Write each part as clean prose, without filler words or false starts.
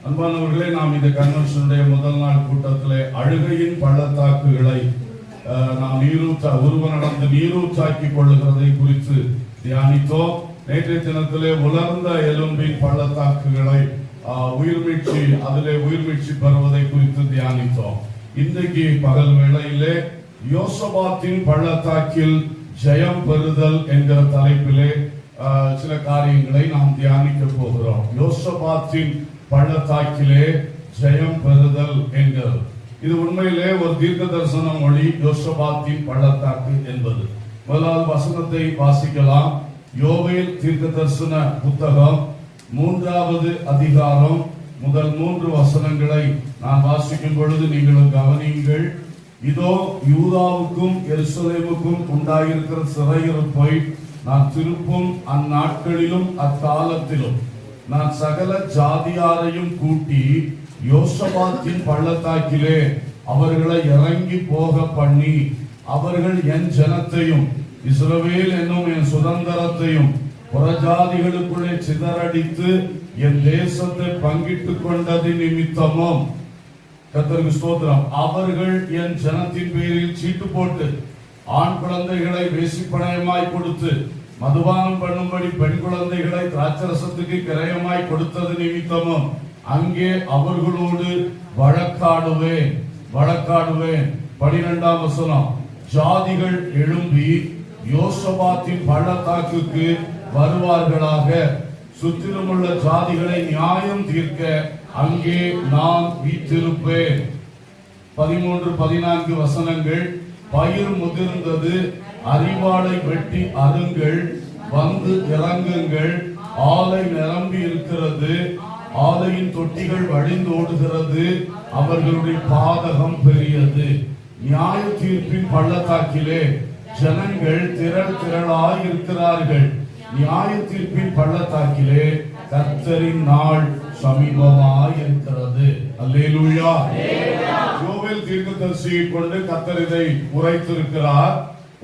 அன்பானவர்களே, நாம் இந்த கன்வென்ஷனுடைய முதல் நாள் கூட்டத்திலே அழுகையின் பள்ளத்தாக்குகளை நாம் உருவ நடந்து நீரூற்றாக்கிக் கொள்ளுகிறதை குறித்து தியானித்தோம். நேற்றைய தினத்திலே உலர்ந்த எலும்பின் பள்ளத்தாக்குகளை அதிலே உயிர்மீட்சி பெறுவதை குறித்து தியானித்தோம். இன்றைக்கு பகல் வேளையிலே யோசபாத்தின் பள்ளத்தாக்கில் ஜெயம் பெறுதல் என்கிற தலைப்பிலே சில காரியங்களை நாம் தியானிக்க போகிறோம். யோசபாத்தின் பள்ளத்தாக்கிலே ஜெயம் பெறுதல் என்கிறது. இது உண்மையிலே ஒரு தீர்க்க தரிசன மொழி. யோசபாத்தின் பள்ளத்தாக்கு என்பது முதலாவது வசனத்தை வாசிக்கலாம். யோவேல் தீர்க்க தரிசன புத்தகம் 3வது அதிகாரம் முதல் 3 வசனங்களை நான் வாசிக்கும் பொழுது நீங்களும் கவனியுங்கள். இதோ யூதாவுக்கும் எருசலேமுக்கும் உண்டாயிருக்கிற சிறையிருப்பை நான் திருப்பும் அந்நாட்களிலும் அக்காலத்திலும் நான் சகல ஜாதியாரையும் கூட்டி யோசபாத்தின் பள்ளத்தாக்கிலே அவர்களை இறங்கி போக பண்ணி அவர்கள் என் ஜனத்தையும் இஸ்ரவேல் என்னும் என் சுதந்திரத்தையும் புறஜாதிகளுக்குள்ளே சிதறடித்து என் தேசத்தை பங்கிட்டுக் கொண்டது நிமித்தமும், கர்த்தருக்கு ஸ்தோத்திரம், அவர்கள் என் ஜனத்தின் பேரில் சீட்டு போட்டு ஆண் குழந்தைகளை வேசிப்பணயமாய் கொடுத்து மதுபானம் பண்ணும்படி பெண் குழந்தைகளை திராட்சரசத்துக்கு கிரயமாய் கொடுத்தது நிமித்தமும் அங்கே அவர்களோடு வழக்காடுவேன். 12ஆம் வசனம், ஜாதிகள் எழும்பி யோசபாத்தின் பள்ளத்தாக்குக்கு வருவார்களாக, சுற்றிலுமுள்ள ஜாதிகளை நியாயம் தீர்க்க அங்கே நான் வீற்றிருப்பேன். 13-14 வசனங்கள், பயிர் முதிர்ந்தது, அரிவாளை வெட்டி அருங்கள், வந்து இறங்குங்கள், ஆலை நிரம்பி இருக்கிறது, ஆலையின் தொட்டிகள் வழிந்தோடுகிறது, அவர்களுடைய பாதகம் பெரியது. நியாய தீர்ப்பின் பள்ளத்தாக்கிலே ஜனங்கள் திரளாய் இருக்கிறார்கள். நியாய தீர்ப்பின் பள்ளத்தாக்கிலே கர்த்தரின் நாள் சமீபமாய் இருக்கிறது. அல்லேலூயா. யோவேல் தீர்க்கதரிசியை கொண்டு கர்த்தர் இதை உரைத்திருக்கிறார்.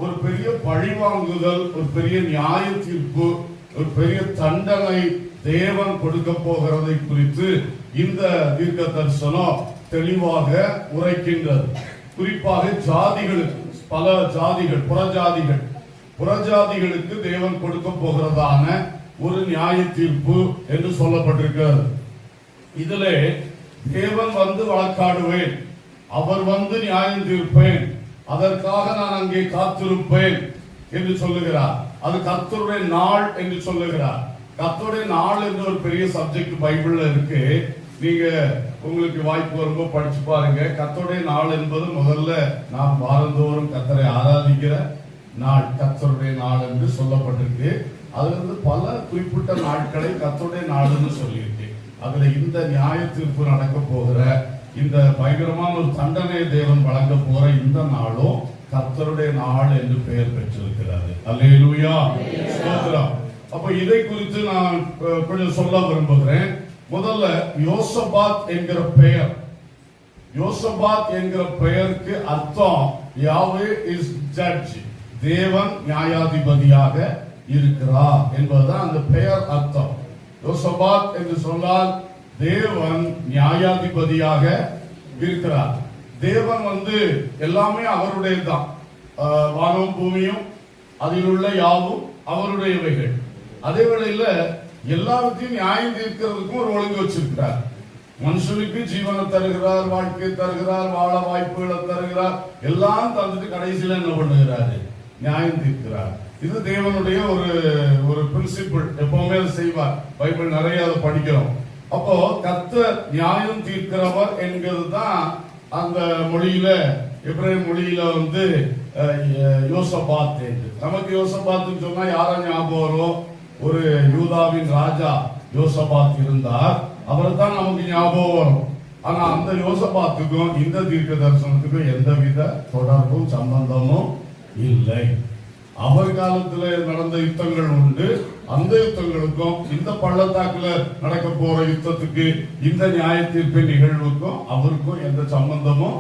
ஒரு பெரிய பழிவாங்குதல், ஒரு பெரிய நியாய தீர்ப்பு, ஒரு பெரிய தண்டனை தேவன் கொடுக்க போகிறதை குறித்து இந்த தீர்க்க தரிசனம் தெளிவாக உரைக்கின்றது. குறிப்பாக ஜாதிகளுக்கு, பல ஜாதிகள், புறஜாதிகளுக்கு தேவன் கொடுக்க போகிறதான ஒரு நியாய தீர்ப்பு என்று சொல்லப்பட்டிருக்கிறது. இதிலே தேவன் வந்து வழக்காடுவேன், அவர் வந்து நியாயம் தீர்ப்பேன், அதற்காக நான் அங்கே காத்திருப்பேன் என்று சொல்லுகிறார். அது கர்த்தருடைய நாள் என்று சொல்லுகிறார். கர்த்தருடைய நாள் என்று ஒரு பெரிய சப்ஜெக்ட் பைபிள்ல இருக்கு. நீங்க உங்களுக்கு வாய்ப்பு வரும்போது படிச்சு பாருங்க. கர்த்தருடைய நாள் என்பது முதல்ல நாம் வாரந்தோறும் கர்த்தரை ஆராதிக்கிற நாள் கர்த்தருடைய நாள் என்று சொல்லப்பட்டிருக்கு. அதுல இருந்து பல குறிப்பிட்ட நாட்களை கர்த்தருடைய நாள்னு சொல்லியிருக்கு. அதுல இந்த நியாய தீர்ப்பு நடக்க போகிற, இந்த பயங்கரமான ஒரு தண்டனை தேவன் வழங்க போற இந்த நாளும் கர்த்தருடைய நாள் என்று பெயர் பெற்றிருக்கிறது. அல்லேலூயா, ஸ்தோத்திரம். அப்ப இதை குறித்து நான் கொஞ்சம் சொல்ல விரும்புகிறேன். முதல்ல யோசபாத் என்கிற பெயர், யோசபாத் என்கிற பெயருக்கு அர்த்தம் யாவே இஸ் ஜட்ஜ், தேவன் நியாயாதிபதியாக இருக்கிறார் என்பதுதான் அந்த பெயர் அர்த்தம். யோசபாத் என்று சொன்னால் தேவன் நியாயாதிபதியாக இருக்கிறார். தேவன் வந்து எல்லாமே அவருடையதுதான். வானம் பூமியும் அதில் உள்ள யாவும் அவருடையவைகள். அதே வேளையில எல்லாத்தையும் நியாயம் தீர்க்கிறதுக்கும் ஒரு ஒழுங்கு வச்சிருக்கிறார். மனுஷனுக்கு ஜீவனை தருகிறார், வாழ்க்கை தருகிறார், வாழ வாய்ப்புகளை தருகிறார், எல்லாம் தந்துட்டு கடைசியில என்ன பண்ணுகிறாரு? நியாயம் தீர்க்கிறார். இது தேவனுடைய ஒரு பிரின்சிபிள். எப்பவுமே அதை செய்வார். பைபிள் நிறைய அதை படிக்கிறோம். அப்போ கர்த்தர் நியாயம் தீர்க்கிறவர் என்கிறது தான் அந்த மொழியில, எபிரேய மொழியில வந்து யோசபாத் என்று. நமக்கு யோசபாத்னு சொன்னா யாரா ஞாபகம் வரும்? ஒரு யூதாவின் ராஜா யோசபாத் இருந்தார், அவர் தான் நமக்கு ஞாபகம் வரும். ஆனா அந்த யோசபாத்துக்கும் இந்த தீர்க்க தரிசனத்துக்கும் எந்தவித தொடர்பும் சம்பந்தமும் இல்லை. அவர் காலத்துல நடந்த யுத்தங்கள் உண்டு. அந்த யுத்தங்களுக்கும் இந்த பள்ளத்தாக்குல நடக்க போற யுத்தத்துக்கு, இந்த நியாய தீர்ப்பின் நிகழ்வுக்கும் அவருக்கும் எந்த சம்பந்தமும்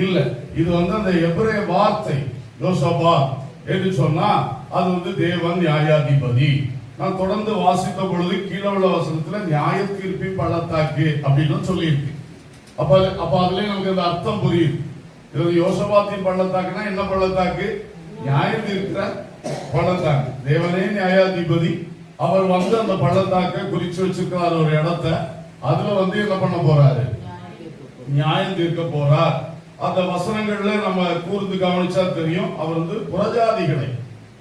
இல்லை. இது வந்து அந்த எபிரேய வார்த்தை யோசபாத் என்று சொன்னா அது வந்து தேவன் நியாயாதிபதி நான் தொடர்ந்து வாசித்த பொழுது கீழே உள்ள வசனத்துல நியாய தீர்ப்பின் பள்ளத்தாக்கு அப்படின்னு சொல்லியிருக்கு. அப்ப அதுல நமக்கு அந்த அர்த்தம் புரியுது. இது யோசபாத்தின் பள்ளத்தாக்குனா என்ன பள்ளத்தாக்கு? நியாயம் தீர்க்கிற பள்ளத்தாக்கு. தேவனே நியாயாதிபதி, அவர் வந்து அந்த பள்ளத்தாக்கை குறிச்சு வச்சிருக்கிறார் ஒரு இடத்த. அதுல வந்து என்ன பண்ண போறாரு? நியாயம் தீர்க்க போறார். அந்த வசனங்கள்ல நம்ம கூர்ந்து கவனிச்சா தெரியும், அவர் வந்து புறஜாதிகளை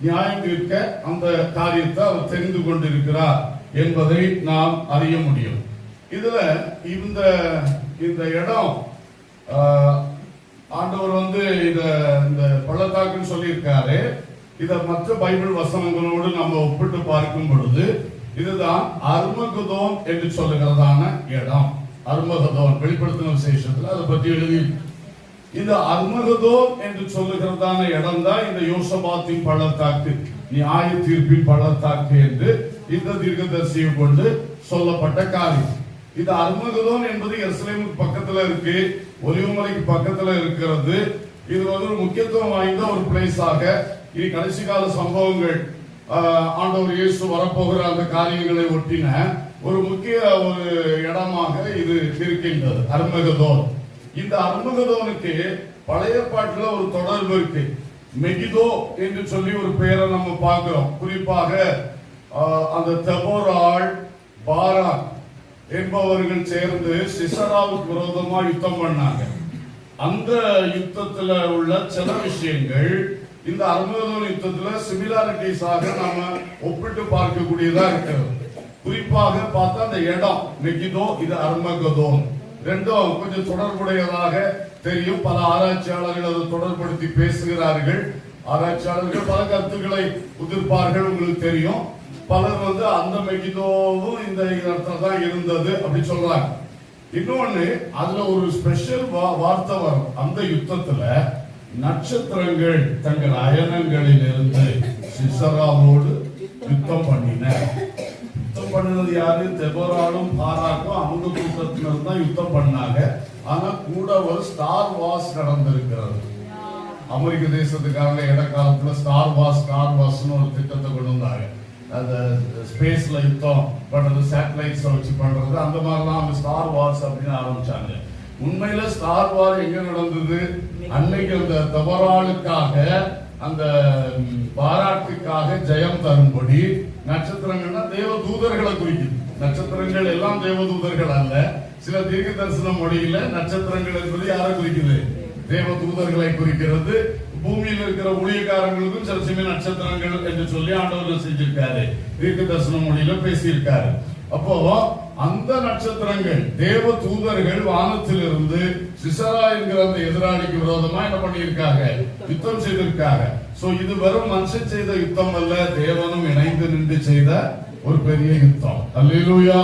நியாயம் தீர்க்க அந்த காரியத்தை அவர் தெரிந்து கொண்டிருக்கிறார் என்பதை நாம் அறிய முடியும். இதுல இந்த இடம் ஆண்டவர் வந்து இந்த பள்ளத்தாக்குன்னு சொல்லியிருக்காரு. இத மற்ற பைபிள் வசனங்களோடு நம்ம ஒப்பிட்டு பார்க்கும் பொழுது இதுதான் அர்மகதோன் என்று சொல்லுகிறதான இடம். அர்மகதோன் வெளிப்படுத்தின விசேஷத்துல அதை பற்றி எழுதி. இந்த அர்மகதோன் என்று சொல்லுகிறதான இடம் தான் இந்த யோசபாத்தின் பள்ளத்தாக்கு, நியாய தீர்ப்பின் பள்ளத்தாக்கு என்று இந்த தீர்க்கதரிசியை கொண்டு சொல்லப்பட்ட காரியம். இந்த அர்மகதோன் என்பது எருசலேமுக்கு பக்கத்துல இருக்கு, ஒலிவமலைக்கு பக்கத்துல இருக்கிறது. இது வந்து ஒரு முக்கியத்துவம் வாய்ந்த ஒரு பிளேஸாக இது கடைசி கால சம்பவங்கள் ஆண்டவர் இயேசு வரப்போகிற அந்த காரியங்களை ஒட்டின ஒரு முக்கிய ஒரு இடமாக இது இருக்கின்றது அர்மகதோன். இந்த அர்மகதோனுக்கு பழைய பாட்டுல ஒரு தொடர்பு இருக்கு. மெகிதோ என்று சொல்லி ஒரு பெயரை நம்ம பார்க்கிறோம். குறிப்பாக அந்த தெபோராள், பாராக் என்பவர்கள் சேர்ந்து சிசராவுக்கு விரோதமா யுத்தம் பண்ணாங்க. அந்த யுத்தத்துல உள்ள சில விஷயங்கள் இந்த அர்மகதோன் யுத்தத்துல சிமிலாரிட்டிஸாக நாம ஒப்பிட்டு பார்க்கக்கூடியதா இருக்கிறது. குறிப்பாக பார்த்தா அந்த இடம் மெகிதோ, இது அர்மகதோன், ரெண்டும் கொஞ்சம் தொடர்புடையதாக தெரியும். பல ஆராய்ச்சியாளர்கள் அதை தொடர்படுத்தி பேசுகிறார்கள். ஆராய்ச்சியாளர்கள் பல கருத்துக்களை உதிர்ப்பார்கள், உங்களுக்கு தெரியும். பலர் வந்து அந்த மெகிதோவும் இந்த இடத்துல தான் இருந்தது அப்படி சொல்றாங்க. இன்னொன்னு, அதுல ஒரு ஸ்பெஷல் வார்த்தை வரும். அந்த யுத்தத்துல நட்சத்திரங்கள் தங்கள் அயனங்களில் இருந்து சிசராவோடு யுத்தம் பண்ணின. யுத்தம் பண்ணது யாரு? தெபோராலும் பாராக்கும் அவங்க கூட்டத்தினர் தான் யுத்தம் பண்ணாங்க. ஆனா கூட ஒரு ஸ்டார் வார்ஸ் நடந்திருக்கிறது. அமெரிக்க தேசத்துக்காக இடக்காலத்துல ஸ்டார் வார்ஸ்னு ஒரு திட்டத்தை கொண்டு வந்தாங்க. அந்த ஸ்பேஸ்ல யுத்தம் பண்றது, சேட்டலைட்ஸ் வச்சு பண்றது, அந்த மாதிரிலாம் அவங்க ஸ்டார் வார்ஸ் அப்படின்னு ஆரம்பிச்சாங்க. உண்மையில ஸ்டார் வார் எங்க நடந்தது? அன்னைக்கு அந்த தவறாளுக்காக, அந்த பாராட்டுக்காக ஜெயம் தரும்படி நட்சத்திரங்கள்னா தேவ தூதர்களை குறிக்குது. நட்சத்திரங்கள் எல்லாம் தேவ தூதர்கள் அல்ல. சில தீர்க்க தரிசன மொழியில நட்சத்திரங்கள் என்பது யாரை குறிக்குது? தேவ தூதர்களை குறிக்கிறது. பூமியில் இருக்கிற ஊழியக்காரங்களுக்கும் சில சமயம் நட்சத்திரங்கள் என்று சொல்லி ஆண்டவர் செஞ்சிருக்காரு, தீர்க்க தரிசன மொழியில பேசியிருக்காரு. அப்போ அந்த நட்சத்திரங்கள் தேவ தூதர்கள் வானத்திலிருந்து சிசரா என்கிற அந்த எதிராளிக்கு விரோதமா என்ன பண்ணியிருக்காங்க? யுத்தம் செய்திருக்காங்க. சோ இது வெறும் மனுஷன் செய்த யுத்தம் அல்ல, தேவனும் இணைந்து நின்று செய்த ஒரு பெரிய யுத்தம். அல்லேலூயா.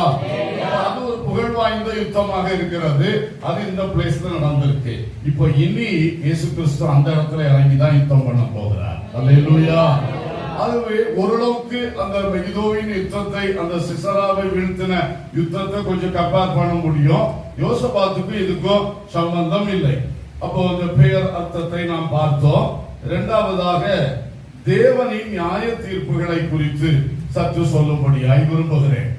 அது ஒரு புகழ் வாய்ந்த யுத்தமாக இருக்கிறது. அது இந்த பிளேஸ்ல நடந்திருக்கு. இப்போ இனி இயேசு கிறிஸ்து அந்த இடத்துல இறங்கி தான் யுத்தம் பண்ண போகிறார். அல்லேலூயா. அதுவே ஓரளவுக்கு அந்த மெகிதோவின் யுத்தத்தை, அந்த சிசராவை வீழ்த்தின யுத்தத்தை கொஞ்சம் கம்பேர் பண்ண முடியும். யோசபாத்துக்கும் இதுக்கும் சம்பந்தம் இல்லை. அப்போ அந்த பெயர் அர்த்தத்தை நாம் பார்த்தோம். இரண்டாவதாக தேவனின் நியாய தீர்ப்புகளை குறித்து சற்று சொல்லும்படியாய் விரும்புகிறேன்.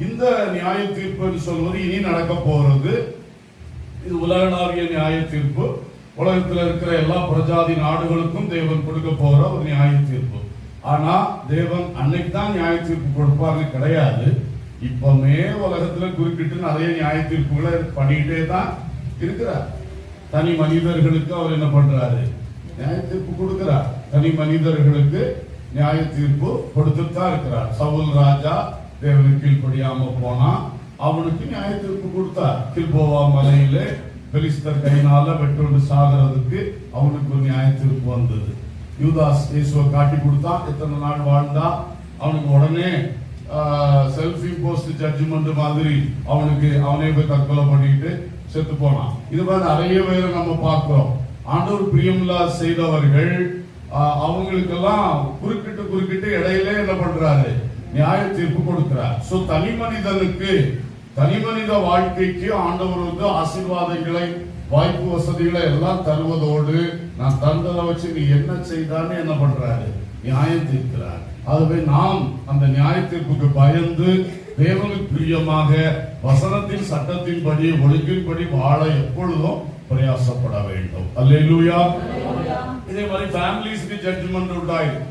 இந்த நியாய தீர்ப்பு சொல்வது இனி நடக்க போறது. இது உலகளாவிய நியாய தீர்ப்பு. உலகத்தில் இருக்கிற எல்லா பிரஜாதி நாடுகளுக்கும் தேவன் கொடுக்க போற ஒரு நியாய தீர்ப்பு. ஆனா தேவன் அன்னைக்கு தான் நியாய தீர்ப்பு கொடுப்பார்னு கிடையாது. இப்பமே உலகத்துல குறுக்கிட்டு நிறைய நியாய தீர்ப்புகளை பண்ணிட்டே தான் இருக்கிறார். தனி மனிதர்களுக்கு அவர் என்ன பண்றாரு? நியாய தீர்ப்பு கொடுக்கிறார். தனி மனிதர்களுக்கு நியாய தீர்ப்பு கொடுத்துட்டு தான் இருக்கிறார். சவுல் ராஜா தேவனுக்கு கீழ்ப்படியாம போனா அவனுக்கு நியாய தீர்ப்பு கொடுத்தார். கில்போவா மலையில பெலிஸ்தர் கையினால வெட்டொண்டு சாகிறதுக்கு அவனுக்கு ஒரு நியாய தீர்ப்பு வந்தது. யூதாஸ் இயேசுவை காட்டி கொடுத்தான். எத்தனை நாள் வாழ்ந்தா? அவனுக்கு உடனே செல்ஃப் இம்போஸ்ட் ஜட்ஜ்மெண்ட் மாதிரி அவனே போய் தற்கொலை பண்ணிட்டு செத்து போனான். இது மாதிரி நிறைய பேரை நம்ம பார்க்கிறோம். ஆண்டவர் பிரியமில்லா செய்தவர்கள் அவங்களுக்கெல்லாம் குறுக்கிட்டு இடையில என்ன பண்றாரு? நியாய தீர்ப்பு கொடுக்கிறார். சோ தனி மனித வாழ்க்கைக்கு ஆண்டவர் வந்து ஆசீர்வாதங்களை, வாய்ப்பு வசதிகளை எல்லாம் தருவதோடு நான் தந்ததை வச்சு நீ என்ன செய்தான்னு என்ன பண்றாரு? நியாயம் தீர்க்கிறார். ஆகவே நாம் அந்த நியாய தீர்ப்புக்கு பயந்து தேவனுக்கு பிரியமாக வசனத்தின் சட்டத்தின்படி ஒழுங்கின்படி வாழ எப்பொழுதும் பிரயாசப்பட வேண்டும். அல்லேலூயா. இதே மாதிரி ஃபேமிலிஸ்க்கு ஜட்ஜ்மெண்ட் உண்டாயிருக்கு.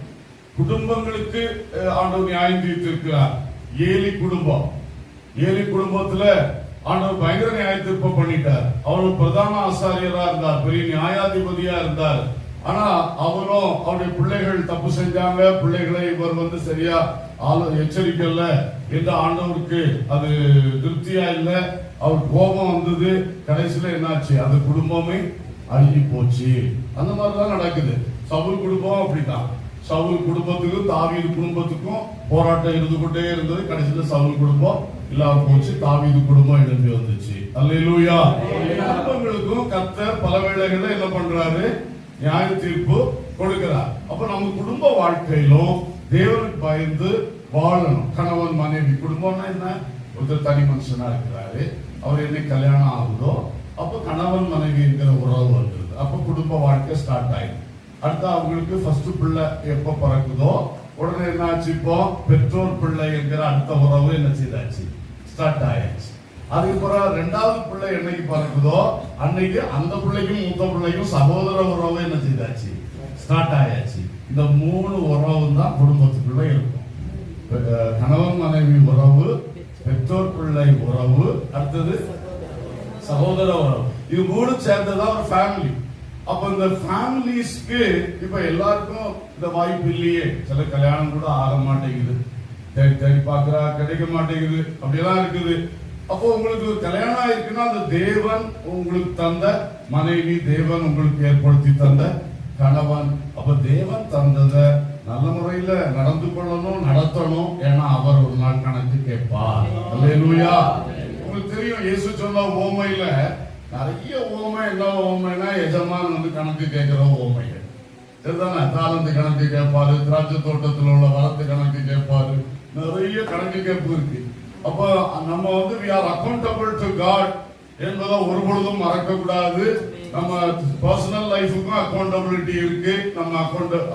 குடும்பங்களுக்கு ஆண்டவர் நியாயம் தீர்த்திருக்கிறார். ஏலி குடும்பத்துல ஆண்டவர் பயங்கர நியாய தீர்ப்பு பண்ணிட்டார். அவர் பிரதான ஆசாரியரா இருந்தார், பெரிய நியாயாதிபதியா இருந்தார். ஆனா அவரும் அவருடைய பிள்ளைகள் தப்பு செஞ்சாங்க, பிள்ளைகளை இவர் சரியா எச்சரிக்கல என்ற ஆண்டவருக்கு அது திருப்தியா இல்ல. அவர் கோபம் வந்தது. கடைசியில என்னாச்சு, அந்த குடும்பமே அழுகி போச்சு. அந்த மாதிரிதான் நடக்குது. சவுல் குடும்பம் அப்படித்தான். சவுல் குடும்பத்துக்கும் தாவீது குடும்பத்துக்கும் போராட்டம் இருந்து கொண்டே இருந்தது. கடைசியில சவுல் குடும்பம் இல்லாம போச்சு, தாவீது குடும்பம் எழும்பி வந்துச்சு. அல்லேலூயா. குடும்பங்களுக்கும் கர்த்தர் பல வேளைகள்ல என்ன பண்றாரு, நியாய தீர்ப்பு கொடுக்கிறார். அப்ப நம்ம குடும்ப வாழ்க்கையிலும் தேவனுக்கு பயந்து வாழணும். கணவன் மனைவி குடும்பம்னா என்ன, ஒருத்தர் தனி மனுஷனா இருக்கிறாரு, அவர் என்ன கல்யாணம் ஆகுதோ அப்ப கணவன் மனைவி என்கிற உறவு வந்துருது. அப்ப குடும்ப வாழ்க்கை ஸ்டார்ட் ஆயிடுது. அடுத்து அவங்களுக்கு ஃபர்ஸ்ட் பிள்ளை எப்ப பிறக்குதோ உடனே என்ன ஆச்சு, இப்போ பெற்றோர் பிள்ளை என்கிற அடுத்த உறவு என்ன செய்தாச்சு, ஸ்டார்ட் ஆயிடுச்சு. அதுக்கப்புறம் ரெண்டாவது பிள்ளை என்னைக்கு பிறக்குதோ அன்னைக்கு அந்த பிள்ளைக்கும் மூத்த பிள்ளைக்கும் சகோதர உறவு என்ன செய்தாச்சு, ஸ்டார்ட் ஆயாச்சு. இந்த 3 உறவு தான் குடும்பத்துக்குள்ள இருக்கும். கணவன் மனைவி உறவு, பெற்றோர் பிள்ளை உறவு, அடுத்தது சகோதர உறவு. இது 3 சேர்ந்ததான் ஒரு ஃபேமிலி. அப்ப இந்த ஃபேமிலிஸ்க்கு இப்ப எல்லாருக்கும் இந்த வாய்ப்பு இல்லையே. சில கல்யாணம் கூட ஆக மாட்டேங்குது, தேடி தேடி பாக்குறா கிடைக்க மாட்டேங்குது, அப்படியெல்லாம் இருக்குது. அப்போ உங்களுக்கு கல்யாணம் ஆயிருக்குன்னா அந்த தேவன் உங்களுக்கு தந்த மனைவி, தேவன் உங்களுக்கு ஏற்படுத்தி தந்த கணவன். அப்ப தேவன் தந்தத நல்ல முறையில நடந்து கொள்ளணும், நடத்தணும். ஏன்னா அவர் ஒரு நாள் கணக்கு கேட்பார். அல்லேலூயா. உங்களுக்கு தெரியும், இயேசு சொன்ன ஓமையில நிறைய ஓமை. என்ன ஓமைனா, எஜமான் கணக்கு கேட்கிற ஓமைகள். சரிதானே? தாளந்து கணக்கு கேட்பாரு, திராட்சை தோட்டத்தில் உள்ள வரத்து கணக்கு கேட்பாரு, நிறைய கணக்கு கேட்பு இருக்கு. அப்ப நம்ம we are accountable to God என்பதை ஒரு பொழுதும் மறக்க கூடாது. நம்ம பர்சனல் லைஃபுக்கும் அக்கௌண்டபிலிட்டி இருக்கு. நம்ம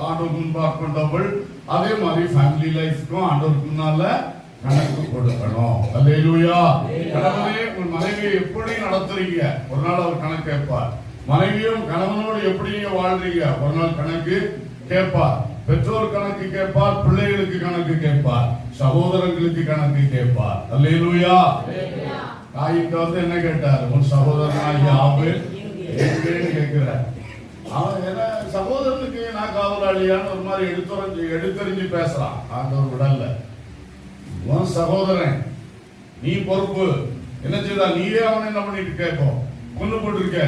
ஆண்டவருக்கு அக்கௌண்டபிள். அதே மாதிரி ஃபேமிலி லைஃபுக்கும் ஆண்டவருக்கு முன்னால கணக்கு கொடுக்கணும். அல்லேலூயா. கணவனே உங்கள் மனைவியை எப்படி நடத்துறீங்க, ஒரு நாள் அவர் கணக்கு கேட்பார். மனைவியும் கணவனோடு எப்படி நீங்க வாழ்றீங்க, ஒரு நாள் கணக்கு கேட்பார். பெற்றோர் கணக்கு கேட்பார், பிள்ளைகளுக்கு கணக்கு கேட்பார், சகோதரங்களுக்கு கணக்கு கேட்பார். அல்லேலூயா. காயின்கிட்ட என்ன கேட்டார், உன் சகோதரனாகிய ஆபேல் எங்கேன்னு கேட்கிறார். அவன் என்ன சகோதரனுக்கு நான் காவலாளியான்னு ஒரு மாதிரி எடுத்தறிஞ்சு பேசுறான். ஆண்டவர் விடல. உன் சகோதரன் நீ பொறுப்பு. என்ன செய்தா, நீயே அவனை என்ன பண்ணிட்டு கேட்போம், கொண்டு போட்டிருக்க.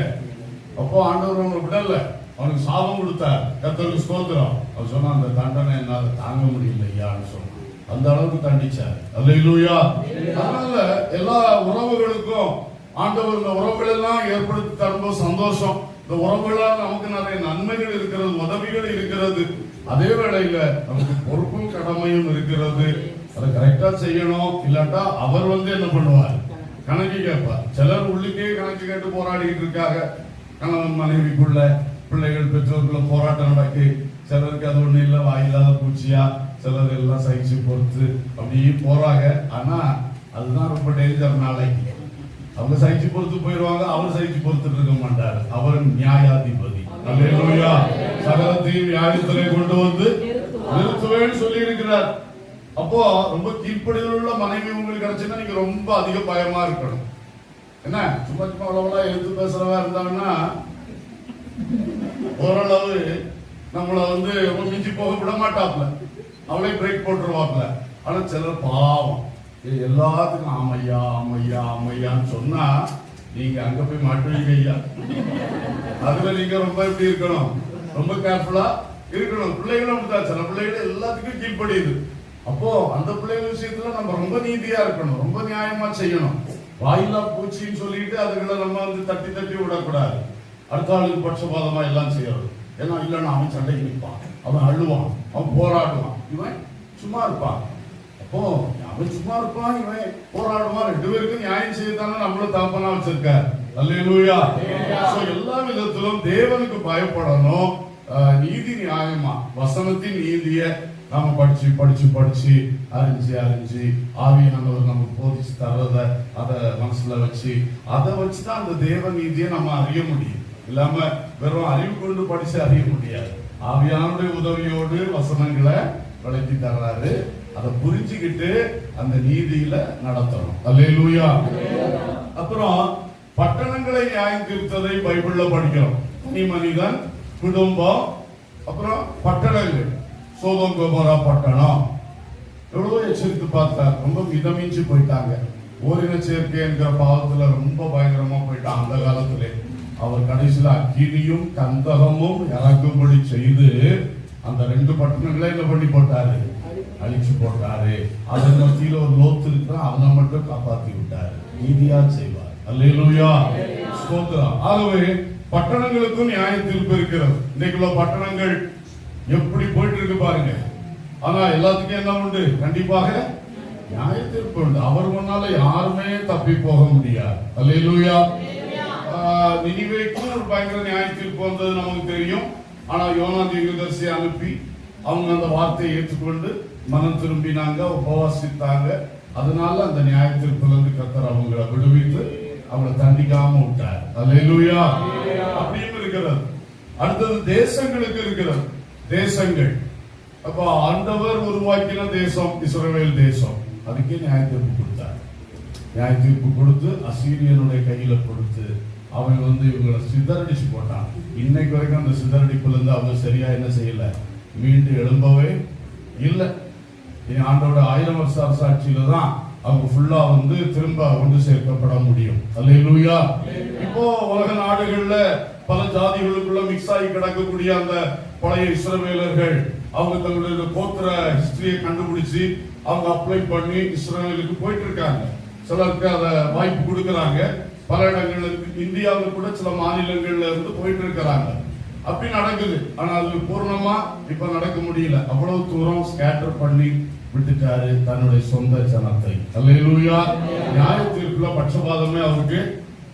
அப்போ ஆண்டவர் அவனை விடல, அவனுக்கு சாபம் கொடுத்தார். கர்த்தருக்கு ஸ்தோத்திரம். அவர் சொன்னா, அந்த தண்டனை என்னால தாங்க முடியலையான்னு சொன்னான். அந்த அளவுக்கு தண்டிச்சார். அல்லேலூயா. அதனால எல்லா உறவுகளுக்கும் ஆண்டவர் இந்த உறவுகள் எல்லாம் ஏற்படுத்தி தரும்போது சந்தோஷம். இந்த உறவுகளால் நமக்கு நிறைய நன்மைகள் இருக்கிறது, உதவிகள் இருக்கிறது. அதே வேளையில நமக்கு பொறுப்பும் கடமையும் இருக்கிறது. அதை கரெக்டா செய்யணும். இல்லாட்டா அவர் என்ன பண்ணுவார், கணக்கு கேட்பார். சிலர் உள்ளுக்கே கணக்கு கேட்டு போராடிட்டு இருக்காங்க. கணவன் மனைவிக்குள்ள, பிள்ளைகள் பெற்றோருக்குள்ள போராட்டம் நடக்கு. சிலருக்கு அது ஒண்ணு இல்ல, வாயில்லாத பூச்சியா. சிலர் எல்லாம் சகிச்சு பொறுத்து அப்படியே போறாங்க. ஆனா அதுதான் ரொம்ப டேஞ்சர். நாளைக்கு அவங்க சகிச்சு பொறுத்து போயிடுவாங்க, அவர் சகிச்சு பொறுத்துட்டு இருக்க மாட்டார். அவர் நியாயாதிபதி. அல்லேலூயா. சகலத்தையும் நியாயத்திலே கொண்டு வந்து நிறுத்துவேன்னு சொல்லி இருக்கிறார். அப்போ ரொம்ப கீழ்ப்படிதல் உள்ள மனைவி உங்களுக்கு கிடைச்சுன்னா நீங்க ரொம்ப அதிக பயமா இருக்கணும். என்ன சும்மா சும்மா அவ்வளவுலாம் எழுத்து பேசுறவா இருந்தாங்கன்னா ஓரளவு நம்மள மிஞ்சி போக விட மாட்டாப்ல, அவளே பிரேக் போட்டுருவாப்ல. ஆனா சிலர் பாவம் எல்லாத்துக்கும் ஆமையா ஆமையா ஆமையான்னு சொன்னா நீங்க அங்க போய் மாட்டுவீங்க ஐயா. அதுல நீங்க ரொம்ப எப்படி இருக்கணும், ரொம்ப கேர்ஃபுல்லா இருக்கணும். பிள்ளைகளும் அப்படிதான், சில பிள்ளைகள் எல்லாத்துக்கும் கீழ்ப்படியுது. அப்போ அந்த பிள்ளைகள் விஷயத்துல நம்ம ரொம்ப நீதியா இருக்கணும், ரொம்ப நியாயமா செய்யணும். வாயிலா பூச்சின்னு சொல்லிட்டு அதுகளை நம்ம தட்டி தட்டி விடக்கூடாது. அடுத்த ஆளுக்கு பட்சபாதமா எல்லாம் செய்யறது. ஏன்னா இல்லைன்னா அவன் சண்டைக்கு நிற்பான், அவன் அழுவான், அவன் போராடுவான், இவன் சும்மா இருப்பான். அப்போ அவன் சும்மா இருப்பான், இவன் போராடுவான். 2 பேருக்கும் நியாயம் செய்யத்தானே நம்மளும் தகப்பனா வச்சிருக்கார். அல்லேலூயா. எல்லா விதத்திலும் தேவனுக்கு பயப்படணும். நீதி நியாயமா வசனத்தின் நீதிய நாம படிச்சு அறிஞ்சு ஆவியானவர் நமக்கு போதிச்சு தர்றத அதை மனசுல வச்சு அதை வச்சுதான் அந்த தேவ நீதியை நம்ம அறிய முடியும். இல்லாம வெறும் அறிவு கொண்டு படிச்சு அறிய முடியாது. ஆவியானுடைய உதவியோடு வசனங்களை விளக்கி தர்றாரு. அதை புரிஞ்சுக்கிட்டு அந்த நீதியில நடத்தணும். அல்லேலூயா. அப்புறம் பட்டணங்களை நியாயம் தீர்த்ததை பைபிள்ல படிக்கிறோம். தனி மனிதன், குடும்பம், அப்புறம் பட்டணங்கள். சோதோம் கொமோரா பட்டணம் எவ்வளவு எச்சரித்து பார்த்தார். ரொம்ப மிதமிஞ்சு போயிட்டாங்க. ஓரின சேர்க்கை என்கிற பாவத்துல ரொம்ப பயங்கரமா போயிட்டான். அந்த காலத்திலே அவர் கடைசியில அக்கினியும் கந்தகமும் இறங்கும்படி செய்து அந்த 2 பட்டணங்களை என்ன பண்ணி போட்டாரு? அழிச்சு போட்டாரு. அதன் மத்தியில ஒரு லோத்து இருக்கிறான், அவனை மட்டும் காப்பாத்தி விட்டாரு. நீதியா செய்வார். அல்லேலூயா, ஸ்தோத்திரம். ஆகவே பட்டணங்களுக்கும் நியாய தீர்ப்பு இருக்கிறது. இன்னைக்குள்ள பட்டணங்கள் எப்படி போயிட்டு இருக்கு பாருங்க. ஆனா எல்லாத்துக்கும் என்ன உண்டு? கண்டிப்பாக நியாய தீர்ப்பு உண்டு. அவர் முன்னால யாருமே தப்பி போக முடியாது. அல்லேலூயா. நினிவேக்கு ஒரு பயங்கர நியாய தீர்ப்பு வந்தது நமக்கு தெரியும். ஆனா யோனா தீர்க்கதரிசியை அனுப்பி அவங்க அந்த வார்த்தையை ஏற்றுக்கொண்டு மனம் திரும்பினாங்க, உபவாசித்தாங்க. அதனால அந்த நியாய தீர்ப்புல இருந்து கர்த்தர் அவங்களை விடுவித்து அவங்களை தண்டிக்காம விட்டார். அல்லேலூயா. அப்படியும் இருக்கிறது. அடுத்தது தேசங்களுக்கு இருக்கிறது. தேசங்கள் அப்ப ஆண்டவர் உருவாக்கின தேசம் இஸ்ரவேல் தேசம். அதுக்கே நியாய தீர்ப்பு கொடுத்தார். நியாய தீர்ப்பு கொடுத்து அசீரியனுடைய கையில கொடுத்து அவன் இவங்களை சிதறடிச்சு போட்டான். இன்னைக்கு வரைக்கும் அந்த சிதறடிப்புல இருந்து அவங்க சரியா என்ன செய்யல, மீண்டு எழும்பவே இல்லை. இனி ஆண்டோட 1000 வருஷ அரசாட்சியில தான் அவங்க ஃபுல்லா திரும்ப ஒன்று சேர்க்கப்பட முடியும். அல்லேலூயா. இப்போ உலக நாடுகள்ல பல ஜாதிகளுக்குள்ள மிக்ஸ் ஆகி கிடக்கக்கூடிய அந்த பழைய இஸ்ரவேலர்கள் அவங்க தங்களுடைய கோத்திர ஹிஸ்டரியை கண்டுபிடிச்சு அவங்க அப்ளை பண்ணி இஸ்ரவேலுக்கு போயிட்டு இருக்காங்க. சிலருக்கு அதை வாய்ப்பு கொடுக்கறாங்க. பல இடங்களுக்கு இந்தியாவில் கூட சில மாநிலங்கள்ல இருந்து போயிட்டு இருக்கிறாங்க. அப்படி நடக்குது. ஆனா அது பூர்ணமா இப்ப நடக்க முடியல. அவ்வளவு தூரம் ஸ்கேட்டர் பண்ணி விட்டுட்டாரு தன்னுடைய சொந்த ஜனத்தை. அல்லேலூயா. நியாய தீர்ப்புல பட்சபாதமே அவருக்கு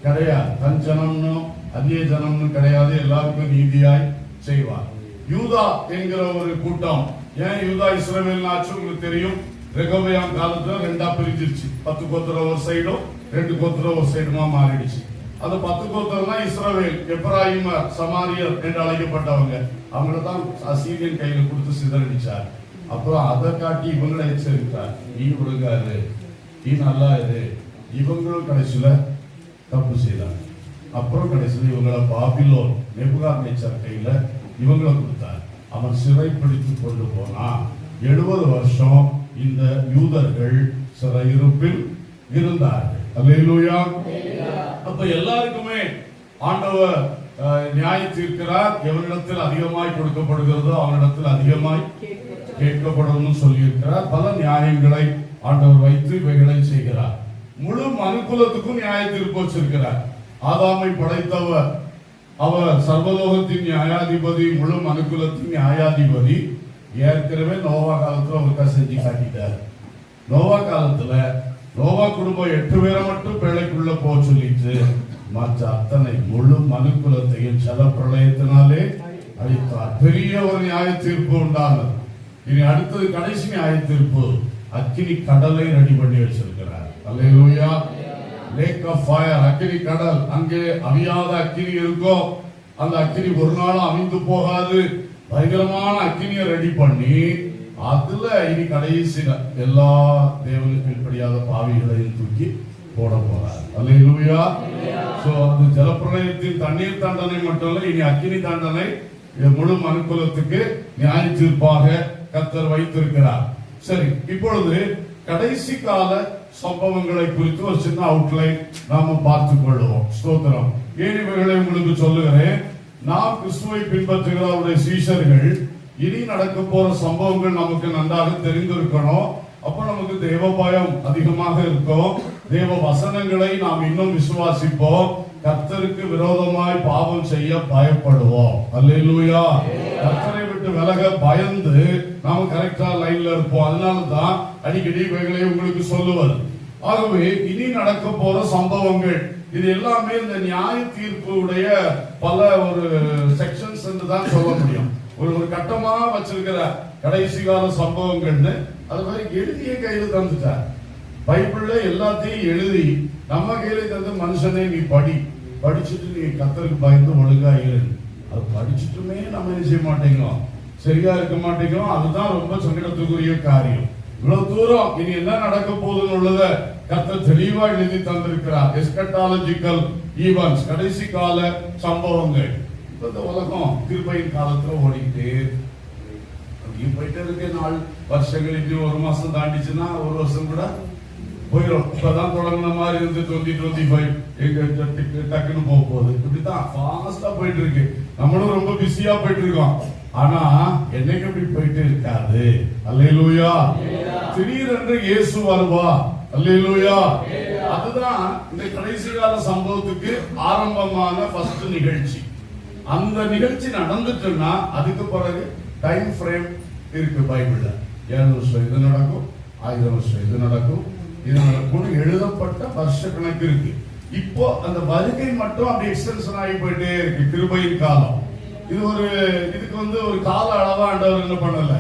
கிடையாது. தன் ஜனம்னு அந்நிய ஜனம்னு கிடையாது. எல்லாருக்கும் நீதியாய் செய்வார். யூதா என்கிற ஒரு கூட்டம். ஏன் யூதா இஸ்ரவேல் ஆச்சு உங்களுக்கு தெரியும். ரெகோபெயாம் காலத்துல 2ஆ பிரிஞ்சிருச்சு. 10 கோத்திரம் ஒரு சைடும் 2 கோத்திரம் ஒரு சைடுமா மாறிடுச்சு. அது 10 கோத்திரம் தான் இஸ்ரவேல். எப்ராயிமர், சமாரியர் என்று அழைக்கப்பட்டவங்க. அவங்கள தான் அசீரியன் கையில கொடுத்து சிதறடிச்சார். அப்புறம் அதை காட்டி இவங்களை எச்சரித்தார். நீ ஒழுங்காரு, நீ நல்லா இரு. இவங்களும் கடைசியில தப்பு செய்தாங்க. அப்புறம் கடைசியில் இவங்களை பாபிலோன் நேபுகாத்நேச்சர் கையில இவங்களை கொடுத்தார். அவன் சிறை பிடித்து கொண்டு போனா 70 வருஷம் இந்த யூதர்கள் சிறையிருப்பில் இருந்தார்கள். அல்லேலூயா. அப்ப எல்லாருக்குமே ஆண்டவர் நியாய தீர்க்கிறார். எவரிடத்தில் அதிகமாய் கொடுக்கப்படுகிறதோ அவனிடத்தில் அதிகமாய் கேட்கப்படும் சொல்லி இருக்கிறார். பல நியாயங்களை ஆண்டவர் வைத்து இவைகளை செய்கிறார். முழு மனுக்குலத்துக்கும் நியாய தீர்ப்பு வச்சிருக்கிறார். ஆதாமை படைத்தவர், அவர் சர்வலோகத்தின் நியாயாதிபதி, முழு மனுக்குலத்தின் நியாயாதிபதி. ஏற்கனவே நோவா காலத்துல அவருக்கா செஞ்சு காட்டிட்டார். நோவா காலத்துல நோவா குடும்பம் 8 பேரை மட்டும் பிழைக்குள்ள போக சொல்லிட்டு மற்ற அத்தனை முழு மனுக்குலத்தையும் ஜல பிரளயத்தினாலே அழித்தார். பெரிய ஒரு நியாய தீர்ப்பு உண்டானது. இனி அடுத்தது கடைசி நியாய தீர்ப்பு. அக்கினி கடலை ரெடி பண்ணி வச்சிருக்கிறார். அல்லேலூயா. லேக் ஆஃப் ஃபயர், அக்கினி கடல். அங்கே அவியாத அக்கினி இருக்கும். அந்த அக்கினி ஒரு நாளும் அவிந்து போகாது. பயங்கரமான அக்கினியை ரெடி பண்ணி அதுல இனி கடைசியில எல்லா தேவனுக்கு கீழ்ப்படியாத பாவிகளையும் தூக்கி போட போறார். அல்லேலூயா. சோ அது ஜலப்பிரளயத்தின் தண்ணீர் தண்டனை மட்டும் இல்ல, இனி அக்கினி தண்டனை முழு மனுக்குலத்துக்கு நியாய தீர்ப்பாக கர்த்தர் வைத்திருக்கிறார். சரி, இப்பொழுது கடைசி கால சம்பவங்களை குறித்து ஒரு சின்ன அவுட்லைன் நாம பார்த்துக் கொள்வோம். ஸ்தோத்திரம். ஏன் இவைகளை உங்களுக்கு சொல்லுகிறேன்? நாம் கிறிஸ்துவை பின்பற்றுகிற அவருடைய சீஷர்கள் இனி நடக்க போற சம்பவங்கள் நமக்கு நன்றாக தெரிந்திருக்கணும். அப்ப நமக்கு தேவ பயம் அதிகமாக இருக்கும். தேவ வசனங்களை நாம் இன்னும் விசுவாசிப்போம். கர்த்தருக்கு விரோதமாய் பாவம் செய்ய பயப்படுவோம். அல்லேலூயா. கர்த்தரை விட்டு விலக பயந்து நாம கரெக்டா லைன்ல இருப்போம். அதனாலதான் அடிக்கடி இவைகளை உங்களுக்கு சொல்லுவது. ஆகவே இனி நடக்க போற சம்பவங்கள் இது எல்லாமே இந்த நியாய தீர்ப்புடைய பல ஒரு செக்ஷன்ஸ் என்று தான் சொல்ல முடியும். ஒரு கட்டமா வச்சிருக்கிற கடைசி கால சம்பவங்கள்னு அது மாதிரி எழுதிய கையில தந்துட்டார். பைபிள்ல எல்லாத்தையும் எழுதி நம்ம கையில தந்து மனுஷனே நீ படிச்சுட்டு நீ கர்த்தருக்கு பயந்து ஒழுங்கா இரு. அது படிச்சுட்டுமே நம்ம என்ன செய்ய மாட்டேங்கிறோம், சரியா இருக்க மாட்டேங்கிறோம். அதுதான் ரொம்ப சங்கடத்துக்குரிய காரியம். இவ்வளவு தூரம் இனி என்ன நடக்க போகுதுன்னு உள்ளத கர்த்தர் தெளிவா எழுதி தந்திருக்கிறார். எஸ்கட்டாலஜிக்கல் ஈவென்ட்ஸ், கடைசி கால சம்பவங்கள். இந்த உலகம் கிருபையின் காலத்துல ஓடிக்கிட்டே போயிட்டே இருக்க நாள் வருஷங்கள் இப்படி ஒரு மாசம் தாண்டிச்சுன்னா ஒரு வருஷம் கூட போயிடும். இப்பதான் தொடங்கின மாதிரி இருந்து 2025 டக்குன்னு போக போகுது. இப்படிதான் ஃபாஸ்டா போயிட்டு இருக்கு. நம்மளும் ரொம்ப பிஸியா போயிட்டு இருக்கோம். ஆனா என்னைக்கு இப்படி போயிட்டு இருக்காது. அல்லேலூயா. திடீரென்று இயேசு வருவா. அல்லேலூயா. அதுதான் இந்த கடைசி கால சம்பவத்துக்கு ஆரம்பமான ஃபர்ஸ்ட் நிகழ்ச்சி. அந்த நிகழ்ச்சி நடந்துட்டுன்னா அதுக்கு பிறகு டைம் ஃப்ரேம் இருக்கு பைபிள்ல. 7 வருஷம் இது நடக்கும், 1000 வருஷம் இது நடக்கும், இது நடக்கும் எழுதப்பட்ட வருஷ கணக்கு இருக்கு. இப்போ அந்த வருகை மட்டும் அப்படி எக்ஸ்டென்ஷன் ஆகி போயிட்டே இருக்கு. கிருபையின் காலம் இதுக்கு ஒரு கால அளவா ஆண்டவர் என்ன பண்ணல,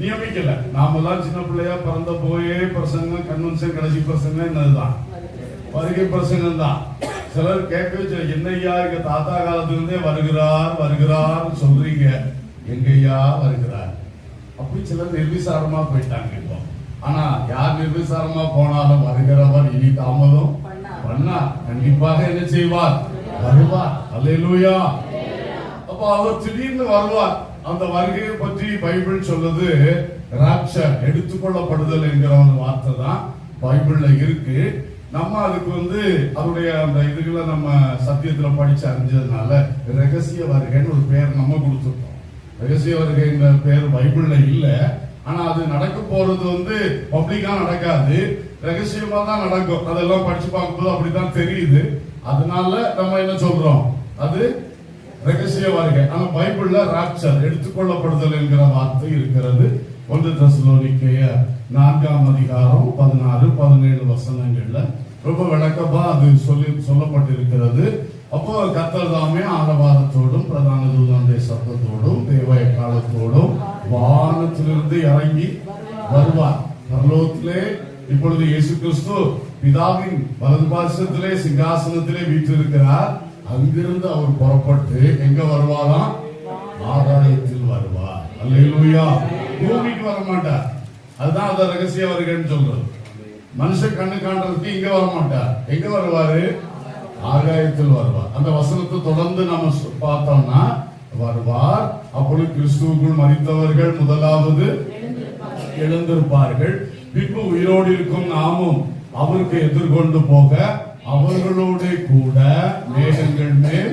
நியமிக்கல. நாம தான் சின்ன பிள்ளையா பிறந்த போயே பிரசங்கம், கன்வென்ஷன், கடைசி பிரசங்கம் என்னதுதான் வருகை பிரசங்கம் தான். சிலர் கேட்க வச்சு என்னையா எங்க தாத்தா காலத்துல இருந்தே வருகிறார் சொல்றீங்க, எங்கய்யா வருகிறார்? அப்படி சிலர் நிர்விசாரமா போயிட்டாங்க. இப்போ ஆனா யார் நிர்விசாரமா போனாலும் வருகிறவர் இனி தாமதம் பண்ணா கண்டிப்பாக என்ன செய்வார், வருவார். அல்லேலூயா. அப்ப அவர் திடீர்னு வருவார். அந்த வருகையை பற்றி பைபிள் சொல்லுது ராப்சர், எடுத்துக்கொள்ளப்படுதல் என்கிற ஒரு வார்த்தை தான் பைபிள்ல இருக்கு. நம்ம அதுக்கு அவருடைய அந்த இதுகளை நம்ம சத்தியத்துல படிச்சு அறிஞ்சதுனால ரகசிய வருகைன்னு ஒரு பேர் நம்ம கொடுத்துருக்கோம். ரகசிய வருகைங்கிற பேர் பைபிள்ல இல்ல. ஆனா அது நடக்க போறது பப்ளிக்கா நடக்காது, ரகசியமா தான் நடக்கும். அதெல்லாம் படிச்சு பார்க்கும்போது அப்படித்தான் தெரியுது. அதனால நம்ம என்ன சொல்றோம், அது ரகசிய வருகை. ஆனா பைபிள்ல ராப்சர், எடுத்துக்கொள்ளப்படுதல் என்கிற வார்த்தை இருக்கிறது. 1 தெசலோனிக்கேயர் 4ஆம் அதிகாரம் 16, 17 வசனங்கள்ல ரொம்ப விளக்கமா அது சொல்லப்பட்டிருக்கிறது. அப்போ கர்த்தர் தாமே ஆரவாரத்தோடும் பிரதான தூதனுடைய சத்தத்தோடும் தேவ காலத்தோடும் வானத்திலிருந்து இறங்கி வருவார். பரலோகத்திலே இப்பொழுது இயேசு கிறிஸ்து பிதாவின் வலது பார்சத்திலே சிங்காசனத்திலே வீற்றிருக்கிறார். அங்கிருந்து அவர் புறப்பட்டு எங்க வருவாராம், ஆகாயத்தில் வருவார். அல்லேலூயா. பூமிக்கு வர மாட்டார். அதுதான் அந்த ரகசிய வருகைன்னு சொல்றது. மனுஷன் கண்ணு காண்றதுக்கு இங்க வர மாட்டார். எங்க வருவாரு, ஆகாயத்தில் வருவார். அந்த வசனத்தை தொடர்ந்து நம்ம பார்த்தோம்னா வருவார். அப்பொழுது கிறிஸ்துவுக்குள் மரித்தவர்கள் முதலாவது எழுந்திருப்பார்கள். பின்பு உயிரோடு இருக்கும் நாமும் அவருக்கு எதிர்கொண்டு போக அவர்களோடு கூட மேகங்கள் மேல்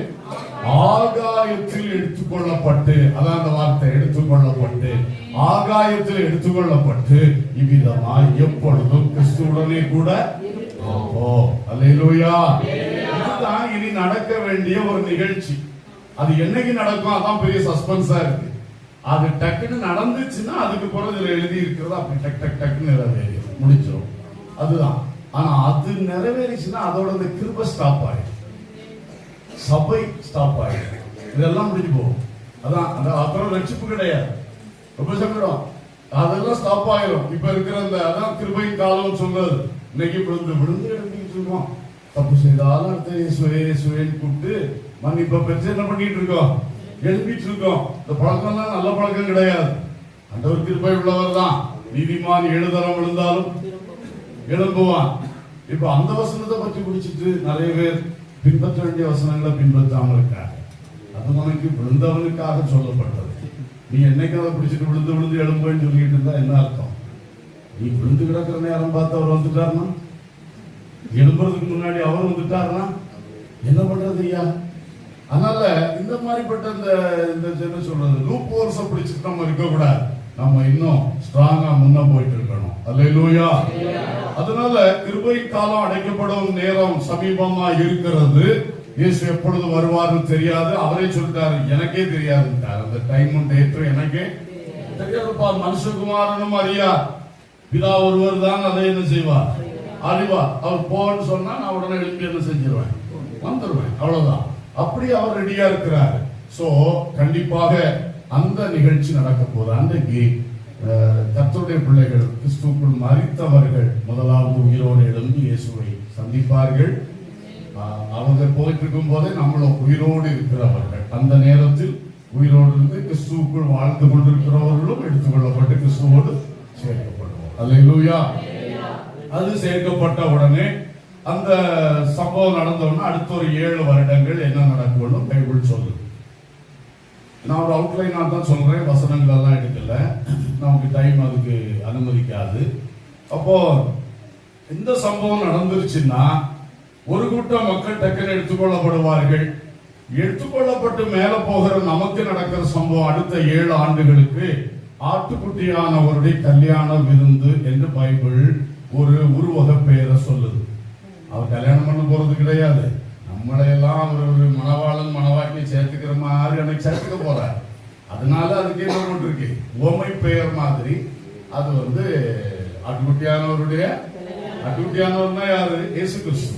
ஆகாயத்தில் எடுத்துக்கொள்ளப்பட்டு, அதான் அந்த வார்த்தை, எடுத்துக்கொள்ளப்பட்டு, ஆகாயத்தில் எடுத்துக்கொள்ளப்பட்டு இவ்விதமாய் எப்பொழுதும் கிறிஸ்துவுடனே கூட. அல்லேலூயா. இதுதான் இனி நடக்க வேண்டிய ஒரு நிகழ்ச்சி. அது என்னைக்கு நடக்கும் அதான் பெரிய சஸ்பென்ஸா இருக்கு. அது டக்குன்னு நடந்துச்சுன்னா அதுக்கு பிறகு எழுதி இருக்கிறது அப்படி டக்குன்னு நிறைவேறும், முடிச்சிடும். அதுதான். ஆனா அது நிறைவேறிச்சுன்னா அதோட இந்த கிருபை ஸ்டாப் ஆயிடும், சபை ஸ்டாப் ஆயிடும், இதெல்லாம் முடிஞ்சு போகும். அதான் அப்புறம் ரட்சிப்பு கிடையாது. ரொம்ப சங்கடம். அதெல்லாம் ஸ்டாப் ஆயிரும். இப்ப இருக்கிற அந்த அதான் கிருபையின் காலம் சொல்றது. இன்னைக்கு விழுந்து எழுதிட்டு இருக்கோம். தப்பு செய்தாலும் அடுத்த சுவேன்னு கூப்பிட்டு மன்னிப்ப பெற்று என்ன பண்ணிட்டு இருக்கோம், எழுப்பிட்டு இருக்கோம். இந்த பழக்கம் தான் நல்ல பழக்கம் கிடையாது. ஆண்டவர் கிருபை உள்ளவர் தான். நீதிமான் 7 தரம் விழுந்தாலும் எழும்புவான். இப்ப அந்த வசனத்தை பற்றி குடிச்சிட்டு நிறைய பேர் பின்பற்ற வேண்டிய வசனங்களை பின்பற்றாமல் இருக்காங்க. அது உனக்கு விழுந்தவனுக்காக சொல்லப்பட்டது. நீ என்னைக்கு அதை பிடிச்சிட்டு விழுந்து எழும்புன்னு சொல்லிட்டு இருந்தா என்ன அர்த்தம்? நீ விழுந்து கிடக்கிற நேரம் பார்த்து அவர் வந்துட்டாருன்னா, எழும்புறதுக்கு முன்னாடி அவர் வந்துட்டாருன்னா என்ன பண்றது ஐயா? அதனால இந்த மாதிரிப்பட்ட இந்த என்ன சொல்றது, லூப் ஹோல்ஸை பிடிச்சிட்டு நம்ம இருக்கக்கூடாது. நம்ம இன்னும் ஸ்ட்ராங்கா முன்ன போயிட்டு இருக்கணும். அல்லேலூயா. அதனால கிருபை காலம் அடைக்கப்படும் நேரம் சமீபமா இருக்கிறது. இயேசு எப்பொழுது வருவார்னு தெரியாது. அவரே சொல்லிட்டாரு, எனக்கே தெரியாதுட்டார். அந்த டைமும் டேட்டும் எனக்கே தெரியாதுப்பா. மனுஷகுமாரனும் அறியா, பிதா ஒருவர் தான் அதை என்ன செய்வார், அறிவார். அவர் போன்னு சொன்னா நான் உடனே எழுப்பி என்ன செஞ்சிருவேன், வந்துருவேன். அவ்வளவுதான். அப்படி அவர் ரெடியா இருக்கிறார். சோ கண்டிப்பாக அந்த நிகழ்ச்சி நடக்க போகுது. அன்றைக்கு கர்த்தருடைய பிள்ளைகள், கிறிஸ்துவுக்குள் மரித்தவர்கள் முதலாவது உயிரோடு எழுந்து இயேசுவை சந்திப்பார்கள். அவங்க போயிட்டு இருக்கும் போதே நம்மளும் உயிரோடு இருக்கிறவர்கள், அந்த நேரத்தில் உயிரோடு இருந்து கிறிஸ்துவுக்குள் வாழ்ந்து கொண்டிருக்கிறவர்களும் எடுத்துக்கொள்ளப்பட்டு கிறிஸ்துவோடு சேர்க்கப்படுவோம். அல்லேலூயா. அது சேர்க்கப்பட்ட உடனே அந்த சம்பவம் நடந்தோன்னா அடுத்த ஒரு 7 வருடங்கள் என்ன நடக்கும்னு பைபிள் சொல்லுது. நான் ஒரு அவுட்லைனா தான் சொல்றேன், வசனங்கள் எல்லாம் எடுக்கல, நமக்கு டைம் அதுக்கு அனுமதிக்காது. அப்போ இந்த சம்பவம் நடந்துருச்சுன்னா ஒரு கூட்டம் மக்கள் டக்குன்னு எடுத்துக்கொள்ளப்படுவார்கள். எடுத்துக்கொள்ளப்பட்டு மேல போகிற நமக்கு நடக்கிற சம்பவம் அடுத்த 7 ஆண்டுகளுக்கு ஆட்டுக்குட்டியானவருடைய கல்யாண விருந்து என்று பைபிள் ஒரு உருவக பெயரை சொல்லுது. அவர் கல்யாணம் பண்ண போறது கிடையாது, நம்மளையெல்லாம் அவர் ஒரு மணவாளன் மணவாட்டியை சேர்த்துக்கிற மாதிரி எனக்கு சேர்த்துக்க போறார். அதனால அதுக்கு என்ன ஒன்று இருக்கு, உவமை பெயர் மாதிரி. அது ஆட்டுக்குட்டியானவர்னா யாரு? இயேசு கிறிஸ்து.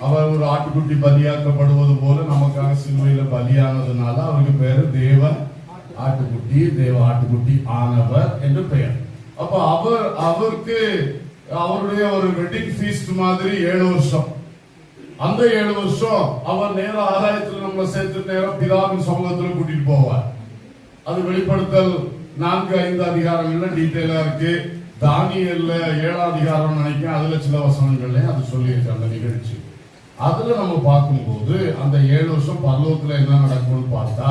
அவர் ஒரு ஆட்டுக்குட்டி பலியாக்கப்படுவது போல நமக்காக சிலுவையில பலியானதுனால அவருக்கு பேரு தேவ ஆட்டுக்குட்டி ஆனவர் என்று பெயர். அப்ப அவருக்கு அவருடைய ஒரு வெட்டிங் ஃபீஸ்ட் மாதிரி 7 வருஷம். அந்த 7 வருஷம் அவர் நேர ஆதாயத்தில் நம்மளை சேர்த்து நேரம் பிதாவின் சமூகத்தில் கூட்டிட்டு போவார். அது வெளிப்படுத்தல் 4-5 அதிகாரங்கள்ல டீட்டெயிலா இருக்கு. தானியேல்ல 7ஆம் அதிகாரம் நினைக்கிறேன், அதுல சில வசனங்கள்ல அது சொல்லியிருக்கு அந்த நிகழ்ச்சி. அதுல நம்ம பார்க்கும்போது அந்த 7 வருஷம் பரலோகத்துல என்ன நடக்கும்னு பார்த்தா,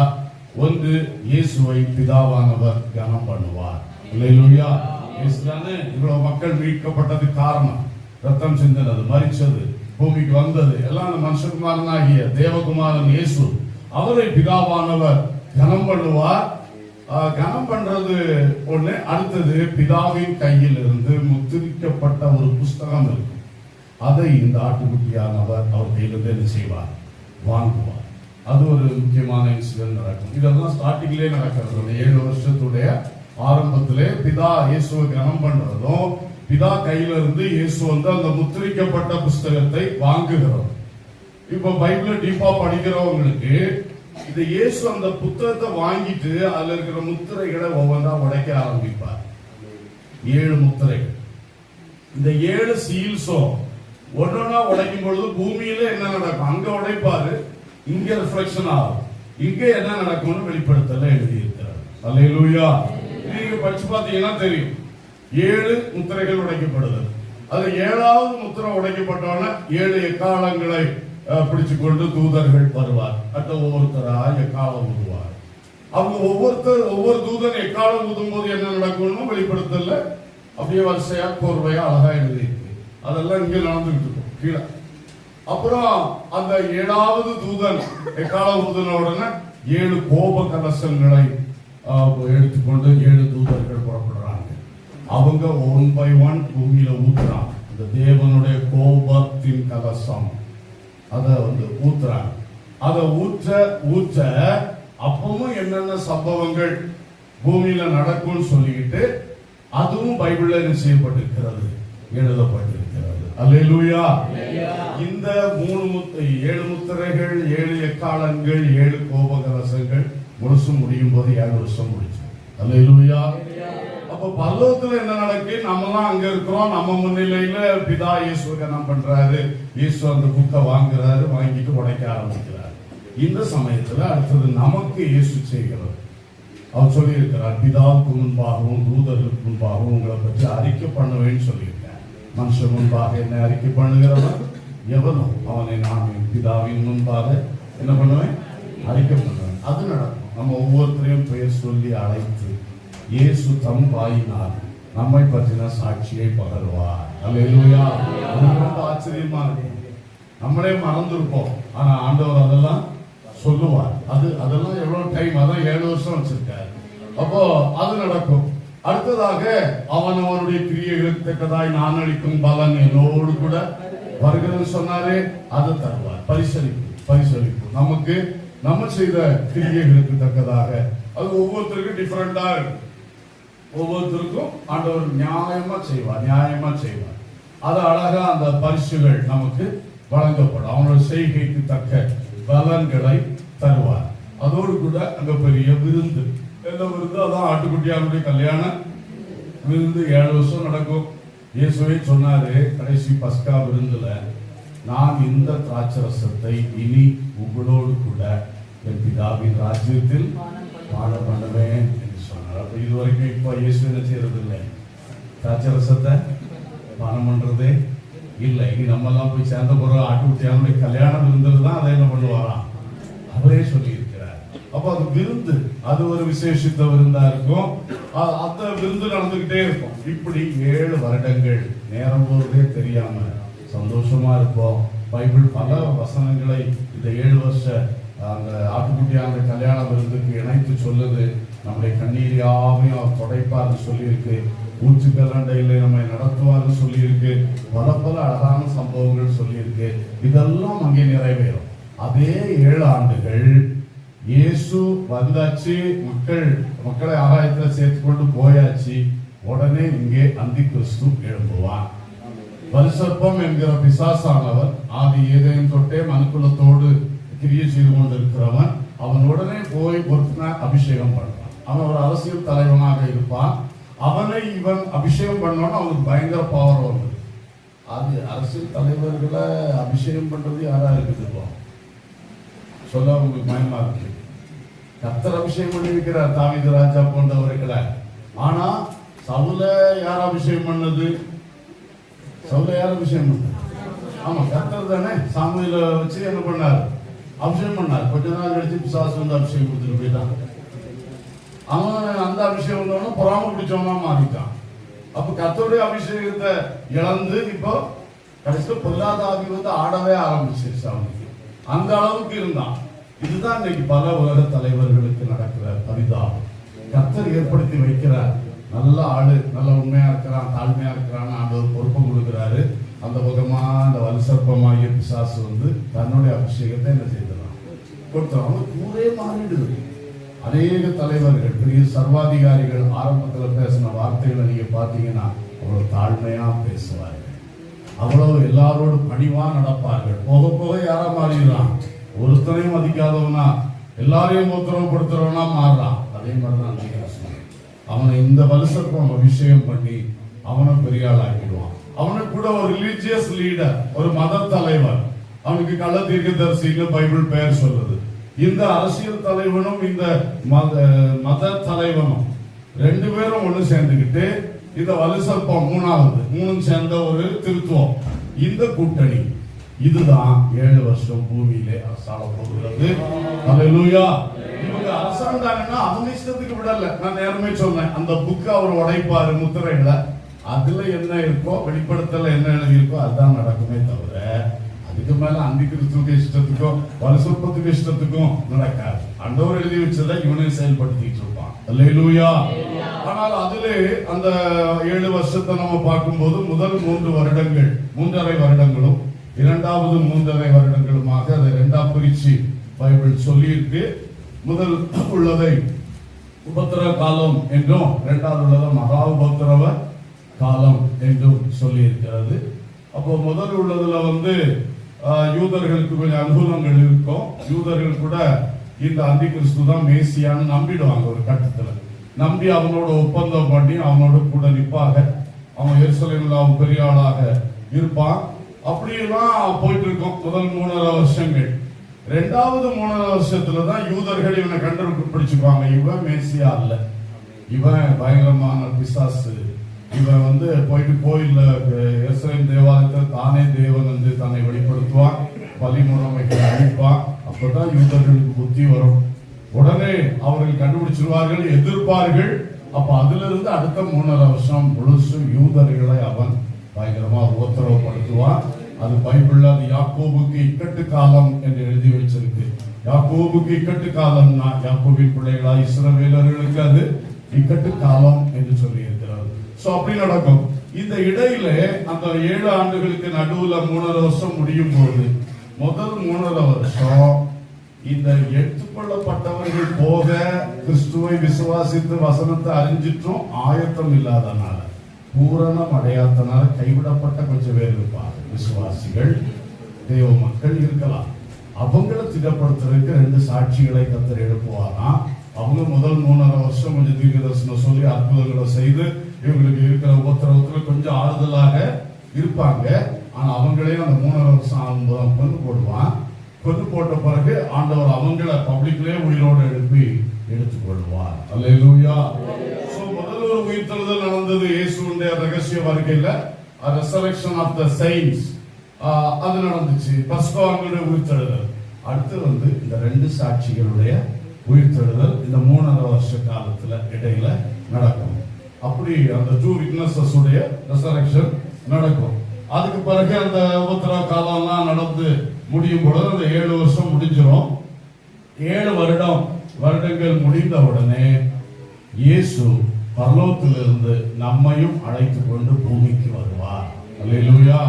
ஒன்று இயேசுவை பிதாவானவர் கனம் பண்ணுவார். அல்லேலூயா. இயேசுதானே இவ்வளவு மக்கள் மீட்கப்பட்டதுக்கு காரணம். ரத்தம் சிந்தினது, மரிச்சது, பூமிக்கு வந்தது எல்லாம் அந்த மனுஷகுமாரனாகிய தேவகுமாரன் இயேசு. அவரை பிதாவானவர் கனம் பண்ணுவார். கனம் பண்றது ஒண்ணு. அடுத்தது பிதாவின் கையில் இருந்து முத்திரிக்கப்பட்ட ஒரு புஸ்தகம் இருக்கு. அதை இந்த ஆட்டுக்குட்டியானவர் அவர் கையிலிருந்து என்ன செய்வார்? வாங்குவார். அது ஒரு முக்கியமான இன்சிடென்ட் நடக்கும். இதெல்லாம் ஸ்டார்டிங்லேயே நடக்கிறது. 7 வருஷத்துடைய ஆரம்பத்திலே பிதா இயேசுவை கனம் பண்றதும், பிதா கையில இருந்து இயேசு அந்த முத்திரிக்கப்பட்ட புஸ்தகத்தை வாங்குகிறோம். இப்ப பைபிள் டீப்பா படிக்கிறவங்களுக்கு இந்த இயேசு அந்த புத்தகத்தை வாங்கிட்டு அதுல இருக்கிற முத்திரைகளை ஒவ்வொன்றா உடைக்க ஆரம்பிப்பார். 7 முத்திரைகள். இந்த 7 சீல்ஸும் ஒன்னொன்னா உடைக்கும் பொழுது பூமியில என்ன நடக்கும் அங்க உடைப்பாரு, இங்க ரிஃப்ளெக்ஷன் ஆகும். இங்க என்ன நடக்கும்னு வெளிப்படுத்தல எழுதியிருக்கிறார். அல்லேலூயா. நீங்க படிச்சு பார்த்தீங்கன்னா தெரியும். 7 முத்திரைகள் உடைக்கப்படுது. அது 7வது முத்திரை உடைக்கப்பட்டோன்னா 7 எக்காலங்களை பிடிச்சு கொண்டு தூதர்கள் வருவார். அடுத்த ஒவ்வொருத்தரா எக்காலம் ஊதுவார். அவங்க ஒவ்வொரு தூதன் எக்காலம் ஊதும் போது என்ன நடக்கும்னு வெளிப்படுத்தல அப்படியே வரிசையா கோர்வையா அழகா எழுதியிருக்கு. அதெல்லாம் இங்க நடந்துகிட்டு இருக்கும் கீழே. அப்புறம் அந்த 7வது தூதன் எக்காலம் ஊதின உடனே 7 கோப கலசங்களை எடுத்துக்கொண்டு 7 தூதர்கள் புறப்படுறாங்க. அவங்க 1 by 1 பூமியில ஊத்துறாங்க. இந்த தேவனுடைய கோபத்தின் கலசம் அத ஊத்துறாங்க. அத ஊற்ற அப்பவும் என்னென்ன சம்பவங்கள் பூமியில நடக்கும்னு சொல்லிக்கிட்டு அதுவும் பைபிள்ல என்ன செய்யப்பட்டிருக்கிறது, எழுதப்பட்டிருக்கிறது. அல்லேலூயா. இந்த 7 முத்திரைகள், 7 எக்காலங்கள், 7 கோபகலசங்கள் முழுசு முடியும் போது 7 வருஷம் முடிச்சு. அல்லேலூயா. அப்ப பரலோகத்துல என்ன நடக்கு? நம்மலாம் அங்க இருக்கிறோம். நம்ம முன்னிலையில பிதா இயேசுவை கனம் பண்றாரு. இயேசு அந்த புக்கை வாங்குறாரு, வாங்கிட்டு உடைக்க ஆரம்பிக்கிறார். இந்த சமயத்துல அடுத்தது நமக்கு இயேசு செய்கிறது. அவர் சொல்லி இருக்கிறார், பிதாவுக்கு முன்பாகவும் தூதர்களுக்கு முன்பாகவும் உங்களை பற்றி அறிக்கை பண்ணுவேன்னு சொல்லியிருக்கார். மனுஷன் முன்பாக என்ன அறிக்கை பண்ணுகிறவன் எவனோ அவனை நான் பிதாவின் முன்பாக என்ன பண்ணுவேன்? அறிக்கை பண்ணுவேன். அது நடக்கும். நம்ம ஒவ்வொருத்தரையும் பெயர் சொல்லி அழைத்து இயேசு தம் வாயினால் நம்மை பற்றின சாட்சியை பகருவார். அல்லேலூயா. ரொம்ப ஆச்சரியமா இருக்கு. நம்மளே மறந்துருப்போம், ஆனா ஆண்டவர் அதெல்லாம் சொல்லுவார். அதெல்லாம் எவ்வளவு டைம்? அதான் 7 வருஷம் வச்சிருக்காரு. அப்போ அது நடக்கும். அடுத்ததாக அவனுடைய கிரியைகளுக்கு தக்கதாய் நான் அளிக்கும் பலன் என்னோடு கூட வருகிறது சொன்னாரே, அதை தருவார். பரிசளிப்பு நமக்கு நம்ம செய்த கிரியைகளுக்கு தக்கதாக. அது ஒவ்வொருத்தருக்கும் டிஃபரெண்டா இருக்கு. ஒவ்வொருத்தருக்கும் ஆண்டவர் நியாயமா செய்வார். அது அழகா அந்த பரிசுகள் நமக்கு வழங்கப்படும். அவனோட செய்கைக்கு தக்க பலன்களை தருவார். அதோடு கூட அங்க பெரிய விருந்து. என்ன விருந்து? அதான் ஆட்டுக்குட்டியாருடைய கல்யாண விருந்து 7 வருஷம் நடக்கும். இயேசுவே சொன்னாரு கடைசி பஸ்கா விருந்துல, நான் இந்த திராட்சரசத்தை இனி உங்களோடு கூட என் பிதாவின் ராஜ்யத்தில் பானம் பண்ணுவேன் என்று சொன்னார். அப்ப இதுவரைக்கும் இப்ப இயேசு என்ன செய்யறது இல்லை, திராட்சரசத்தை பானம் பண்றதே இல்லை. இனி நம்ம எல்லாம் போய் சேர்ந்த பிறகு ஆட்டுக்குட்டியானுடைய கல்யாணம் விருந்தில் தான் அதை என்ன பண்ணுவாராம், அவரே சொல்லி இருக்கிறார். அப்ப அது விருந்து, அது ஒரு விசேஷித்த விருந்தா இருக்கும். அந்த விருந்து நடந்துகிட்டே இருக்கும். இப்படி 7 வருடங்கள் நேரம் போறதே தெரியாம சந்தோஷமா இருப்போம். பைபிள் பல வசனங்களை இந்த 7 வருஷ அந்த ஆட்டுக்குட்டியான கல்யாண விருந்துக்கு இணைத்து சொல்லுது. நம்முடைய கண்ணீர் யாவையும் அவர் துடைப்பார்னு சொல்லியிருக்கு. ஊற்றுக்கலண்டையில நம்மை நடத்துவார்னு சொல்லியிருக்கு. பல பல அழகான சம்பவங்கள் சொல்லியிருக்கு. இதெல்லாம் அங்கே நிறைவேறும். அதே 7 ஆண்டுகள் இயேசு வந்தாச்சு, மக்களை ஆகாயத்துல சேர்த்து கொண்டு போயாச்சு. உடனே இங்கே அந்தி கிறிஸ்து எழும்புவான். வலுசர்ப்பம் என்கிற பிசாசானவர் ஆதி ஏதேன் தொட்டே மனுக்குலத்தோடு கிரியை செய்து கொண்டிருக்கிறவன், அவன் உடனே போய் ஒருத்தனை அபிஷேகம் பண்றான். அவன் ஒரு அரசியல் தலைவனாக இருப்பான். அவனை இவன் அபிஷேகம் பண்ணோன்னு அவனுக்கு பயங்கர பவர் வருது. அது அரசியல் தலைவர்களை அபிஷேகம் பண்றது யாரா இருக்குது சொல்ல உங்களுக்கு பயமா இருக்கு. கர்த்தர் அபிஷேகம் பண்ணி வைக்கிறார் தாவீது ராஜா போன்றவர்களை. ஆனா சவுல யார் அபிஷேகம் பண்ணது? சவுல யார் அபிஷேகம் பண்ணது? ஆமா, கர்த்தர் தானே. சாமுவேல வச்சு என்ன பண்ணார், அபிஷேகம் பண்ணார். கொஞ்ச நாள் கழிச்சு பிசாசு வந்து அபிஷேகம் கொடுத்துட்டு போயிட்டான். அவன் அந்த அபிஷேகம் வந்தவனும் பொறாம பிடிச்சவனா மாறிட்டான். அப்ப கர்த்தருடைய அபிஷேகத்தை இழந்து இப்போ கடைசியில் பொல்லாத ஆவி வந்து ஆடவே ஆரம்பிச்சிருச்சு அவனுக்கு. அந்த அளவுக்கு இருந்தான். இதுதான் இன்னைக்கு பல உலக தலைவர்களுக்கு நடக்கிற பரிதாபம். கர்த்தர் ஏற்படுத்தி வைக்கிறார். நல்ல ஆளு, நல்ல உண்மையா இருக்கிறான், தாழ்மையா இருக்கிறான்னு ஆண்டவர் பொறுப்பை கொடுக்கிறாரு. அந்த பக்கமா அந்த வலுசர்ப்பமாகிய பிசாசு வந்து தன்னுடைய அபிஷேகத்தை என்ன செய்யலாம் கொடுத்துரும். அவனுக்கு ஊரே மாறிடுது. அநேக தலைவர்கள், பெரிய சர்வாதிகாரிகள் ஆரம்பத்தில் பேசின வார்த்தைகளை நீங்க பாத்தீங்கன்னா அவ்வளவு தாழ்மையா பேசுவார்கள், அவ்வளவு எல்லாரோடு பணிவா நடப்பார்கள். போக போக யாரா மாறிடுறான், ஒருத்தனையும் மதிக்காதவனா எல்லாரையும் உத்தரவுப்படுத்துறவனா மாறுறான். அதே மாதிரிதான் அவனை இந்த வலுசர்ப்பம் அபிஷேகம் பண்ணி அவனை பெரிய ஆள் ஆக்கிடுவான். அவனுக்கு கூட ஒரு ரிலீஜியஸ் லீடர், ஒரு மத தலைவர், அவனுக்கு கள்ள தீர்க்கதரிசின்னு பைபிள் பெயர் சொல்லுது. இந்த அரசியல் தலைவனும் இந்த மத தலைவனும் 2 பேரும் ஒண்ணு சேர்ந்துக்கிட்டு இந்த வலுசர்ப்பம் மூணும் சேர்ந்த ஒரு திருத்துவம், இந்த கூட்டணி இதுதான் 7 வருஷம் பூமியிலே அரசாள போகிறது. அல்லேலூயா. இவங்க அரசாண்டாங்கன்னா அவங்க இஷ்டத்துக்கு விடல. நான் நேரமே சொன்னேன், அந்த புக்கு அவர் உடைப்பாரு முத்திரைகளை, அதுல என்ன இருக்கோ வெளிப்படுத்தல என்ன எழுதி இருக்கோ அதுதான் நடக்குமே தவிர அதுக்கு மேல அந்தி கிறிஸ்துவுக்கு இஷ்டத்துக்கோ வலுசர்ப்பத்துக்கு இஷ்டத்துக்கும் நடக்காது. ஆண்டவர் எழுதி வச்சதை இவனை செயல்படுத்திட்டு இருப்பான். அல்லேலூயா. ஆனால் அதிலே அந்த 7 வருஷத்தை நம்ம பார்க்கும்போது முதல் 3 வருடங்கள் 3.5 வருடங்களும் இரண்டாவது 3.5 வருடங்களுமாக அதை 2ஆ பிரிச்சு பைபிள் சொல்லியிருக்கு. முதல் உள்ளதை உபத்திர காலம் என்றும் 2வது உள்ளதை மகா உபத்திரவ காலம் என்றும் சொல்லி இருக்கிறது. அப்போ முதல் உள்ளதுல வந்து யூதர்களுக்கு கொஞ்சம் அனுகூலங்கள் இருக்கும். யூதர்கள் கூட இந்த அந்தி கிறிஸ்து தான் மேசியான்னு நம்பிடுவாங்க. ஒரு கட்டத்துல நம்பி அவனோட ஒப்பந்தம் பண்ணி அவனோட கூட நிற்பாங்க. அவன் எருசலேமில் அவன் பெரிய ஆளாக இருப்பான். அப்படியெல்லாம் போயிட்டு இருக்கும் முதல் 3.5 வருஷங்கள். 2வது 3.5 வருஷத்துலதான் யூதர்கள் இவனை கண்டுபிடிச்சுப்பாங்க. இவன் மேசியா அல்ல, இவன் பயங்கரமான பிசாசு, இவன் வந்து போயிட்டு கோயில்ல எருசலேம் தேவாலயத்தில் தானே தேவன் வந்து தன்னை வெளிப்படுத்துவான், பலிமுறைமைகளை அழிப்பான். அப்பதான் யூதர்களுக்கு புத்தி வரும். உடனே அவர்கள் கண்டுபிடிச்சிருவார்கள், எதிர்ப்பார்கள். அப்ப அதுல இருந்து அடுத்த 3.5 வருஷம் முழுசு யூதர்களை அவன் பயங்கரமா உத்தரவுப்படுத்துவான். அது பைபிள்ல அது யாக்கோபுக்கு இக்கட்டு காலம் என்று எழுதி வச்சிருக்கு. யாக்கோபுக்கு இக்கட்டு காலம்னா யாக்கோபின் பிள்ளைகளா இஸ்ரவேலர்களுக்கு அது இக்கட்டு காலம் என்று சொல்லி இருக்கிறது. சோ அப்படி நடக்கும். இந்த இடையில அந்த 7 ஆண்டுகளுக்கு நடுவுல 3.5 வருஷம் முடியும் போது முதல் 3.5 வருஷம் இந்த எடுத்துக்கொள்ளப்பட்டவர்கள் போக கிறிஸ்துவை விசுவாசித்து வசனத்தை அறிஞ்சிட்டும் ஆயத்தம் இல்லாதனால பூரணம் அடையாதனால கைவிடப்பட்ட கொஞ்சம் பேர் இருப்பாங்க. விசுவாசிகள் தேவ மக்கள் இருக்கலாம். அவங்களை திடப்படுத்துறதுக்கு 2 சாட்சிகளை கர்த்தர் எழுப்புவாராம். அவங்க முதல் 3.5 வருஷம் கொஞ்சம் தீர்க்க தரிசனம் சொல்லி அற்புதங்களை செய்து இவங்களுக்கு இருக்கிற உபத்திரவத்துல கொஞ்சம் ஆறுதலாக இருப்பாங்க. ஆனா அவங்களே அந்த 3 வருஷம் ஆகும்போது கொண்டு போடுவான். கொண்டு போட்ட பிறகு ஆண்டவர் அவங்கள பப்ளிக்லயே உயிரோடு எழுப்பி எடுத்துக்கொள்வார். அல்லேலூயா. சோ முதல்ல ஒரு உயிர்த்தெழுதல் நடந்தது இயேசுவுடைய ரகசிய வருகையில, ரெசரக்ஷன் ஆஃப் த செயின்ட்ஸ், அது நடந்துச்சு. பஸ்கோவாங்களுடைய உயிர்த்தெழுதல். அடுத்து இந்த 2 சாட்சிகளுடைய உயிர்த்தெழுதல் இந்த 3.5 வருஷ காலத்துல இடையில நடக்கும். அப்படி அந்த 2 witnesses உடைய ரெசரக்ஷன் நடக்கும். அதுக்கு பிறகு அந்த உபத்திரவ காலம் எல்லாம் நடந்து முடியும் பொழுது அந்த 7 வருஷம் முடிஞ்சிடும். 7 வருடங்கள் முடிந்த உடனே இயேசு பரலோகத்திலிருந்து நம்மையும் அழைத்து கொண்டு பூமிக்கு வருவார். அல்லேலூயா.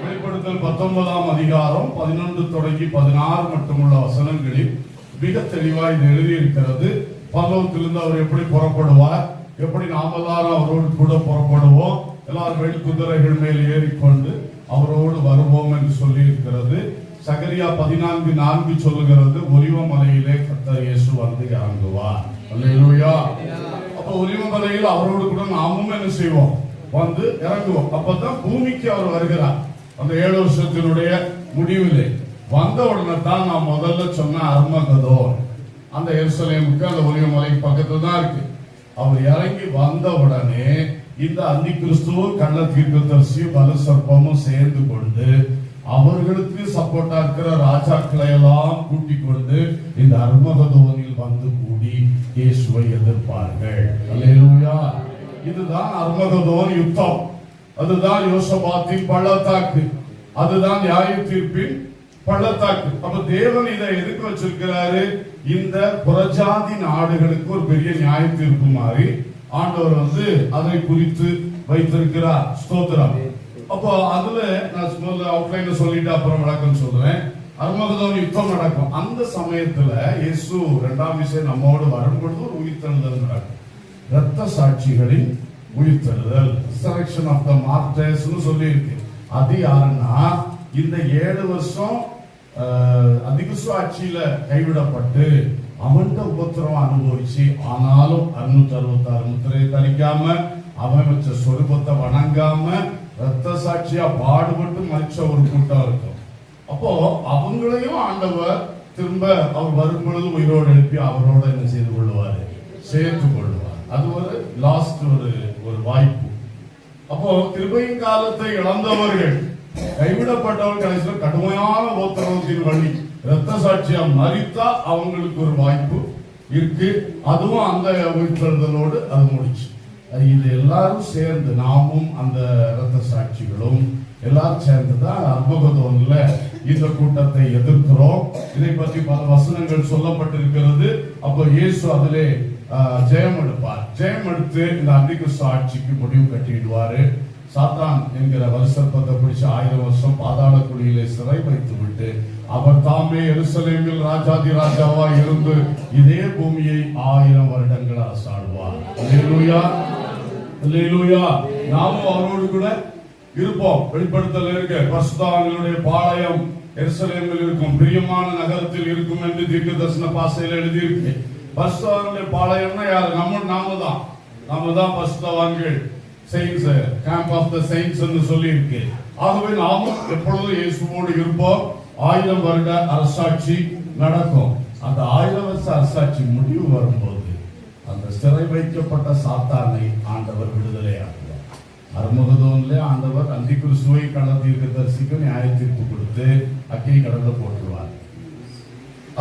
வெளிப்படுத்தல் 19ஆம் அதிகாரம் 11 தொடங்கி 16 மட்டுமுள்ள வசனங்களில் மிக தெளிவாக இது எழுதியிருக்கிறது. பரலோகத்திலிருந்து அவர் எப்படி புறப்படுவார், எப்படி நாம் எல்லாரும் அவரோடு கூட புறப்படுவோம், எல்லாரும் வெள்ளி குதிரைகள் மேல் ஏறிக்கொண்டு அவரோடு வருவோம் என்று சொல்லி இருக்கிறது. சகரியா 14:4 சொல்லுகிறது, ஒலிவ மலையிலே கர்த்தர் இயேசு வந்து இறங்குவார். அல்லேலூயா. அப்ப ஒலிவ மலையில் அவரோடு கூட நாமும் என்ன செய்வோம், வந்து இறங்குவோம். அப்பதான் பூமிக்கு அவர் வருகிறார். அந்த 7 வருஷத்தினுடைய முடிவிலே வந்த உடனே தான் நான் முதல்ல சொன்ன அர்மகதோன், அந்த எருசலேமுக்கு அந்த ஒலிவ மலைக்கு பக்கத்துல தான் இருக்கு. அவர் இறங்கி வந்த உடனே இந்த அந்தி கிறிஸ்துவும் கள்ள தீர்க்கதரிசியும் பல சர்ப்பமும் சேர்ந்து கொண்டு அவர்களுக்கு சப்போர்ட்டா இருக்கிற ராஜாக்களை எல்லாம் கூட்டிக் கொண்டு இந்த அர்மகதோனில் வந்து கூடி இயேசுவை எதிர்ப்பார்கள். அல்லேலூயா. இதுதான் அர்மகதோன் யுத்தம். அதுதான் யோசபாத்தின் பள்ளத்தாக்கு. அதுதான் நியாய தீர்ப்பின் பள்ளத்தாக்கு. அப்ப தேவன் இதை எதுக்கு வச்சிருக்கிறாரு? இந்த புறஜாதி நாடுகளுக்கு ஒரு பெரிய நியாய தீர்ப்பு மாதிரி ஆண்டவர் அதை குறித்து வைத்திருக்கிறார். ஸ்தோத்திரம். அப்போ அதுல நான் முதல்ல அவுட்லைன்ல சொல்லிட்டு அப்புறம் விளக்கம் சொல்றேன். அர்மகதோன் யுத்தம் நடக்கும். அந்த சமயத்துல இயேசு 2ஆம் விஷயம் நம்மோடு வரும்பொழுது ஒரு உயிர்த்தெழுதல் நடக்கும். இரத்த சாட்சிகளின் உயிர்த்தெழுதல், resurrection of the martyrs சொல்லி இருக்கு. அது யாருன்னா இந்த 7 வருஷம் அதிகுசு ஆட்சியில கைவிடப்பட்டு அவன்கிட்ட உபத்திரம் அனுபவிச்சு, ஆனாலும் 666 முத்திரையை தரிக்காம அவன் வச்ச சொரூபத்தை வணங்காம ரத்த சாட்சியா பாடுபட்டு மறிச்ச ஒரு கூட்டம் இருக்கும். அப்போ அவங்களையும் ஆண்டவர் திரும்ப அவர் வரும் பொழுது உயிரோடு எழுப்பி அவரோட என்ன செய்து கொள்வாரு, சேர்த்து கொள்வார். அது ஒரு லாஸ்ட் ஒரு வாய்ப்பு. அப்போ கிருபையின் காலத்தை இழந்தவர்கள், கைவிடப்பட்டவர்கள் கடைசியில் கடுமையான உபத்திரவத்தின் வழி ரத்த சாட்சியா மறித்தா அவங்களுக்கு ஒரு வாய்ப்பு இருக்கு. அதுவும் அந்த உயிர்த்தெழுதலோடு அது முடிச்சு. இது எல்லாரும் சேர்ந்து நாமும் அந்த இரத்த சாட்சிகளும் எல்லாரும் சேர்ந்துதான் அர்மகதோன்ல இந்த கூட்டத்தை எதிர்க்கிறோம். இதை பற்றி பல வசனங்கள் சொல்லப்பட்டிருக்கிறது. அப்போ இயேசு அதிலே ஜெயம் எடுப்பார். ஜெயம் எடுத்து இந்த அந்திகிறிஸ்து ஆட்சிக்கு முடிவு கட்டிடுவாரு. சாத்தான் என்கிற வலுசர்ப்பத்தை பிடிச்சு 1000 வருஷம் பாதாள குழியிலே சிறை வைத்து விட்டு அவர் தாமே எருசலேமில் ராஜாதி ராஜாவா இருந்து இதே பூமியை 1000 வருடங்கள் அரசாடுவார். அல்லேலூயா. அல்லேலூயா. நாமும் அவரோடு கூட இருப்போம். வெளிப்படுத்தல் இருக்க பரிசுத்தவான்களுடைய பாளையம் எருசலேமில் இருக்கும், பிரியமான நகரத்தில் இருக்கும் என்று தீர்க்கதரிசன பாசையில் எழுதியிருக்கு. பரிசுத்தவான்களுடைய பாளையம்னா யாரு? நாம தான் பரிசுத்தவான்கள். Saints, camp of the saints என்று சொல்லி இருக்கு. ஆகவே நாமும் எப்பொழுதும் இயேசுவோடு இருப்போம். 1000 வருட அரசாட்சி நடக்கும். அந்த 1000 வருஷ அரசாட்சி முடிவு வரும்போது அந்த சிறை வைக்கப்பட்ட சாத்தானை ஆண்டவர் விடுதலை ஆக்குவார். அர்மகதோன்ல ஆண்டவர் அந்திகிறிஸ்துவை கள்ள தீர்க்கதரிசிக்கு நியாய தீர்ப்பு கொடுத்து அக்கை கடல்ல போட்டுருவார்.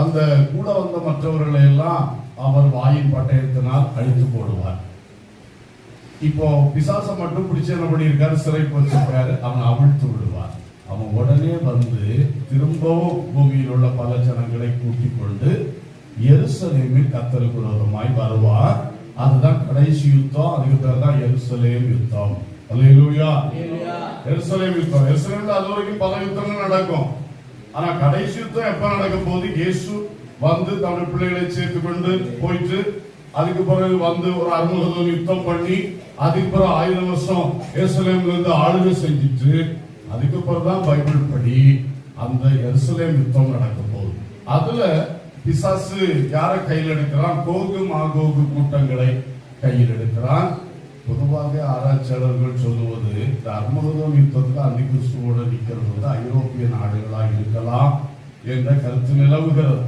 அந்த கூட வந்த மற்றவர்களை எல்லாம் அவர் வாயின் பட்டயத்தினால் அழித்து போடுவார். இப்போ பிசாசம் மட்டும் பிடிச்சு என்ன பண்ணியிருக்காரு, சிறை வச்சிருக்காரு. அவன் அவிழ்த்து விடுவார். அவன் உடனே வந்து திரும்பவும் பூமியில் உள்ள பல ஜனங்களை கூட்டிக் கொண்டு எருசலேமில் கர்த்தருக்கு விரோதமாய் வருவார். அதுதான் கடைசி யுத்தம். அதுக்கு பேர் தான் எருசலேம் யுத்தம். அல்லேலூயா. எருசலேம் யுத்தம். எருசலேம்ல அது வரைக்கும் பல யுத்தங்கள் நடக்கும். ஆனா கடைசி யுத்தம் எப்ப நடக்கும் போது இயேசு வந்து தன்னுடைய பிள்ளைகளை சேர்த்து கொண்டு போயிட்டு அதுக்கு பிறகு வந்து ஒரு அர்மகதோன் யுத்தம் பண்ணி அதுக்கு பிறகு 1000 வருஷம் எருசலேம்ல இருந்து ஆளுகை செஞ்சுட்டு அதுக்கு பிறகுதான் பைபிள் படி அந்த எருசலேம் யுத்தம் நடக்கும் போது அதுல பிசாசு யாரை கையில் எடுக்கிறான்? கோகு மாகோகு கூட்டங்களை கையில் எடுக்கிறான். பொதுவாக ஆராய்ச்சியாளர்கள் சொல்லுவது இந்த அர்மகதோன் யுத்தத்தில் அந்தி கிறிஸ்துவோடு நிற்கிறது வந்து ஐரோப்பிய நாடுகளாக இருக்கலாம் என்ற கருத்து நிலவுகிறது.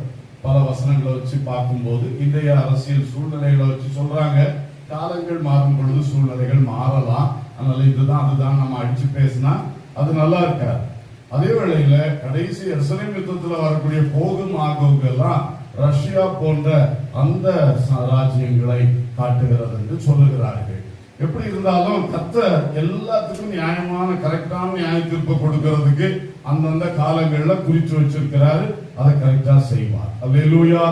பல வசனங்களை வச்சு பார்க்கும்போது இன்றைய அரசியல் சூழ்நிலைகளை வச்சு சொல்றாங்க. காலங்கள் மாறும் பொழுது சூழ்நிலைகள் மாறலாம். அதனால இதுதான் அதுதான் நம்ம அடிச்சு பேசினா அது நல்லா இருக்காது. அதே வேளையில கடைசி எருசலேம் யுத்தத்தில் வரக்கூடிய போகும் ஆகவுக்கெல்லாம் ரஷ்யா போன்ற அந்த ராஜ்யங்களை காட்டுகிறது என்று சொல்லுகிறார்கள். எப்படி இருந்தாலும் கர்த்தர் எல்லாத்துக்கும் நியாயமான கரெக்டான நியாய தீர்ப்பு கொடுக்கிறதுக்கு அந்தந்த காலங்கள்ல குறிச்சு வச்சிருக்கிறாரு. அதை கரெக்டா செய்வார். அல்லேலூயா.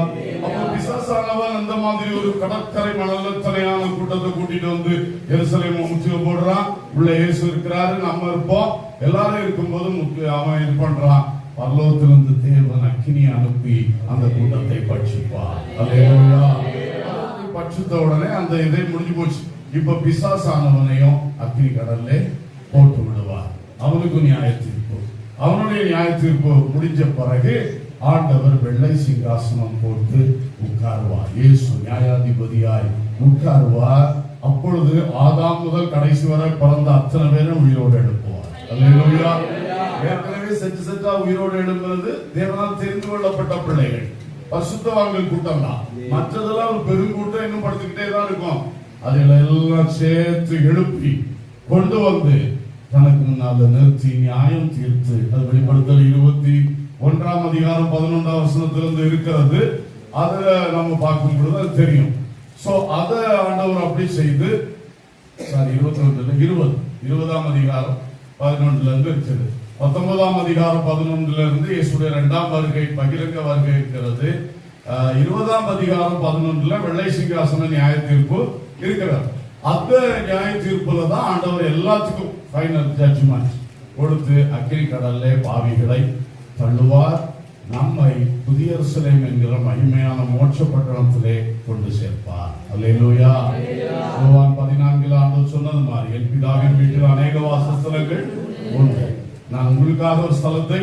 அப்போ பிசாசானவன் அந்த மாதிரி ஒரு கடற்கரை மணலத்தனையான கூட்டத்தை கூட்டிட்டு வந்து எருசலேம் முற்றுகை போடுறான். உள்ள இயேசு இருக்கிறாரு, நம்ம இருப்போம். எல்லாரும் இருக்கும்போது அவன் இது பண்றான். பரலோகத்திலிருந்து தேவன் அக்கினி அனுப்பி அந்த கூட்டத்தை பட்சிப்பார். அல்லேலூயா. பட்சித்த உடனே அந்த இதை முடிஞ்சு போச்சு. இப்ப பிசாசானவனையும் அக்கினி கடல்ல போட்டு விடுவார். அவனுக்கு நியாய தீர்ப்பு. அவனுடைய நியாய தீர்ப்பு முடிஞ்ச பிறகு ஆண்டவர் வெள்ளை சிங்காசனம் போட்டு உட்காருவார். இயேசு நியாயாதிபதியாய் உட்காருவார். அப்பொழுது ஆதாம் முதல் கடைசி வரை பிறந்த அத்தனை பேரும் உயிரோடு எழுப்புவார். அல்லேலூயா. ஏற்கனவே செஞ்சு செஞ்சா உயிரோடு எழுப்புறது தேவனால் தெரிந்து கொள்ளப்பட்ட பிள்ளைகள், பரிசுத்தவான்கள் கூட்டம் தான். மற்றதெல்லாம் ஒரு பெருங்கூட்டம் இன்னும் படுத்துக்கிட்டே தான் இருக்கும். அதில் எல்லாம் சேர்த்து எழுப்பி கொண்டு வந்து தனக்கு முன்னால நிறுத்தி நியாயம் தீர்த்து, அது வெளிப்படுத்தல் 21ஆம் அதிகாரம் 11ஆம் வசனத்திலிருந்து இருக்கிறது. அதுல நம்ம பார்க்கும் பொழுது அது தெரியும். சோ அத ஆண்டவர் அப்படி செய்து 20ஆம் அதிகாரம் 11ல இருந்து இருக்குது. 19ஆம் அதிகாரம் 11ல இருந்து இயேசுடைய 2ஆம் வருகை, பகிரங்க வருகை இருக்கிறது. 20ஆம் அதிகாரம் 11ல வெள்ளை சிங்காசன நியாய தீர்ப்பு இருக்கிறார். அந்த நியாய தீர்ப்புல தான் ஆண்டவர் எல்லாத்துக்கும் ஃபைனல் ஜட்ஜ்மெண்ட் கொடுத்து அக்கினி கடல்ல பாவிகளை தள்ளுவார். நம்மை புதிய எருசலேம் என்கிற மகிமையான மோட்ச பட்டணத்திலே கொண்டு சேர்ப்பார். அல்லேலூயா. யோவான் 14 ஆண்டவர் சொன்னது மாதிரி என் பிதாவின் வீட்டில் அநேக வாசஸ்தலங்கள் உண்டு. நான் உங்களுக்காக ஒரு ஸ்தலத்தை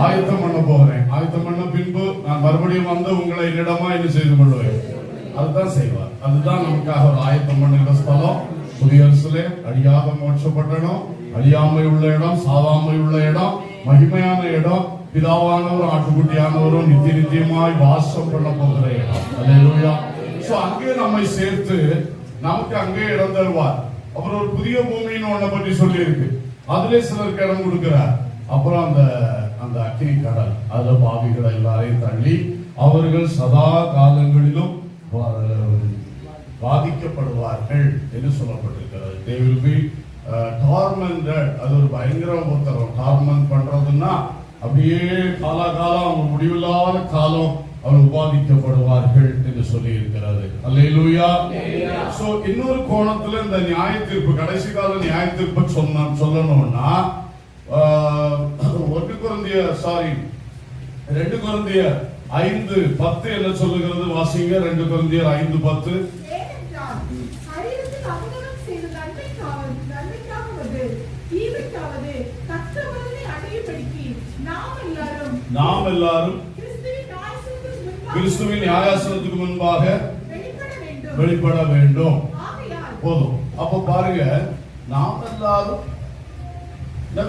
ஆயத்தம் பண்ண போகிறேன். ஆயத்தம் பண்ண பின்பு நான் மறுபடியும் வந்து உங்களை என்னிடமா என்ன செய்து கொள்வேன். அதுதான் செய்வார். அதுதான் நமக்காக ஒரு ஆயத்தம் பண்ணுகிற ஸ்தலம் புதிய எருசலேம். அழியாத மோட்ச பட்டணம், அழியாமை உள்ள இடம், சாவாமை உள்ள இடம், மகிமையான இடம், பிதாவானவரும் ஆட்டுக்குட்டியானவரும் நித்திய நித்தியமாய் வாசம் பண்ண போகிற இடம். அல்லேலூயா. சோ அங்கே நம்மை சேர்த்து நமக்கு அங்கே இடம் தருவார். அப்புறம் ஒரு புதிய பூமின்னு ஒன்றை பற்றி சொல்லி இருக்கு. அதிலே சிலருக்கு இடம் கொடுக்கிறார். அப்புறம் அந்த அக்கினி கடல், அதுல பாவிகளை எல்லாரையும் தள்ளி அவர்கள் சதா காலங்களிலும் பாதிக்கப்படுவார்கள் என்று சொல்லப்பட்டிருக்கிறது. They will be tormented. அது ஒரு பயங்கர உத்தரவு. டார்மெண்ட் பண்றதுன்னா அப்படியே காலாகாலம் முடிவில்லாத காலம் அவர் உபாதிக்கப்படுவார்கள் என்று சொல்லி இருக்கிறது. அல்லேலூயா. சோ இன்னொரு கோணத்துல இந்த நியாய தீர்ப்பு, கடைசி கால நியாய தீர்ப்பு சொல்லணும்னா 2 கொரிந்தியர் 5:10 என்ன சொல்லுகிறது? வாசிங்க. 2 கொரிந்தியர் 5:10. நாம் எல்லாரும் கிறிஸ்துவின் நியாயாசனத்துக்கு முன்பாக வெளிப்பட வேண்டும். போதும். அப்ப பாருங்க, நாம் எல்லாரும்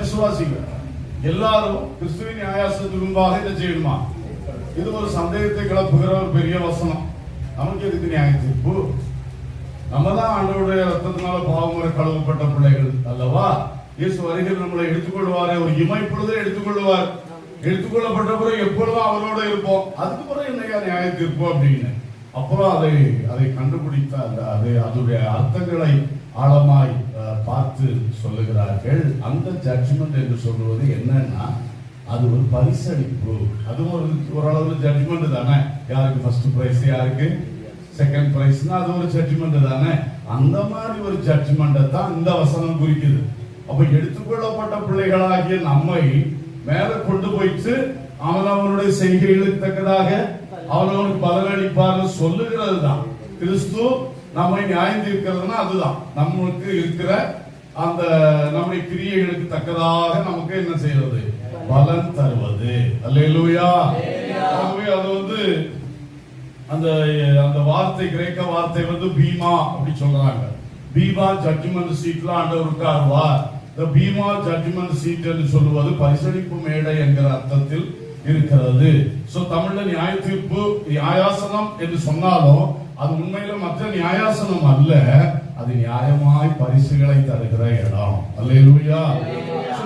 விசுவாசிகள் எல்லாரும் கிறிஸ்துவின் நியாயாசனத்துக்கு முன்பாக இதை செய்யணுமா? இது ஒரு சந்தேகத்தை கிளப்புகிற ஒரு பெரிய வசனம். நமக்கு எதுக்கு நியாய தீர்ப்பு? நம்ம தான் ஆண்டவருடைய ரத்தத்தினால பாவமுறை கழுவப்பட்ட பிள்ளைகள் அல்லவா? இயேசு வருகையில் நம்மளை எடுத்துக்கொள்வாரே, ஒரு இமைப்பொழுதே எடுத்துக்கொள்வார். எடுத்துக்கொள்ளப்பட்ட பிறகு எப்பொழுதும் அவரோட இருப்போம். அதுக்கு பிறகு என்னையா நியாய தீர்ப்பு அப்படின்னு அப்புறம் அதை கண்டுபிடித்த அதோடைய அர்த்தங்களை ஆழமாய் பார்த்து சொல்லுகிறார்கள். அந்த ஜட்ஜ்மெண்ட் என்று சொல்லுவது என்னன்னா, அது ஒரு பரிசளிப்பு. அதுவும் ஓரளவு ஜட்ஜ்மெண்ட் தானே. யாருக்கு ஃபர்ஸ்ட் பிரைஸ், யாருக்கு செகண்ட் பிரைஸ்னா அது ஒரு ஜட்ஜ்மெண்ட் தானே. அந்த மாதிரி ஒரு ஜட்ஜ்மெண்ட்டை தான் இந்த வசனம் குறிக்குது. அப்ப எடுத்துக்கொள்ளப்பட்ட பிள்ளைகளாகிய நம்மை மேல கொண்டு போயிட்டு அவனுடைய செய்கைகளுக்கு தக்கதாக அவனுக்கு பலனளிப்பார் சொல்லுகிறது தான். கிறிஸ்து நம்மை நியாயம் தீர்க்கிறதுனா அதுதான். நம்மளுக்கு இருக்கிற அந்த நம்முடைய கிரியைகளுக்கு தக்கதாக நமக்கு என்ன செய்வது? பலன் தருவது. அல்லேலூயா. அது அந்த வார்த்தை, கிரேக்க வார்த்தை பீமா அப்படி சொல்றாங்க. பீமா ஜட்ஜ்மெண்ட் சீட்ல ஆண்டவர் உட்காருவார். இந்த பீமா ஜட்ஜ்மெண்ட் சீட் என்று சொல்லுவது பரிசளிப்பு மேடை என்கிற அர்த்தத்தில் இருக்கிறது. சோ தமிழ்ல நியாய தீர்ப்பு நியாயாசனம் என்று சொன்னாலும் அது உண்மையில மற்ற நியாயாசனம் அல்ல, அது நியாயமாய் பரிசுகளை தருகிற இடம். அல்லேலூயா.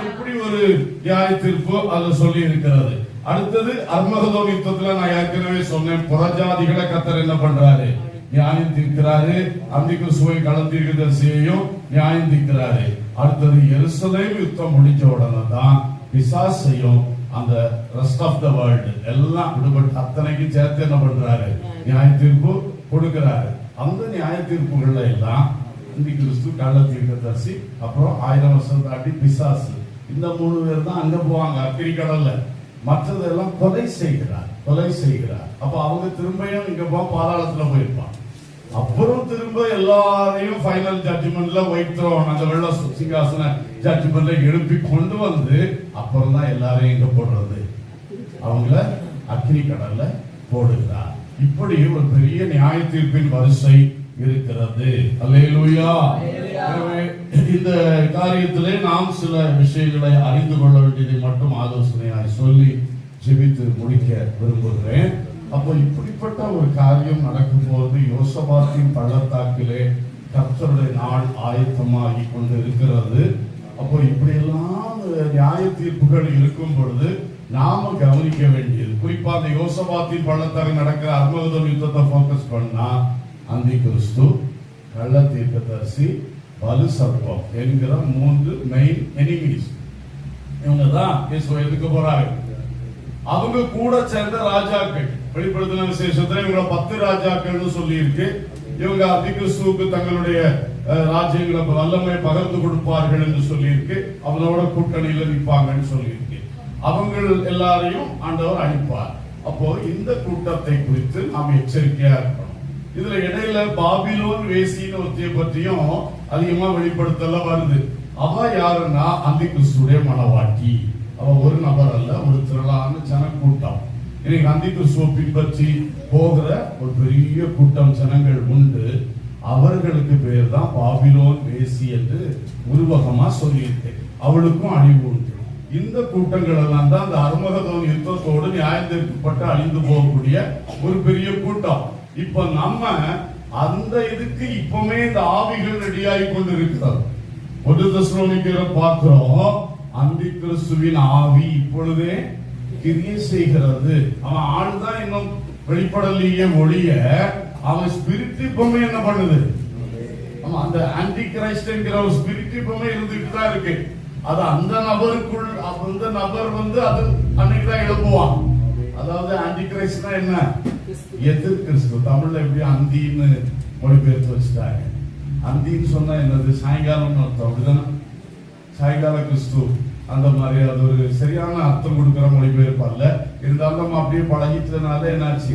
இப்படி ஒரு நியாய தீர்ப்பு அது சொல்லி இருக்கிறது. அடுத்தது அர்மகதோன் யுத்தத்துல நான் ஏற்கனவே சொன்னேன், புறஜாதிகளை கர்த்தர் என்ன பண்றாரு? நியாயம் தீர்க்கிறாரு. அந்திகிறிஸ்துவை களத்தீர்க்கதரிசியையும் நியாயம் தீர்க்கிறாரு. அடுத்தது எருசலேம் யுத்தம் முடிஞ்ச உடனே தான் பிசாசையும் அந்த ரெஸ்ட் ஆஃப் த வேர்ல்ட் எல்லாம் விடுபட்டு அத்தனைக்கு சேர்த்து என்ன பண்றாரு? நியாய தீர்ப்பு கொடுக்கிறாரு. அந்த நியாய தீர்ப்புகள்ல எல்லாம் அந்திகிறிஸ்து, கள்ளத்தீர்க்கதரிசி, அப்புறம் 1000 வருஷம் தாண்டி பிசாசு, இந்த 3 பேர் தான் அங்க போவாங்க அக்கினி கடல்ல. மற்றதெல்லாம் கொலை செய்கிறார். அப்ப அவங்க திரும்பியும் இங்க பாதாளத்துல போயிருப்பாங்க. அப்புறம் திரும்ப எல்லாரையும் ஃபைனல் ஜட்ஜ்மெண்ட்ல ஒயிட் த்ரோன் அந்த வெள்ள சிங்காசன ஜட்ஜ்மெண்ட்ல எழுப்பி கொண்டு வந்து அப்புறம் தான் எல்லாரையும் இங்க போடுறது, அவங்கள அக்கினி கடல்ல போடுகிறார். இப்படி ஒரு பெரிய நியாய தீர்ப்பின் வரிசை இருக்கிறது. அல்லேலூயா. இந்த காரியத்திலே நாம் சில விஷயங்களை அறிந்து கொள்ள வேண்டியதை மட்டும் ஆலோசனையாய் சொல்லி ஜெபித்து முடிக்க விரும்புகிறேன். அப்போ இப்படிப்பட்ட ஒரு காரியம் நடக்கும் போது யோசபாத்தின் பள்ளத்தாக்கிலே கர்த்தருடைய நாள் ஆயத்தமாகி கொண்டு இருக்கிறது. அப்போ இப்படியெல்லாம் நியாய தீர்ப்புகள் இருக்கும் பொழுது நாம கவனிக்க வேண்டியது, குறிப்பா அந்த யோசபாத்தின் பள்ளத்தாக்கில் நடக்கிற அர்மகதோன் யுத்தத்தை போக்கஸ் பண்ணா அந்திகிறிஸ்து, கள்ள தீர்க்கதரிசி, வலு சர்ப்பம் என்கிற 3 மெயின் எனிமீஸ். இவங்க தான் எதுக்கு போறாங்க? அவங்க கூட சேர்ந்த ராஜாக்கள். வெளிப்படுத்தின விசேஷத்துல இவங்க 10 ராஜாக்கள்னு சொல்லி இருக்கு. இவங்க அந்திகிறிஸ்துவுக்கு தங்களுடைய ராஜ்யங்களை வல்லமை பகிர்ந்து கொடுப்பார்கள் என்று சொல்லி இருக்கு. அவனோட கூட்டணியில நிற்பாங்கன்னு சொல்லி இருக்கு. அவங்க எல்லாரையும் ஆண்டவர் அழிப்பார். அப்போ இந்த கூட்டத்தை குறித்து நாம் எச்சரிக்கையா இருக்கணும். இதுல இடையில பாபிலோன் வேசின்னு ஒருத்திய பற்றியும் அதிகமா வெளிப்படுத்தல வருது. அவ யாருன்னா அந்திகிறிஸ்துடைய மனவாட்டி. அவ ஒரு நபர் அல்ல, ஒரு திரளான ஜனக்கூட்டம். இன்னைக்கு அந்திகிறிஸ்துவை பின்பற்றி போகிற ஒரு பெரிய கூட்டம் ஜனங்கள் உண்டு. அவர்களுக்கு பேர் தான் பாபிலோன் வேசி என்று உருவகமா சொல்லியிருக்கு. அவளுக்கும் அழிவு உண்டு. இந்த கூட்டங்கள் எல்லாம் தான் அந்த அர்மகதோன் யுத்தத்தோடு நியாயத்திற்குப்பட்டு அழிந்து போகக்கூடிய ஒரு பெரிய கூட்டம். இப்ப நம்ம அந்த இதுக்கு இப்பவுமே இந்த ஆவிகள் ரெடியாகி கொண்டு இருக்கிறது. 1 தெசலோனிக்கேயரை பார்க்கிறோம், அந்திகிறிஸ்துவின் ஆவி இப்பொழுதே கிரியை செய்கிறது. அவன் ஆள்தான் இன்னும் வெளிப்படலையே ஒழிய அவன் ஸ்பிரிட் இப்பவுமே என்ன பண்ணுது? அந்த ஆன்டி கிரைஸ்ட் என்கிற ஒரு ஸ்பிரிட் இப்பவுமே இருந்துட்டு தான் இருக்கு. அது அந்த நபருக்குள், அந்த நபர் அது அன்னைக்கு தான் எழுப்புவான். அதாவது ஆன்டி கிரைஸ்ட்னா என்ன? எதிர் கிறிஸ்து. தமிழ்ல எப்படி அந்தின்னு மொழிபெயர்த்து வச்சுட்டாங்க. அந்தின்னு சொன்னா என்னது? சாயங்காலம் அர்த்தம், அப்படிதானே? சாயங்கால கிறிஸ்து அந்த மாதிரி அது ஒரு சரியான அர்த்தம் கொடுக்கிற மொழிபெயர்ப்பு அல்ல. இருந்தாலும் நம்ம அப்படியே பழகிட்டதுனால என்னாச்சு,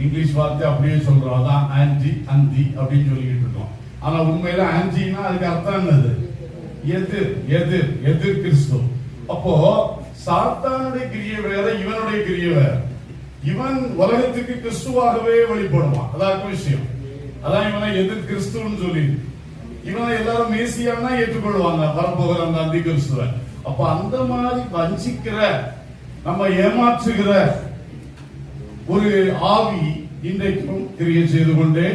இங்கிலீஷ் வார்த்தை அப்படியே சொல்றோம். அதான் ஆன்டி, அந்தி அப்படின்னு சொல்லிட்டு இருக்கோம். ஆனா உண்மையில ஆன்டினா அதுக்கு அர்த்தம் என்னது? எதிர், எதிர், எதிர் கிறிஸ்து. அப்போ சாத்தானுடைய கிரியை வேற, இவனுடைய கிரியை வேற. இவன் உலகத்துக்கு கிறிஸ்துவாகவே வெளிப்படுவான். அதான் விஷயம். அதான் இவனை எதிர் கிறிஸ்துன்னு சொல்லி இவனை எல்லாரும் மேசியான்னா ஏற்றுக்கொள்வாங்க வரப்போகிற அந்த அந்தி கிறிஸ்துவ. அப்ப அந்த மாதிரி வஞ்சிக்கிற, நம்ம ஏமாற்றுகிற ஒரு ஆவி இன்றைக்கும் கிரியை செய்து கொண்டே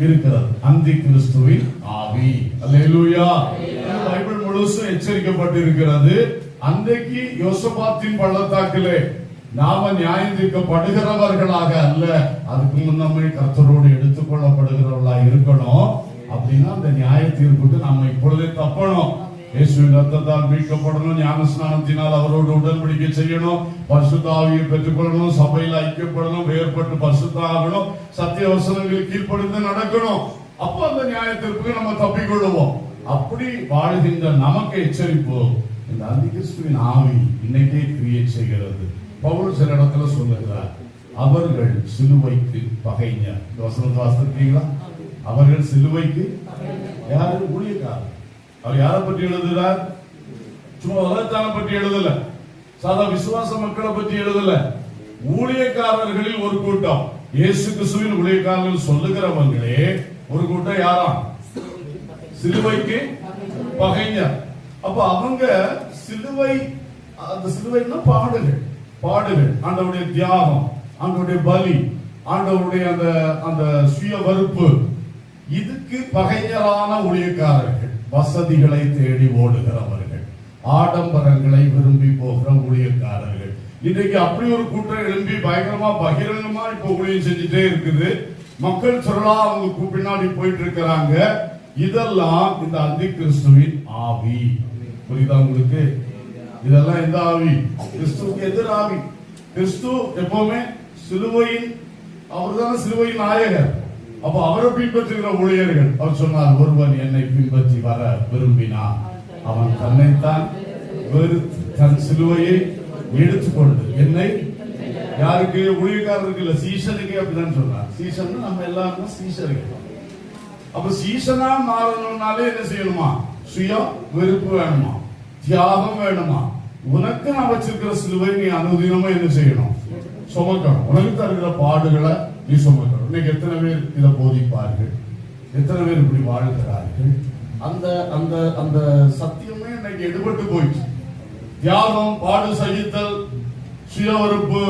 இருக்கிறது. அந்தி கிறிஸ்துவின் ஆவி. அல்லேலூயா. பைபிள் முழுசும் எச்சரிக்கப்பட்டிருக்கிறது. அன்றைக்கு யோசபாத்தின் பள்ளத்தாக்கிலே நாம நியாயம் தீர்க்கப்படுகிறவர்களாக அல்ல, அதுக்கு முன்னமே கர்த்தரோடு எடுத்துக்கொள்ளப்படுகிறவர்களாக இருக்கணும். அப்படின்னா அந்த நியாய தீர்ப்புக்கு நம்ம இப்பொழுதே தப்பணும். இயேசுவின் ரத்தத்தால் மீட்கப்படணும், ஞானஸ்நானத்தினால் அவரோடு உடன்படிக்கை செய்யணும், பரிசுத்த ஆவியை பெற்றுக்கொள்ளணும், சபையில் ஐக்கியப்படணும், வேறுபட்டு பரிசுத்த ஆகணும், சத்திய வசனங்களுக்கு கீழ்ப்படிந்து நடக்கணும். அப்போ அந்த நியாய தீர்ப்புக்கு நம்ம தப்பிக்கொள்ளுவோம். அப்படி வாழ்கின்ற நமக்கு எச்சரிப்பு, இந்த அந்திகிறிஸ்துவின் ஆவி இன்னைக்கே கிரியேட் செய்கிறது. பவுல் சில இடத்துல சொல்லுகிறார், அவர்கள் சிலுவைக்கு பகைஞர். வசனத்தை வாசித்தீங்களா? அவர்கள் சிலுவைக்கு யாரு? ஊழியக்காரர். அவர் யாரை பற்றி எழுதுகிறார்? சும்மா உலகத்தான பற்றி எழுதல, சாதா விசுவாச மக்களை பற்றி எழுதல. ஊழியக்காரர்களில் ஒரு கூட்டம், இயேசு கிறிஸ்துவின் ஊழியக்காரர்கள் சொல்லுகிறவங்களே ஒரு கூட்டம். யாரா? சிலுவைக்கு பகைஞர். அப்ப அவங்க சிலுவை, அந்த சிலுவைன்னா பாடுகள், ஆண்டவருடைய தியாகம், ஆண்டவருடைய பலி, ஆண்டவருடைய அந்த அந்த சுய வெறுப்பு, இதுக்கு பகைஞரான ஊழியக்காரர்கள், வசதிகளை தேடி ஓடுகிறவர்கள், ஆடம்பரங்களை விரும்பி போகிற ஊழியக்காரர்கள். இன்னைக்கு அப்படி ஒரு கூட்டம் எழும்பி பயங்கரமா பகிரங்கமா இப்ப ஊழியம் செஞ்சுட்டே இருக்குது. மக்கள் சொல்லா அவங்க பின்னாடி போயிட்டு இருக்கிறாங்க. இதெல்லாம் இந்த அந்தி கிறிஸ்துவின் ஆவி. புரியுதா உங்களுக்கு? இதெல்லாம் எந்த ஆவி? கிறிஸ்துவுக்கு எதிர் ஆவி. கிறிஸ்து எப்பவுமே சிலுவையின், அவர்தான் சிலுவையின் நாயகர். அப்ப அவரை பின்பற்றுகிற ஊழியர்கள், அவர் சொன்னார், ஒருவன் என்னை பின்பற்றி வர விரும்பினான் அவன் தன்னைத்தான் வெறுத்து தன் சிலுவையை எடுத்துக்கொண்டு என்னை, யாருக்கு? ஊழியக்காரருக்கு இல்ல, சீசனுக்கு. அப்படிதான் சொன்னார். சீசன் நம்ம எல்லாருமே சீசர்கள். அப்ப சீசனா மாறணும்னாலே என்ன செய்யணுமா? சுய வெறுப்பு வேணுமா? தியாகம் வேணுமா? உனக்கு நான் வச்சிருக்கிற சிலுவை நீ அனுதினமா என்ன செய்யணும்? சுமக்கணும். உனக்கு தருகிற பாடுகளை நீ சுமக்கணும். இன்னைக்கு எத்தனை பேர் இதை போதிப்பார்கள்? எத்தனை பேர் இப்படி வாழ்கிறார்கள்? அந்த அந்த அந்த சத்தியமே இன்னைக்கு எடுபட்டு போயிடுச்சு. தியாகம், பாடு சகித்தல், சுய வெறுப்பு,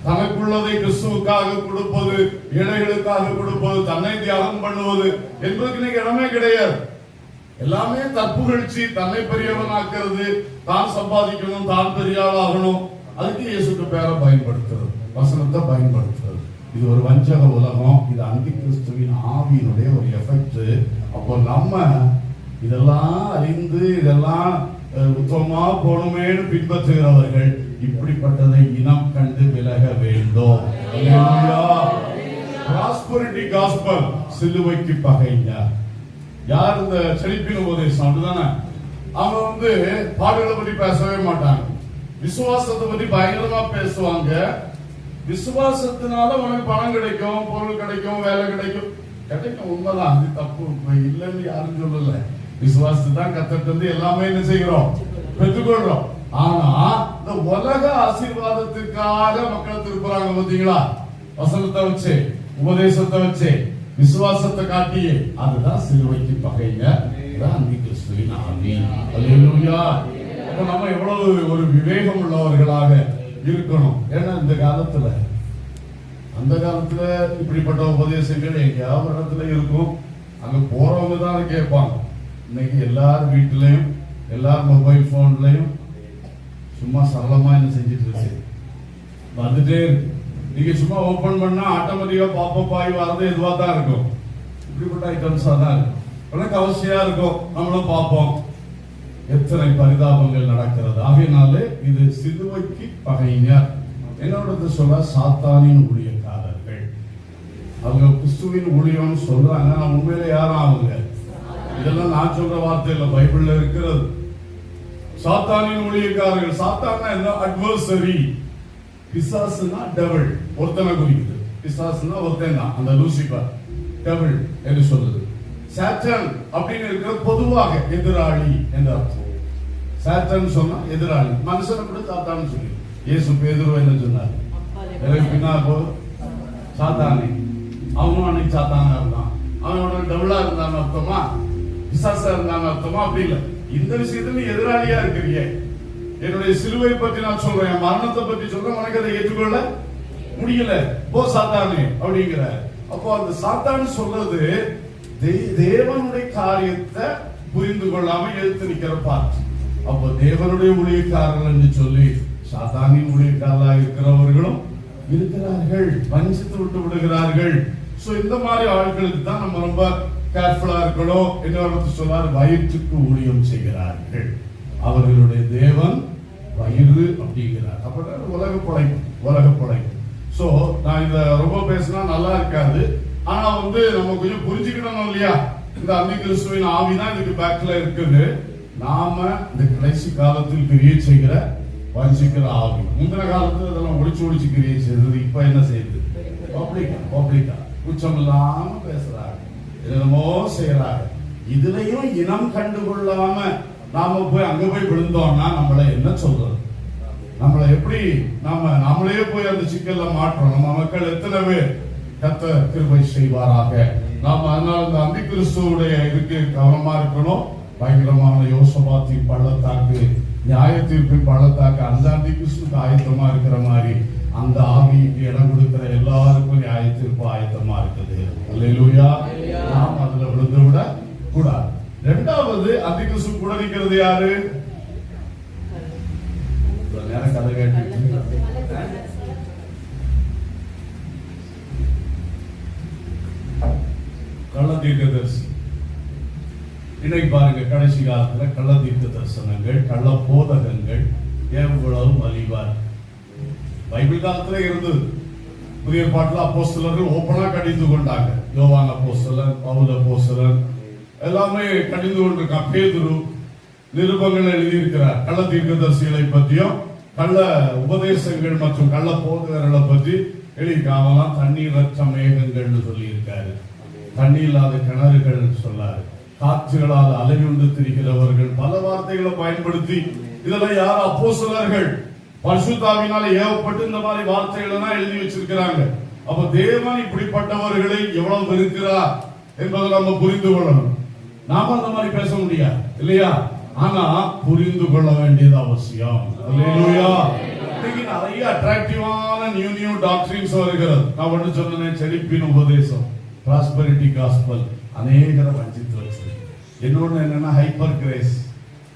தனக்குள்ளதை கிறிஸ்துவுக்காக கொடுப்பது, ஏழைகளுக்காக கொடுப்பது, தன்னை தியாகம் பண்ணுவது என்பதற்கு இன்னைக்கு இடமே கிடையாது. எல்லாமே தற்புகழ்ச்சி, தன்னை பெரியவனாக்குறது, தான் சம்பாதிக்கணும், தான் பெரிய ஆளாகணும். அதுக்கு இயேசுக்கு பேரை பயன்படுத்துறது, வசனத்தை பயன்படுத்துறது. இது ஒரு வஞ்சக உலகம். இது அந்தி கிறிஸ்துவின் ஆவியினுடைய ஒரு எஃபெக்ட். அப்போ நம்ம இதெல்லாம் அறிந்து இதெல்லாம் உத்தமமா போகணுமேனு பின்பற்றுகிறவர்கள் இப்படிப்பட்டதை இனம் கண்டு விலக வேண்டும். பிராஸ்பரிட்டி காஸ்பல், சிலுவைக்கு பகைஞர். யார்? இந்த செழிப்பின் உபதேசம். அப்படிதானே? அவங்க பாடுகளை பற்றி பேசவே மாட்டாங்க. விசுவாசத்தை பற்றி பயங்கரமா பேசுவாங்க. விசுவாசத்தினால உனக்கு பணம் கிடைக்கும், பொருள் கிடைக்கும், வேலை கிடைக்கும். உண்மைதான், அது தப்பு இல்லைன்னு யாரும் சொல்லல. விசுவாசத்தை தான் கத்துட்டு எல்லாமே என்ன செய்கிறோம்? பெற்றுக்கொள்றோம். ஆனா இந்த உலக ஆசீர்வாதத்திற்காக மக்கள் திருப்புறாங்க. பாத்தீங்களா? வசனத்தை வச்சு, உபதேசத்தை வச்சு, விசுவாசத்தை காட்டியே. அதுதான் சிலுவைக்கு பகைஞர். அந்தி கிறிஸ்துவின் ஆவி. அல்லேலூயா. அப்ப நம்ம எவ்வளவு ஒரு விவேகம் உள்ளவர்களாக இருக்கணும். ஏன்னா இந்த காலத்துல, அந்த காலத்துல இப்படிப்பட்ட உபதேசங்கள் எங்கேயாவது இடத்துல இருக்கும். அங்க போறவங்க தான் கேட்பாங்க. இன்னைக்கு எல்லார் வீட்டிலையும், எல்லார் மொபைல் போன்லயும் சும்மா சரளமா என்ன செஞ்சிட்டு இருக்கு, வந்துட்டே இருக்கு. நீங்க சும்மா ஓபன் பண்ணா ஆட்டோமேட்டிக்கா பாப்பப் ஆகி வரது எதுவா தான் இருக்கும். இப்படிப்பட்ட ஐட்டம்ஸா தான் இருக்கும். உனக்கு அவசியம் இருக்கும், நம்மளும் பார்ப்போம். எத்தனை பரிதாபங்கள் நடக்கிறது. ஆகையினாலே இது சிலுவைக்கு பகைஞர். என்னோட சொல்ல சாத்தானின் ஊழியக்காரர்கள். அவங்க கிறிஸ்துவின் ஊழியம் சொல்றாங்க. நான் உண்மையில யாரும் அவங்க? இதெல்லாம் நான் சொல்ற வார்த்தை இல்ல, பைபிள்ல இருக்கிறது. சாத்தானின் ஊழியக்காரர்கள். சாத்தானா என்ன? அட்வர்சரி. பிசாசுனா டெவில், ஒருத்தனை குறிக்குது. பிசாசுனா ஒருத்தன் தான், அந்த லூசிபர். டெவில் என்று சொல்லுது. சாட்டன் அப்படின்னு இருக்கிற பொதுவாக எதிராளி என்று அர்த்தம். சாட்டன் சொன்னா எதிராளி. மனுஷனை கூட சாத்தான்னு சொல்லி இயேசு பேதுரு என்ன சொன்னார்? பின்னா போ சாத்தானே. அவனும் அன்னைக்கு சாத்தானா இருந்தான். அவனோட டெவிலா இருந்தான்னு அர்த்தமா? பிசாசா இருந்தான்னு அர்த்தமா? அப்படி இல்லை. இந்த விஷயத்துல நீ எதிராளியா இருக்கிறீங்க. என்னுடைய சிலுவை பற்றி நான் சொல்றேன், மரணத்தை பற்றி சொல்றேன், உனக்கு அதை ஏற்றுக்கொள்ள முடியல, போ சாத்தானே அப்படிங்கிற. அப்போ அந்த சாத்தான் சொல்றது தேவனுடைய காரியத்தை புரிந்து கொள்ளாம எழுத்து நிக்கிற பார்த்து. அப்போ தேவனுடைய ஊழியக்காரர்கள் என்று சொல்லி சாத்தானின் ஊழியக்காரர்களா இருக்கிறவர்களும் இருக்கிறார்கள், வஞ்சித்து விட்டு விடுகிறார்கள். சோ இந்த மாதிரி ஆட்களுக்கு தான் நம்ம ரொம்ப கேர்ஃபுல்லா இருக்கணும். என்ன சொல்லார்? வயிற்றுக்கு ஊழியம் செய்கிறார்கள். அவர்களுடைய தேவன் வயிறு அப்படிங்கிறார். அப்ப உலக படைப்பு. சோ நான் இத ரொம்ப பேசினா நல்லா இருக்காது. ஆனா நம்ம கொஞ்சம் புரிஞ்சுக்கணும் இல்லையா? இந்த அந்தி கிறிஸ்துவின் ஆவிதான் இதுக்கு பேக்ல இருக்குது. நாம இந்த கடைசி காலத்தில் கிரியை செய்கிற வஞ்சிக்கிற ஆவி. முந்தின காலத்துல அதெல்லாம் ஒளிச்சு கிரியை செய்தது. இப்ப என்ன செய்யுது? பப்ளிக்கா குச்சம் இல்லாம பேசுறாங்க, என்னமோ செய்யறாங்க. இதுலயும் இனம் கண்டுகொள்ளாம நாம போய் அங்க போய் விழுந்தோம்னா நம்மள என்ன சொல்றது? நம்மள எப்படி நம்மளே போய் அந்த சிக்கல்ல மாற்றோம். நம்ம மக்கள் எத்தனை பேர்? கர்த்தர் கிருபை செய்வாராக. நாம் அதனால இந்த அந்தி கிறிஸ்துவுடைய இதுக்கு கவனமா இருக்கணும். பயங்கரமான யோசபாத்தின் பள்ளத்தாக்கு, நியாய தீர்ப்பின் பள்ளத்தாக்கு, அந்த அந்தி கிறிஸ்துக்கு ஆயத்தமா இருக்கிற மாதிரி அந்த ஆவிக்கு இடம் கொடுக்கிற எல்லாருக்கும் நியாய தீர்ப்பு ஆயத்தமா இருக்குது. அல்லேலூயா. நாம் அதுல விழுந்து விட கூடாது. இரண்டாவது அந்தி கிறிஸ்து கூட நிற்கிறது யாரு? நேரம் கதை கேட்டு கள்ள தீர்க்கதரிசி. இன்னைக்கு பாருங்க, கடைசி காலத்துல கள்ள தீர்க்க தரிசனங்கள், கள்ள போதகங்கள் எவ்வளவு மலிவார். பைபிள் காலத்துல இருந்தது. புதிய பாட்டுல அப்போஸ்தலர்கள் ஓப்பனா கடிந்து கொண்டாங்க. யோவான் அப்போஸ்தலன், பவுல் அப்போஸ்தலன் எல்லாமே கடிந்து கொண்டிருக்கான். பேதுரு நிருபங்கள் எழுதியிருக்கிறார். கள்ள தீர்க்கதரிசிகளை பற்றியும் கள்ள உபதேசங்கள் மற்றும் கள்ள போதகர்களை பற்றி எழுதியிருக்காங்க. தண்ணீரற்ற மேகங்கள்னு சொல்லி இருக்காரு, தண்ணி இல்லாத கிணறுகள் சொல்லாரு, காற்றுகளால் அலையுண்டு திரிகிறவர்கள், பல வார்த்தைகளை பயன்படுத்தி இதெல்லாம் யார்? அப்போஸ்தலர்கள் பரிசுத்தாவினால ஏவப்பட்டு இந்த மாதிரி வார்த்தைகள் எல்லாம் எழுதி வச்சிருக்கிறாங்க. அப்ப தேவன் இப்படிப்பட்டவர்களை எவ்வளவு வெறுக்கிறார் என்பதை நம்ம புரிந்து கொள்ளணும். நாம அந்த மாதிரி பேச முடியாது இல்லையா? ஆனா புரிந்து கொள்ள வேண்டியது அவசியம். அல்லேலூயா. இன்னைக்கு நிறைய அட்ராக்டிவான நியூ டாக்டரின்ஸ் வருகிறது. நான் ஒன்று சொன்னேன், செழிப்பின் உபதேசம், பிராஸ்பரிட்டி காஸ்பல் அநேகரை வஞ்சித்து வச்சிருக்கு. இன்னொன்னு என்னன்னா ஹைப்பர் கிரேஸ்.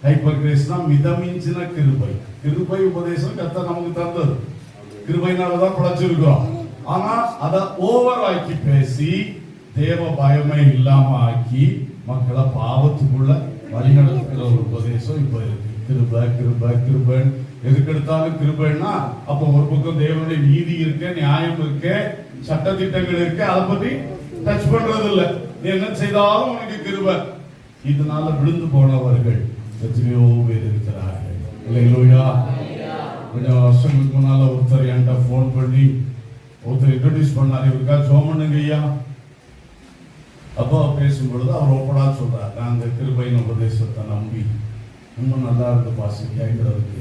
ஹைப்பர் கிரேஸ்னா மிதமிஞ்சின கிருபை. கிருபை உபதேசம் கர்த்தர் நமக்கு தந்தது, கிருபையினாலதான் பிழைச்சிருக்கிறோம். ஆனா அதை ஓவர் ஆக்கி பேசி தேவ பயமே இல்லாம ஆக்கி மக்களை பாவத்துக்குள்ள வழிநடத்துகிற ஒரு உபதேசம் இப்ப இருக்கு. கிருபை கிருபை கிருபன், எதுக்கு எடுத்தாலும் கிருபைன்னா அப்ப ஒரு பக்கம் தேவனுடைய நீதி இருக்க, நியாயம் இருக்க, சட்ட திட்டங்கள் இருக்க, அதை பத்தி டச் பண்றது இல்ல. நீ என்ன செய்தாலும் உனக்கு கிருபை. இதனால விழுந்து போனவர்கள் எத்தனையோ பேர் இருக்கிறார்கள். இல்லையா? கொஞ்சம் வருஷங்களுக்கு முன்னால ஒருத்தர் என்கிட்ட போன் பண்ணி ஒருத்தர் இன்ட்ரோடியூஸ் பண்ணாரு, இவருக்கா சோமனுங்க ஐயா. அப்போ பேசும்பொழுது அவர் ஓப்பனா சொல்றாரு, நான் அந்த கிருபையின் உபதேசத்தை நம்பி இன்னும் நல்லா இருக்கு பாசி கேட்கறதுக்கு.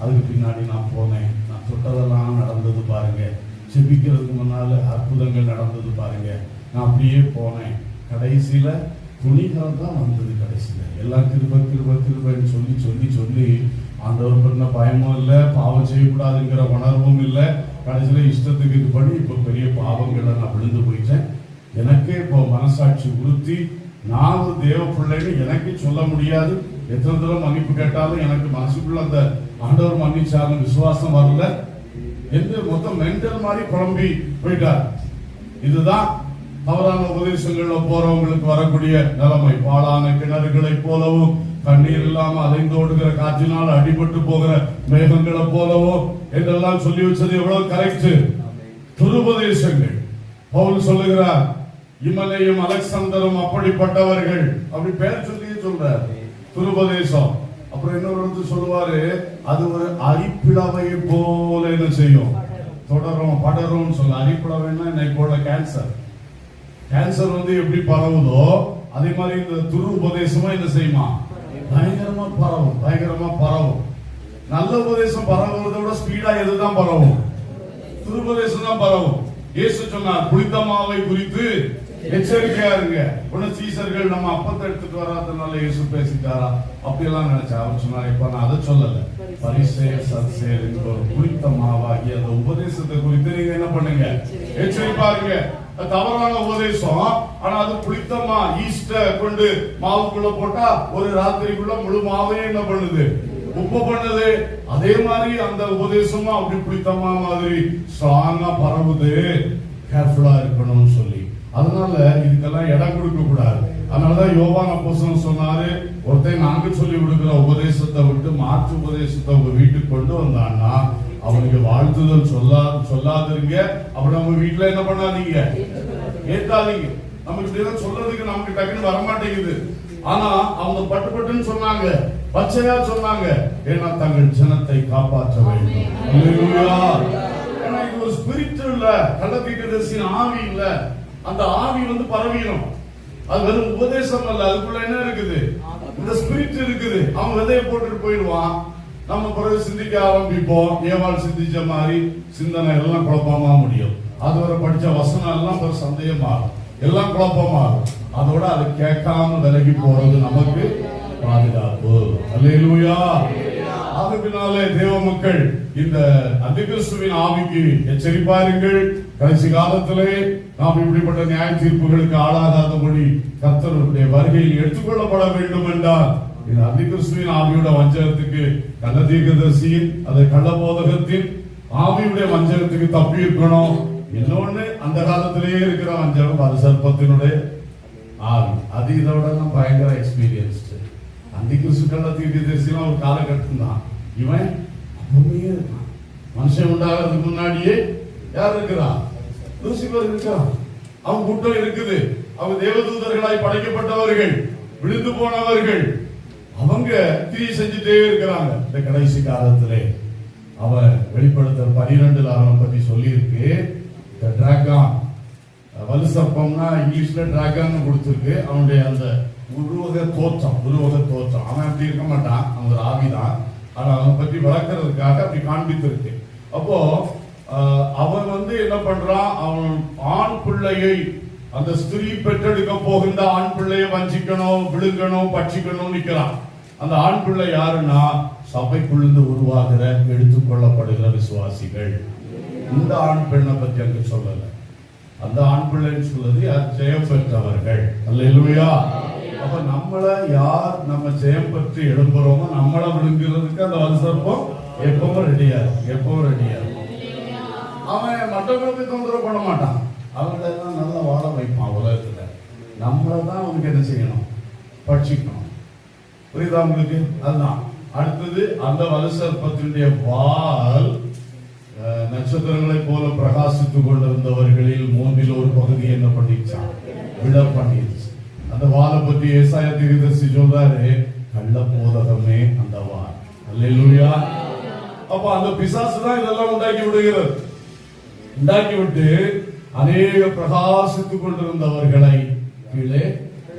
அதுக்கு பின்னாடி நான் போனேன், நான் தொட்டதெல்லாம் நடந்தது பாருங்க, செபிக்கிறதுக்கு முன்னால அற்புதங்கள் நடந்தது பாருங்க, நான் அப்படியே போனேன், கடைசியில துணிகள் தான் வந்தது. கடைசியில எல்லாம் கிருபை கிருபை கிருபைன்னு சொல்லி சொல்லி சொல்லி ஆண்டவர் பண்ண பயமும் இல்லை, பாவம் செய்யக்கூடாதுங்கிற உணர்வும் இல்லை. கடைசியில இஷ்டத்துக்கு இது பண்ணி இப்ப பெரிய பாவங்களை நான் விழுந்து போயிட்டேன். எனக்கே இப்போ மனசாட்சி உறுத்தி நான் ஒரு தேவ பிள்ளைன்னு எனக்கு சொல்ல முடியாது. எத்தனை தடவை மன்னிப்பு கேட்டாலும் எனக்கு மனசுக்குள்ள அந்த ஆண்டவர் மன்னிச்சாலும் விசுவாசம் வரல என்று மொத்தம் மென்டல் மாதிரி குழம்பி போயிட்டார். இதுதான் தவறான உபதேசங்கள்ல போறவங்களுக்கு வரக்கூடிய நிலைமை. பாழான கிணறுகளை போலவும், கண்ணீர் இல்லாம அலைந்தோடுகிற காற்றினால் அடிபட்டு போகிற மேகங்களை போலவும் என்றெல்லாம் சொல்லி வச்சது எவ்வளவு கரெக்ட். துருபதேசங்கள் பவுல் சொல்லுகிறார், இமலையும் அலெக்சாந்தரும் அப்படிப்பட்டவர்கள், அப்படி பேர் சொல்லி சொல்றார். துருபதேசம். அப்புறம் இன்னொரு சொல்லுவாரு, அது ஒரு அரிப்பிளவை போல என்ன செய்யும், தொடரும் படரும் சொல்ல. அரிப்பிளவைன்னா இன்னைக்கு போல கேன்சர். கேன்சர் வந்து எப்படி பரவுதோ அதே மாதிரி இந்த துரு உபதேசமா என்ன செய்யுமா, பயங்கரமா பரவும், பயங்கரமா பரவும். நல்ல உபதேசம் பரவுறதை விட ஸ்பீடா எதுதான் பரவும்? துருபதேசம் தான் பரவும். இயேசு சொன்னார், புளித்த மாவை குறித்து எச்சரிக்கையா இருங்க. உடனே சீசர்கள் நம்ம அப்பத்தை எடுத்துட்டு வராதனால இயேசு பேசிட்டாரா அப்படியெல்லாம் நினைச்சா. அவர் சொன்னார், இப்ப நான் அதை சொல்லல, பரிசேயர் சதுசேயர் என்கிற ஒரு புளித்த மாவாகி அந்த உபதேசத்தை குறித்து நீங்க என்ன பண்ணுங்க, எச்சரிப்பாருங்க. தவறான உபதேசம், ஆனா அது புளித்தமா ஈஸ்ட கொண்டு மாவுக்குள்ள போட்டா ஒரு ராத்திரிக்குள்ள முழு மாவையும் என்ன பண்ணுது, உப்பு பண்ணுது. அதே மாதிரி அந்த உபதேசமா அப்படி புளித்தமா மாதிரி ஸ்ட்ராங்கா பரவுது. கேர்ஃபுல்லா இருக்கணும்னு சொல்லி, அதனால இதுக்கெல்லாம் இடம் கொடுக்க கூடாது. அதனாலதான் யோவான் அப்போஸ்தலன் சொன்னாரு, ஒருத்தன் நாங்க சொல்லி கொடுக்கிற உபதேசத்தை விட்டு மாற்று உபதேசத்தை உங்க வீட்டுக்கு கொண்டு வந்தான்னா அவனுக்கு வாழ்த்துதல் சொல்லாதீங்க. அப்படி நம்ம வீட்டுல என்ன பண்ணாதீங்க, ஏத்தாதீங்க. நமக்கு இப்படிதான் சொல்றதுக்கு நமக்கு டக்குன்னு வரமாட்டேங்குது. ஆனா அவங்க பட்டுன்னு சொன்னாங்க, பச்சையா சொன்னாங்க, ஏன்னா தங்கள் ஜனத்தை காப்பாற்ற வேண்டும். ஏன்னா இது ஒரு ஸ்பிரிட் இல்ல, கள்ளத்தீர்க்கதரிசியின் ஆவி இல்ல. அந்த ஆவி வந்து பரவிடும். அது வெறும் உபதேசம் அல்ல, அதுக்குள்ள என்ன இருக்குது, இந்த ஸ்பிரிட் இருக்குது. அவன் விதையை போட்டுட்டு போயிடுவான். நம்ம பிறகு சிந்திக்க ஆரம்பிப்போம். ஏவாள் சிந்திச்ச மாதிரி சிந்தனை எல்லாம் குழப்பமா முடியும். அது வரை படிச்ச வசனம் எல்லாம் ஒரு சந்தேகமாகும். எல்லாம் குழப்பமாகும். அதோட அதை கேட்காம விலகி போறது நமக்கு பாதுகாப்பு. அல்லேலூயா. அதுக்குனாலே தேவ மக்கள் இந்த அந்திகிறிஸ்துவின் ஆவிக்கு எச்சரிப்பாருங்கள். கடைசி காலத்திலே நாம் இப்படிப்பட்ட நியாய தீர்ப்புகளுக்கு ஆளாகாதபடி கர்த்தருடைய வருகையில் எடுத்துக்கொள்ளப்பட வேண்டும் என்றால் இந்த அந்திகிறிஸ்துவின் ஆவியோட வஞ்சகத்துக்கு, கள்ள தீர்க்கதரிசியின் அந்த கள்ள போதகத்தின் ஆவியுடைய வஞ்சகத்துக்கு தப்பி இருக்கணும். இன்னொன்னு, அந்த காலத்திலேயே இருக்கிற வஞ்சகம் அது சர்ப்பத்தினுடைய ஆவி. அது இதோட பயங்கர எக்ஸ்பீரியன்ஸ். அந்திகிறிஸ்து கள்ள தீர்க்கதரிசிலாம் ஒரு காலகட்டம் தான். இவன் அப்பவே இருக்கான். மனுஷன் உண்டாகிறதுக்கு முன்னாடியே யார் இருக்கிறான்? லூசிபர் இருக்கிறான். அவன் கூட்டம் இருக்குது. அவங்க தேவதூதர்களாய் படைக்கப்பட்டவர்கள், விழுந்து போனவர்கள். அவங்க கிரியை செஞ்சுட்டே இருக்கிறாங்க. இந்த கடைசி காலத்திலே அவன் வெளிப்படுத்தல் 12 அவனை பத்தி சொல்லி இருக்கு. டிராகன், வலுசப்பம்னா இங்கிலீஷ்ல டிராகன் கொடுத்திருக்கு. அவனுடைய அந்த உருவக தோற்றம். அவன் அப்படி இருக்க மாட்டான், அவன் ஒரு ஆவிதான். ஆனா அவனை பற்றி வளர்க்கறதுக்காக அப்படி காண்பித்திருக்கு. அப்போ அவன் என்ன பண்றான்? அவன் ஆண் பிள்ளையை, அந்த ஸ்திரீ பெற்றெடுக்க போகின்ற ஆண் பிள்ளையை வஞ்சிக்கணும், விழுங்கணும், பட்சிக்கணும் நிக்கிறான். அந்த ஆண் பிள்ளை யாருன்னா சபைக்குள்ளிருந்து உருவாகிற எடுத்துக்கொள்ளப்படுகிற விசுவாசிகள். இந்த ஆண் பெண்ணை பத்தி அங்கு சொல்லல. அந்த ஆண் பிள்ளைன்னு சொல்றது யார்? ஜெயம் பெற்றவர்கள். அல்லேலூயா. அப்ப நம்மள யார் நம்ம ஜெயம் பெற்று எழும்புறோமோ நம்மள விழுங்குறதுக்கு அந்த வலுசர்ப்பம் எப்பவும் ரெடியா இருக்கும். அவன் மற்றவங்களுக்கு தொந்தரவு பண்ண மாட்டான். அவங்களை எல்லாம் நல்லா வாழ வைப்பான் உலகத்துல. நம்மளை தான் அவனுக்கு என்ன செய்யணும்? பட்சிக்கணும். புரியுதா உங்களுக்கு? அதுதான் அடுத்தது. அந்த வலுசர்ப்பத்தினுடைய வால் நட்சத்திரங்களை போல பிரகாசித்துக் கொண்டிருந்தவர்களில் 1/3 என்ன பண்ணிச்சான்? விட பண்ணிடுச்சு. அந்த வாலை பற்றி ஏசாயா தீர்க்கதரிசி சொல்றாரு, கள்ள போதகமே அந்த வால். அல்லேலூயா. அப்ப அந்த பிசாசு தான் இதெல்லாம் உண்டாக்கி விடுகிறது. உண்டாக்கி விட்டு அநேக பிரகாசித்துக் கொண்டிருந்தவர்களை கீழே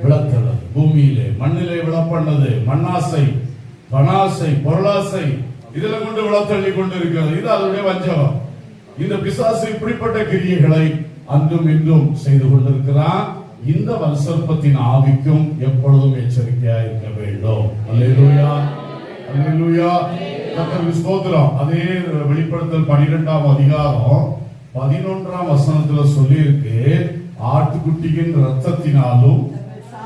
விழத்தள்ளது. பூமியிலே மண்ணிலே விழப்பண்ணது. மண்ணாசை, பணாசை, பொருளாசை இதெல்லாம் கொண்டு விழத்தள்ளி கொண்டிருக்கிறது. இது அதனுடைய வஞ்சகம். இந்த பிசாசு இப்படிப்பட்ட கிரியைகளை அன்றும் இன்றும் செய்து கொண்டிருக்கிறான். இந்த வலுசர்ப்பத்தின் ஆவிக்கும் எப்பொழுதும் எச்சரிக்கையா இருக்க வேண்டும். அல்லேலூயா. அல்லேலூயா. கர்த்தருக்கு ஸ்தோத்திரம். அதே வெளிப்படுத்தல் 12ஆம் அதிகாரம் 11ஆம் வசனத்துல சொல்லி இருக்கு, ஆட்டுக்குட்டியின் ரத்தத்தினாலும்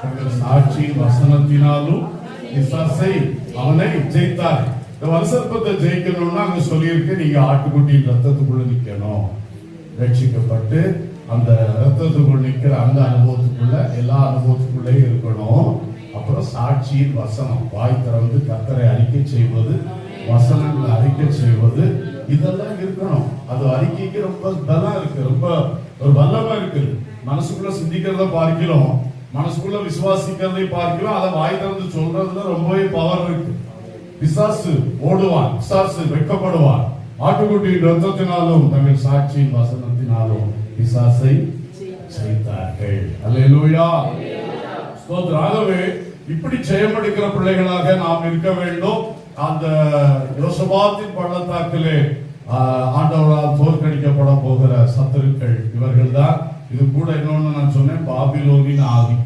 தங்கள் சாட்சியின் வசனத்தினாலும் பிசாசை அவனை ஜெயித்தார். இந்த வலுசர்ப்பத்தை ஜெயிக்கணும்னா அங்க சொல்லி இருக்கு, நீங்க ஆட்டுக்குட்டியின் ரத்தத்துக்குள்ள நிக்கணும். ரட்சிக்கப்பட்டு அந்த ரத்தத்துக்குள் நிக்கிற அந்த அனுபவத்துக்குள்ள, எல்லா அனுபவத்துக்குள்ளே இருக்கணும். அப்புறம் சாட்சியின் வசனம், வாய் திறந்து கர்த்தரை அறிக்கை செய்வது, வசனங்களை அறிக்கை செய்வது, இதெல்லாம் இருக்கணும். அது அறிக்கைக்கு ரொம்ப பலம் இருக்கு, ரொம்ப ஒரு வல்லமா இருக்கு. மனசுக்குள்ள சிந்திக்கிறத பார்க்கிறோம், மனசுக்குள்ள விசுவாசிக்கிறதை பார்க்கிறோம். அதை வாய் திறந்து சொல்றதுல ரொம்பவே பவர் இருக்கு. பிசாசு ஓடுவான், பிசாசு வெட்கப்படுவான். ஆட்டுக்குட்டியின் ரத்தத்தினாலும் தங்கள் சாட்சியின் வசனத்தினாலும் பிசாசை ஜெயித்தார்கள். அல்லேலூயா. ஆகவே இப்படி ஜெயமெடுக்கிற பிள்ளைகளாக நாம் இருக்க வேண்டும். அந்த யோசபாத்தின் பள்ளத்தாக்கிலே ஆண்டவரால் தோற்கடிக்கப்பட போகிற சத்துருக்கள் இவர்கள் தான். இது கூட இன்னொன்னு நான் சொன்னேன், பாபிலோனின் ஆவி.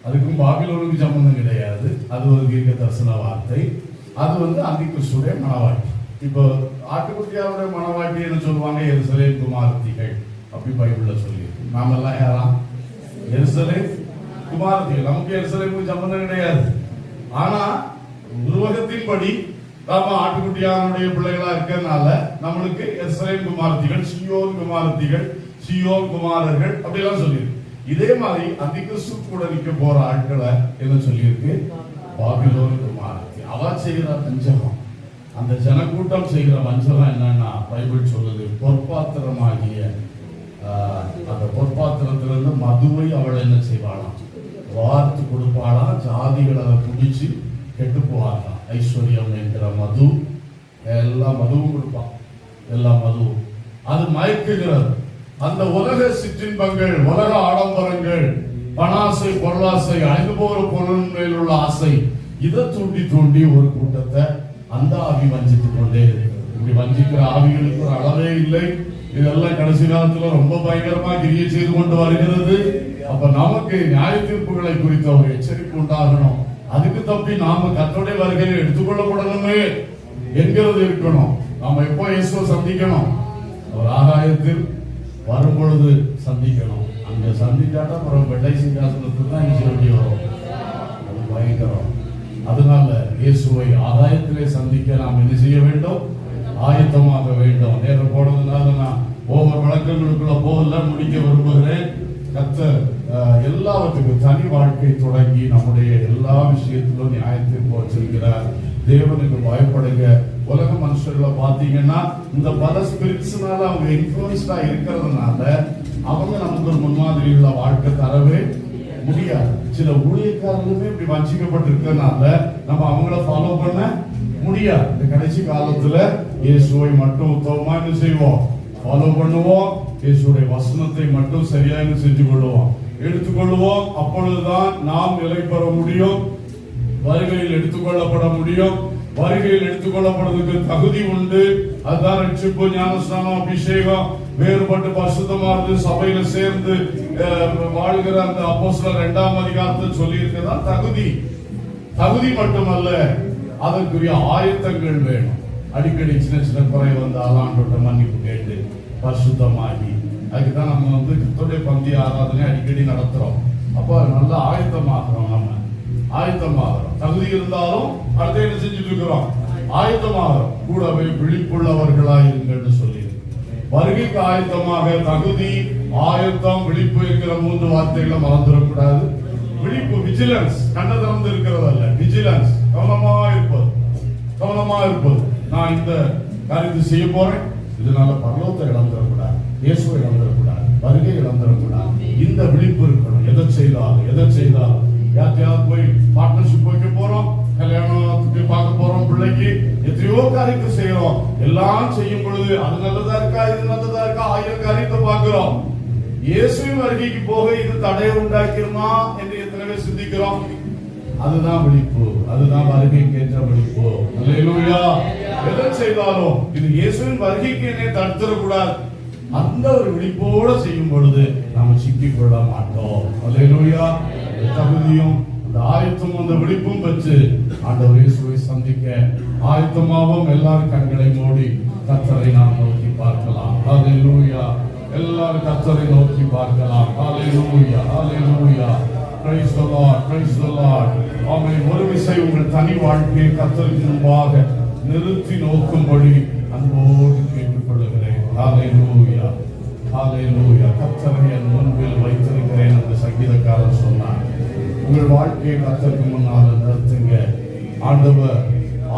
அதுக்கும் பாபிலோனுக்கு சம்பந்தம் கிடையாது. அது ஒரு தீர்க்க தரிசன வார்த்தை. அது அந்திகிறிஸ்துடைய மனவாட்டி. இப்போ ஆட்டுக்குட்டியாருடைய மனவாட்டி என்ன சொல்லுவாங்க? எருசலேம் குமாரத்திகள் அப்படி பைபிள்ல சொல்லி. நாமெல்லாம் யாராம்? எருசலேம் குமாரத்திகள். நமக்கு எருசலேமுக்கு சம்பந்தம் கிடையாது. ஆனா உருவகத்தின்படி நாம ஆட்டுக்குட்டியாருடைய பிள்ளைகளா இருக்கிறதுனால நம்மளுக்கு எருசலேம் குமாரத்திகள், சீயோன் குமாரத்திகள், சீயோன் குமாரர்கள் அப்படிலாம் சொல்லியிருக்கு. இதே மாதிரி அந்திகிறிஸ்து கூட நிக்க போற ஆட்களை என்ன சொல்லியிருக்கு? பாபிலோன் குமாரத்தி. அவ செய்கிற வஞ்சகம், அந்த ஜனக்கூட்டம் செய்கிற வஞ்சகம் என்னன்னா பைபிள் சொல்லுது, பொற்பாத்திரமாகிய அந்த பொற்பாத்திரத்திலிருந்து மதுவை அவள் என்ன செய்வாளாம்? வார்த்து கொடுப்பாளாம். ஜாதிகள் அதை குடிச்சு கெட்டு போவாங்க. ஐஸ்வர்யம் என்கிற மது, எல்லா மதுவும் கொடுப்பான். எல்லா மதுவும் அது மயக்குகிறது. அந்த உலக சிற்றின்பங்கள், உலக ஆடம்பரங்கள், பணாசை, பொருளாசை, அழிந்து போகிற பொருள் மேல் உள்ள ஆசை, இதை தூண்டி தூண்டி ஒரு கூட்டத்தை அந்த ஆவி வஞ்சித்துக் கொண்டே இருக்கிறது. இப்படி வஞ்சிக்கிற ஆவிகளுக்கு ஒரு அளவே இல்லை. இதெல்லாம் கடைசி காலத்துல ரொம்ப பயங்கரமா கிரியை செய்து கொண்டு வருகிறது. அப்ப நமக்கு நியாய தீர்ப்புகளை குறித்த ஒரு எச்சரிக்கை உண்டாகணும். அதுக்கு தப்பி நாம கர்த்தருடைய வருகையில் எடுத்துக்கொள்ளப்படணுமே என்கிறது இருக்கணும். நாம எப்போ இயேசுவை சந்திக்கணும்? ஒரு ஆகாயத்தில் வரும் பொழுது சந்திக்கணும். அங்க சந்திச்சாட்டா அப்புறம் வெள்ளை சிங்காசனத்துக்கு தான் இங்கே வேண்டி வரும். அது பயங்கரம். அதனால இயேசுவை ஆகாயத்திலே சந்திக்க நாம் என்ன செய்ய வேண்டும்? ஆயத்தமாக வேண்டும். நேரம் போனதுனால நான் ஒவ்வொரு வழக்கங்களுக்குள்ள போகல முடிக்க விரும்புகிறேன். கர்த்தர் எல்லாவற்றுக்கும் தனி வாழ்க்கை தொடங்கி நம்முடைய எல்லா விஷயத்திலும் நியாயத்திற்கு வச்சிருக்கிறார். தேவனுக்கு பயப்படுங்க. உலக மனுஷர்களை பார்த்தீங்கன்னா இந்த பல ஸ்பிரிட்ஸ்னால அவங்க இன்ஃபுளுன்ஸ்டா இருக்கிறதுனால அவங்க நமக்கு ஒரு முன்மாதிரியுள்ள வாழ்க்கை தரவே முடியாது. சில ஊழியக்காரர்களுமே இப்படி வஞ்சிக்கப்பட்டிருக்கிறதுனால நம்ம அவங்கள ஃபாலோ பண்ண முடியாது. இந்த கடைசி காலத்துல இயேசுவை மட்டும் உத்தமமா என்ன செய்வோம்? ஃபாலோ பண்ணுவோம். இயேசுடைய வசனத்தை மட்டும் சரியாக செஞ்சு கொள்வோம், எடுத்துக்கொள்வோம். அப்பொழுதுதான் நாம் நிலை பெற முடியும், வருகையில் எடுத்துக்கொள்ளப்பட முடியும். வருகையில் எடுத்துக்கொள்ளப்படுவதற்கு தகுதி உண்டு. அதுதான் ரட்சிப்பு, ஞானஸ்நானம், அபிஷேகம், வேறுபட்டு பரிசுத்தமானது, சபையில சேர்ந்து வாழ்கிற அந்த அப்போஸ்தலர் 2ஆம் அதிகாரத்தில் சொல்லி இருக்கிறதா தகுதி. தகுதி மட்டுமல்ல, அதற்குரிய ஆயத்தங்கள் வேணும். அடிக்கடி சின்ன சின்ன குறை வந்தாலும் ஆண்டவர்கிட்ட மன்னிப்பு கேட்டு பரிசுத்தமாகி, அதுக்குதான் நம்ம கர்த்தருடைய பந்தி ஆராதனை அடிக்கடி நடத்துறோம். அப்ப நல்ல ஆயத்தமாகிறோம். நம்ம ஆயத்தமாகிறோம். தகுதி இருந்தாலும் அடுத்த என்ன செஞ்சுட்டு இருக்கிறோம்? ஆயத்தமாகிறோம். கூடவே விழிப்புள்ளவர்களாயிருங்கள் சொல்லி வருகைக்கு ஆயத்தமாக தகுதி, ஆயத்தம், விழிப்பு என்கிற 3 வார்த்தைகளை மறந்துடக்கூடாது. விழிப்பு, விஜிலன்ஸ், கண்ண திறந்து இருக்கிறதல்ல, விஜிலன்ஸ், கவனமா இருப்பது. கவனமா இருப்பது. நான் இந்த காரியத்தை செய்ய போறேன், இதனால பரலோகத்தை இழந்துடக்கூடாது, இயேசுவை இழந்துடக்கூடாது, வருகை இழந்துடக்கூடாது. இந்த விழிப்பு இருக்கணும். எதை செய்தாலும் யார்த்தையாவது போய் பார்ட்னர்ஷிப் வைக்க போறோம், கல்யாணத்துக்கு பார்க்க போறோம், பிள்ளைக்கு எத்தனையோ காரியத்தை செய்யறோம். எல்லாம் செய்யும் பொழுது அது நல்லதா இருக்கா, இது நல்லதா இருக்கா, 1000 காரியத்தை பார்க்கிறோம். இயேசுவின் வருகைக்கு போக இது தடையை உண்டாக்கிருமா என்று எத்தனை பேர் சிந்திக்கிறோம்? அதுதான் விழிப்பு. அதுதான் வருகைக்கு ஏற்ற விழிப்பு. அல்லேலூயா. எதை செய்தாலும் இது இயேசுவின் வருகைக்கு என்னை தடுத்துடக்கூடாது. அந்த ஒரு விழிப்போட செய்யும் பொழுது நாம சிக்கிக் கொள்ள மாட்டோம். அல்லேலூயா. தகுதியும் அந்த ஆயத்தமும் அந்த விழிப்பும் பெற்று ஆண்டவர் இயேசுவை சந்திக்க ஆயத்தமாகவும் எல்லாரும் கண்களை மூடி கர்த்தரை நாம் நோக்கி பார்க்கலாம். அல்லேலூயா. எல்லாரும் கர்த்தரை நோக்கி பார்க்கலாம். அல்லேலூயா. அல்லேலூயா. Praise the Lord. Praise the Lord. ஆமென். ஒரு விசை உங்கள் தனி வாழ்க்கையை கர்த்தருக்கு முன்பாக நிறுத்தி நோக்கும்படி அன்போடு கேட்டுக்கொள்கிறேன். ஹalleluya. ஹalleluya. கர்த்தரை என் முன்பில் வைத்திருக்கிறேன் என்று சங்கீதக்காரர் சொன்னார். உங்கள் வாழ்க்கையை கர்த்தருக்கு முன்னால் நிறுத்துங்க. ஆண்டவர்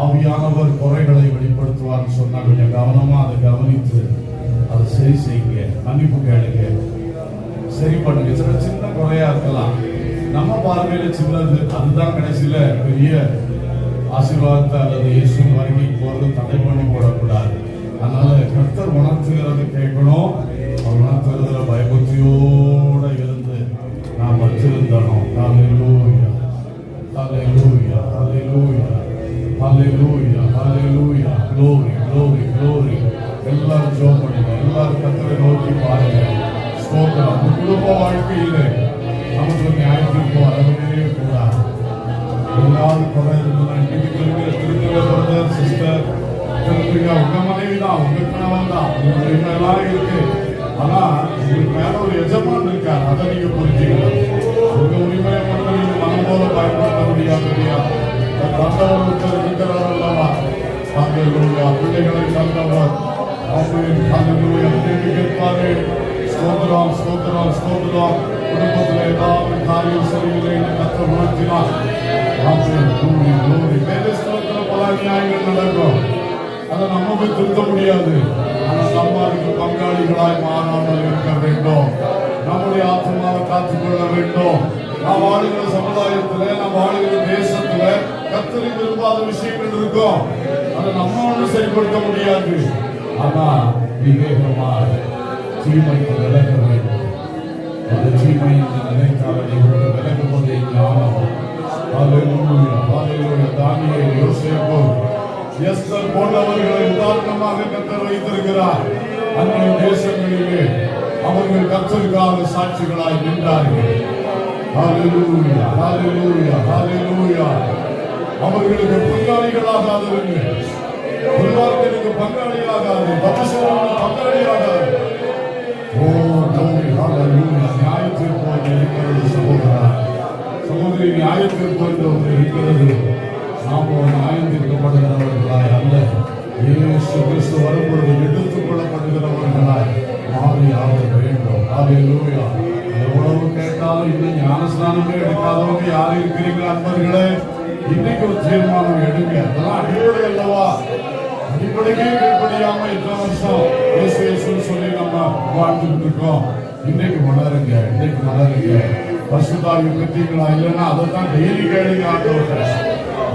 ஆவியானவர் குறைகளை வெளிப்படுத்துவார் சொன்னா கொஞ்சம் கவனமா அதை கவனித்து அதை சரி செய்யுங்க. மன்னிப்பு கேளுங்க, சரி பண்ணுங்க. சின்ன குறையா இருக்கலாம், நம்ம பார்வையில சின்னது, அதுதான் கடைசியில பெரிய ஆசீர்வாதத்தை அல்லது இயேசு வருகை போறது தடை பண்ணி போடக்கூடாது. அதனால கர்த்தர் உணர்த்துகிறது கேட்கணும். அவர் உணர்த்துறதுல பயபக்தியோட இருந்து நாம் வச்சிருந்தோம். ஹalleluya. ஹalleluya. ஹalleluya. ஹalleluya. ஹalleluya. glory glory glory. எல்லாரும் ஜெபம் பண்ணுங்க. எல்லாரும் கர்த்தரை நோக்கி பாருங்க. ஸ்தோத்திரம். குடும்ப வாழ்க்கையிலே நமக்கு நியாயத்திற்கு வரவே கூடாது. எல்லாரும் குறை திரும்ப சிஸ்டர் திரும்பிங்க. உங்க மனைவி தான், உங்க கணவன் தான், உங்க எல்லாம் இருக்கு. ஆனா உங்களுக்கு மேல ஒரு எஜமான் இருக்காரு, அதை நீங்க புரிஞ்சுக்கணும். உங்க உரிமையை மட்டும் நீங்க மனம் போல பயன்படுத்த முடியாது. இருக்கிறார் அல்லவா? பிள்ளைகளை தந்தவர் கேட்பாரு. ஸ்தோத்திரம் ஸ்தோத்திரம் ஸ்தோத்திரம். குடும்பத்தில் ஏதாவது காரியம் சரியில்லை என்று கர்த்தர் உணர்த்தினார். பல நியாயங்கள் நடக்கும். அதை நம்ம போய் திருத்த முடியாது. ஆனால் நம்ம அதுக்கு பங்காளிகளாய் மாறாமல் இருக்க வேண்டும். நம்முடைய ஆத்மாவை காத்துக்கொள்ள வேண்டும். நாம் வாழுகிற சமுதாயத்துல, நாம் வாழுகிற தேசத்துல கர்த்தருக்கு விரும்பாத விஷயங்கள் இருக்கும். அதை நம்ம ஒன்றும் சரிப்படுத்த முடியாது. ஆனா விவேகமாக தீமைக்கு விலக வேண்டும். அந்த தீமை என்று நினைத்தால் விலகுவதை ஞானம். தானியேல், யோசேப்பு, எஸ்தர் போன்றவர்களை உதாரணமாக கர்த்தர் வைத்திருக்கிறார். அந்நிய தேசங்களிலே அவர்கள் கர்த்தருக்காக சாட்சிகளாய் நின்றார்கள். ஹalleluya, ஹalleluya, ஹalleluya. அவர்களுக்கு பங்காளிகளாகாதவர்கள், துன்மார்க்கனுக்கு பங்காளியாகாது, தபசுரனுக்கு பங்காளியாகாது. ஓ glory, hallelujah. நியாயத்தீர்ப்பு ஒன்று இருக்கிறது சகோதரா, சகோதரி, நியாயத்தீர்ப்பு ஒன்று இருக்கிறது. நாம் நியாயம் தீர்க்கப்படுகிறவர்களாய் அல்ல, இயேசு கிறிஸ்து வரும்பொழுது எடுத்துக் கொள்ளப்படுகிறவர்களாய் மாறி ஆக வேண்டும். ஹalleluya. எவ்வளவு கேட்டாலும் இன்னும் ஞானஸ்நானமே எடுக்காதவங்க யாரும் இருக்கிறீங்களா அன்பர்களே? இன்னைக்கு ஒரு தீர்மானம் எடுங்க. அதெல்லாம் அடிப்படை அல்லவா? அடிப்படைக்கே கீழ்ப்படியாம இத்தனை வருஷம் இயேசு இயேசுன்னு சொல்லி நம்ம வாழ்ந்துட்டு இருக்கோம். இன்னைக்கு வளருங்க, இன்னைக்கு வளருங்க. பசுதாவி பெற்றீங்களா? இல்லைன்னா அதை தான் டெய்லி கேளுங்க ஆண்டவர்கிட்ட.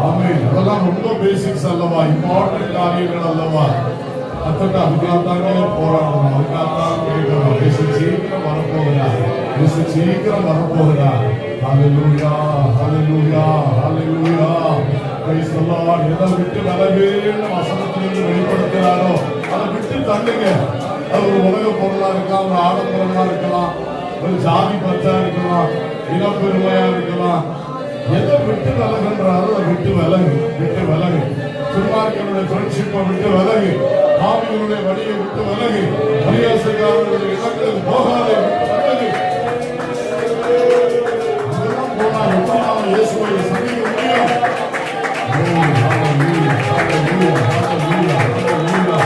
ஆமென். அதெல்லாம் ரொம்ப பேசிக்ஸ் அல்லவா, இம்பார்ட்டன்ட் காரியங்கள் அல்லவா. அத்தட்ட அதுக்காகத்தானே போராடணும், அதுக்காகத்தான் கேட்கணும். இயேசு சீக்கிரம் வரப்போகிறார், இயேசு சீக்கிரம் வரப்போகிறார். Hallelujah, hallelujah, hallelujah. Praise the Lord. எதை விட்டு விலகுன்னு வசனத்திலிருந்து வெளிப்படுத்துகிறாரோ அதை விட்டு தள்ளுங்க. அது ஒரு உலக பொருளா இருக்கலாம், ஒரு ஆடம்பரமா இருக்கலாம், ஒரு ஜாதி பத்தா இருக்கலாம், இனப்பெருமையா இருக்கலாம். எதை விட்டு விலகுன்றாரோ அதை விட்டு விலகு, விட்டு விலகு. துன்மார்க்கனுடைய ஃப்ரெண்ட்ஷிப்பை விட்டு விலகு, பாவிகளுடைய வழியை விட்டு விலகு, பரியாசக்காரர்களுடைய இடங்களுக்கு போகாதே, விட்டு விலகு. அதெல்லாம் போனா எப்படி நாம இயேசுவை சந்திக்க முடியும்? ஹalleluya, ஹalleluya, ஹalleluya, ஹalleluya,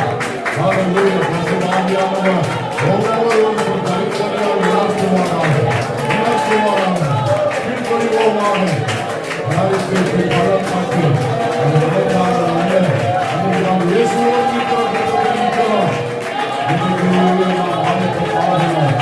ஹalleluya. பரிசுத்தமானவர் ஒவ்வொருவரும் தனித்தனியாக உணர்த்துவாராக, உணர்த்துவாராக, கீழ்ப்படிவோமாக. நியாயத்தீர்ப்பை பலம் காட்டி அது நடக்காத அல்ல. அன்றைக்கு நாம் இயேசுவோடு இருக்கிறோம், இருக்கிறோம். இன்றைக்கு நாம் ஆயத்தம் ஆகணும்.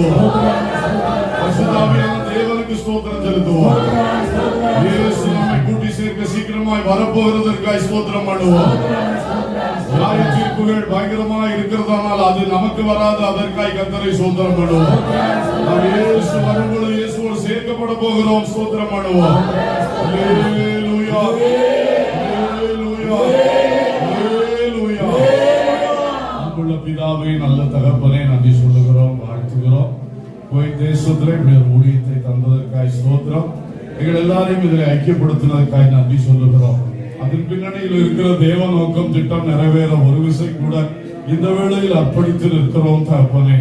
செலுத்துவோம். பரிசுத்தாவியான தேவனுக்கு ஸ்தோத்திரம் செலுத்துவோம். இயேசு நம்மை கூட்டி சேர்க்க சீக்கிரமாய் வரப்போகிறதற்காய் ஸ்தோத்திரம் பண்ணுவோம். நியாய தீர்ப்புகள் பயங்கரமாய் இருக்கிறதானால் அது நமக்கு வராது, அதற்காய் கர்த்தரை ஸ்தோத்திரம் பண்ணுவோம். நாம் இயேசு வரும்பொழுது இயேசுவோடு சேர்க்கப்பட போகிறோம். ஸ்தோத்திரம் பண்ணுவோம். அல்லேலூயா, அல்லேலூயா, அல்லேலூயா. அன்புள்ள பிதாவே, நல்ல தகப்பனே, நன்றி சொல்லுகிறோம், வாழ்த்துகிறோம். கோயில் தேசத்திலே இப்படி ஒரு ஊழியத்தை தந்ததற்காய் ஸ்தோத்திரம். எங்கள் எல்லாரையும் இதில் ஐக்கியப்படுத்தினதற்காய் நன்றி சொல்லுகிறோம். அதன் பின்னணியில் இருக்கிற தேவ நோக்கம் திட்டம் நிறைவேற ஒரு விசை கூட இந்த வேளையில் அர்ப்பணித்து நிற்கிறோம். தகப்பனே,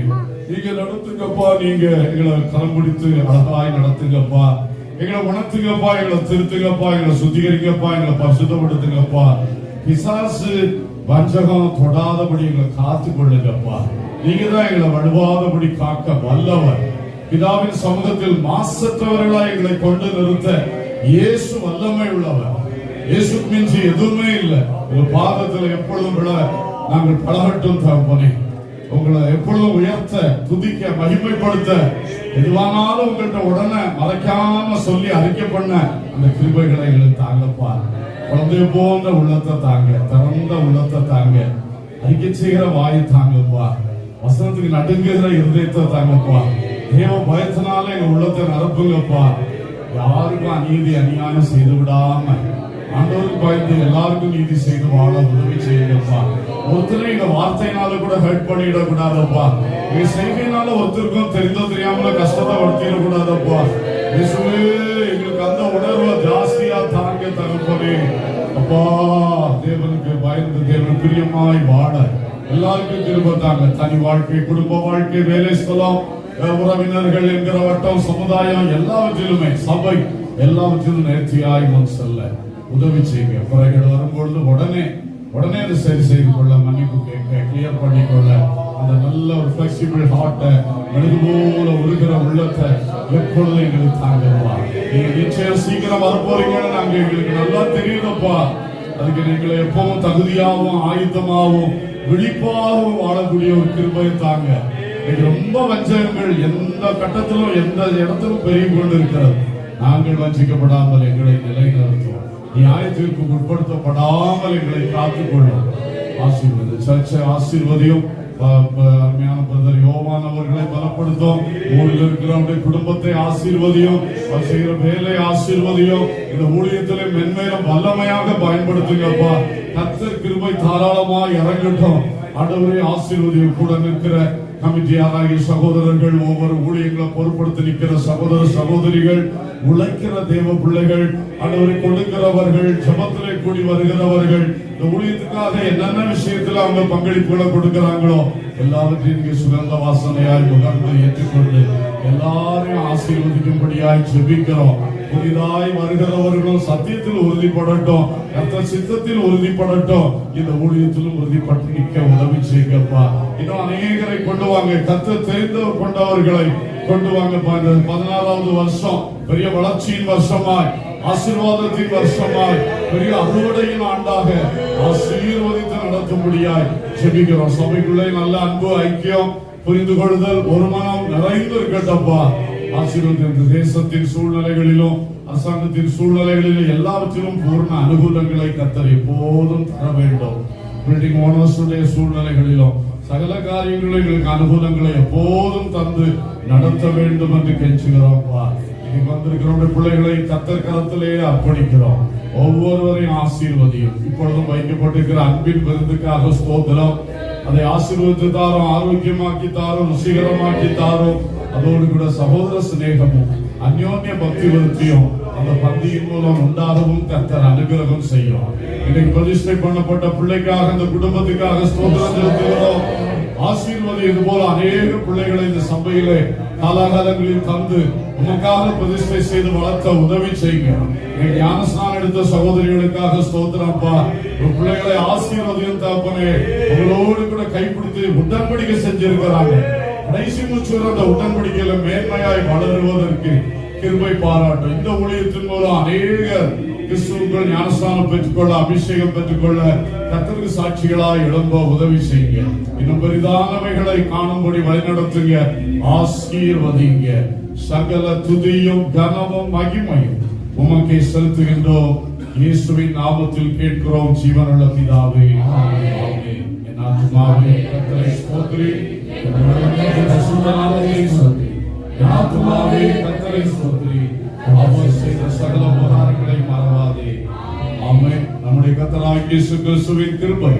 நீங்க நடத்துங்கப்பா, நீங்க எங்களை கரம் பிடித்து அழகாய் நடத்துங்கப்பா, எங்களை உணர்த்துங்கப்பா, எங்களை திருத்துங்கப்பா, எங்களை சுத்திகரிங்கப்பா, எங்களை பரிசுத்தப்படுத்துங்கப்பா. பிசாசு வஞ்சகம் தொடாதபடி எங்களை காத்து கொள்ளுங்கப்பா. நீங்க தான் எங்களை வலுவாதபடி காக்க வல்லவர். பிதாவின் சமூகத்தில் மாசற்றவர்களாய் எங்களை கொண்டு நிறுத்த இயேசு வல்லமை உள்ளவர். இயேசு மிஞ்சி எதுவுமே இல்லை. உங்க பாதத்தில் எப்பொழுதும் விழ நாங்கள் பழகட்டும் தகப்பனே. உங்களை எப்பொழுதும் உயர்த்த, துதிக்க, மகிமைப்படுத்த எதுவானாலும் உங்கள்கிட்ட உடனே மறைக்காம சொல்லி அறிக்கை பண்ண அந்த கிருபைகளை எங்களுக்கு தாங்கப்பா. குழந்தைய போன்ற உள்ளத்தை தாங்க, திறந்த உள்ளத்தை தாங்க, அறிக்கை செய்கிற வாயை தாங்கப்பா. வசனத்துக்கு நடுங்குகிற இருதயத்தை தாங்கப்பா. தேவ பயத்தினால எங்க உள்ளத்தை நிரப்புங்கப்பா. யாருக்கும் அநீதி அநியாயம் செய்து விடாம ஆண்டவருக்கு பயந்து எல்லாருக்கும் நீதி செய்து வாழ உதவி செய்யுங்கப்பா. ஒருத்தரை எங்க வார்த்தையினால கூட ஹெல்ப் பண்ணிடக்கூடாதப்பா. எங்க செய்கையினால ஒருத்தருக்கும் தெரிந்தோ தெரியாமல கஷ்டத்தை வளர்த்திடக்கூடாதப்பா. எங்களுக்கு அந்த உணர்வை ஜாஸ்தியா தாங்க தகப்பனே. அப்பா, தேவனுக்கு பயந்து தேவன் பிரியமாய் வாழ எல்லாருக்கும் கிருபை தாங்க. தனி வாழ்க்கை, குடும்ப வாழ்க்கை, வேலை ஸ்தலம், உறவினர்கள் என்கிற வட்டம், சமுதாயம் எல்லாவற்றிலுமே, சபை எல்லாவற்றிலும் நேர்த்தியாய் முன் செல்ல உதவி செய்யுங்க. குறைகள் வரும்பொழுது உடனே அதை சரி செய்து கொள்ள, மன்னிப்பு கேட்க, கிளியர் பண்ணிக்கொள்ள அந்த நல்ல ஒரு பிளெக்சிபிள் ஹார்ட்டை, மெழுகு போல உருகிற உள்ளத்தை எப்பொழுதும் எங்களுக்கு தாங்கப்பா. நீங்க நிச்சயம் சீக்கிரம் வரப்போறீங்கன்னு நாங்க எங்களுக்கு நல்லா தெரியுதப்பா. அதுக்கு நீங்களை எப்பவும் தகுதியாகவும் ஆயுதமாகவும் விழிப்பாகவும் வாழக்கூடிய ஒரு கிருபையை தாங்க. ரொம்ப வஞ்சகங்கள் எந்த கட்டத்திலும் எந்த இடத்திலும் பெருகி கொண்டு இருக்கிறது. நாங்கள் வஞ்சிக்கப்படாமல் எங்களை நிலைநிறுத்துவோம். நியாய தீர்ப்புக்கு உட்படுத்தப்படாமல் எங்களை காத்துக்கொள்ளும். ஆசீர்வதி சர்ச்சை ஆசீர்வதியும். அருமையான பிரதர் யோவான் அவர்களை பலப்படுத்தும். ஊரில் இருக்கிறவருடைய குடும்பத்தை ஆசீர்வதியும். செய்கிற வேலை ஆசீர்வதியும். இந்த ஊழியத்திலே மென்மேலும் வல்லமையாக பயன்படுத்துங்கப்பா. கர்த்தர் கிருபை தாராளமாக இறங்கட்டும். ஆண்டவரே ஆசீர்வதியும். கூட நிற்கிற கமிட்டியாராகிய சகோதரர்கள், ஒவ்வொரு ஊழியங்களை பொறுப்படுத்தி நிற்கிற சகோதர சகோதரிகள், உழைக்கிற தேவ பிள்ளைகள், ஆண்டவரை கொடுக்கிறவர்கள், ஜெபத்திலே கூடி வருகிறவர்கள், இந்த ஊழியத்துக்காக என்னென்ன விஷயத்துல அவங்க பங்களிப்புகளை கொடுக்கிறாங்களோ எல்லாவற்றையும் நீங்க சுகந்த வாசனையாய் முகர்ந்து ஏற்றுக்கொண்டு எல்லாரையும் ஆசீர்வதிக்கும்படியாய் ஜெபிக்கிறோம். புதிதாய் வருகிறவர்களும் சத்தியத்தில் உறுதிப்படட்டும், கர்த்தர் சித்தத்தில் உறுதிப்படட்டும். இந்த ஊழியத்திலும் உறுதிப்பட்டு நிற்க உதவி செய்யுங்கப்பா. இன்னும் அநேகரை கொண்டு வாங்க. கர்த்தர் தெரிந்து கொண்டவர்களை கொண்டு வாங்கப்பா. இந்த 16வது வருஷம் பெரிய வளர்ச்சியின் வருஷமாய், ஆசீர்வாதத்தின் வருஷமாய், பெரிய அறுவடையின் ஆண்டாக ஆசீர்வதித்து நடத்தும்படியாய் ஜெபிக்கிறோம். சபைக்குள்ளே நல்ல அன்பு, ஐக்கியம், புரிந்து கொள்ளுதல், ஒரு மனம் நிறைந்து இருக்கட்டப்பா. ஆசீர்வாதம் தேசத்தின் சூழ்நிலைகளிலும் அரசாங்கத்தின் சூழ்நிலைகளிலும் எல்லாவற்றிலும் பூர்ண அனுகூலங்களை கர்த்தர் எப்போதும் தர வேண்டும். பில்டிங் ஓனர்ஸுடைய சூழ்நிலைகளிலும் சகல காரியங்களும் எங்களுக்கு அனுகூலங்களை எப்போதும் தந்து நடத்த வேண்டும் என்று கெஞ்சுகிறோம்ப்பா. இன்னைக்கு வந்திருக்கிற பிள்ளைகளை கர்த்தர் கரத்திலே அர்ப்பணிக்கிறோம். ஒவ்வொருவரையும் ஆசீர்வதியும். இப்பொழுதும் வைக்கப்பட்டிருக்கிற அன்பின் விருந்துக்காக ஸ்தோத்திரம். அதை ஆசீர்வதித்து தாரும், ஆரோக்கியமாக்கி தாரும், ருசிகரமாக்கி தாரும். அதோடு கூட சகோதர சிநேகமும் அந்யோன்ய பக்தி விருத்தியும் அந்த பந்தியின் மூலம் உண்டாகவும் கர்த்தர் அனுகிரகம் செய்யும். இன்னைக்கு பிரதிஷ்டை பண்ணப்பட்ட பிள்ளைக்காக, அந்த குடும்பத்துக்காக ஸ்தோத்திரம் செலுத்துகிறோம். ஆசீர்வாதி இது போல அநேக பிள்ளைகளை இந்த சபையிலே காலாகாலங்களில் தந்து உனக்காக பிரதிஷ்டை செய்து வளர்த்த உதவி செய்யுங்க. ஞானஸ்நானம் எடுத்த சகோதரிகளுக்காக ஸ்தோத்திரம்ப்பா. பிள்ளைகளை ஆசீர்வதியும் தகப்பனே. உங்களோடு கூட கைப்பிடித்து உடன்படிக்கை செஞ்சிருக்கிறாங்க. கடைசி மூச்சு அந்த உடன்படிக்கையில மேன்மையாய் வளருவதற்கு கிருபை பாராட்டும். இந்த ஊழியத்தின் மூலம் அநேகர் கிறிஸ்துவுக்குள் ஞானஸ்தானம் பெற்றுக்கொள்ள, அபிஷேகம் பெற்றுக்கொள்ள, கர்த்தருக்கு சாட்சிகளாய் எழும்ப உதவி செய்யுங்க. இன்னும் பெரிதானவைகளை காணும்படி வழிநடத்துங்க, ஆசீர்வதிங்க. சகல துதியும் கனமும் மகிமையும் உமக்கே செலுத்துகின்றோம். இயேசுவின் நாமத்தில் கேட்கிறோம் ஜீவனுள்ள பிதாவே, ஆமென். என் ஆத்துமாவே கர்த்தரை ஸ்தோத்திரி, என் பரிசுத்த நாமத்தை ஸ்தோத்திரி. என் ஆத்துமாவே கர்த்தரை ஸ்தோத்திரி, அவர் செய்த சகல உபகாரங்களை மறவாதே. ஆமென். நம்முடைய கர்த்தராகிய இயேசு கிறிஸ்துவின் கிருபை,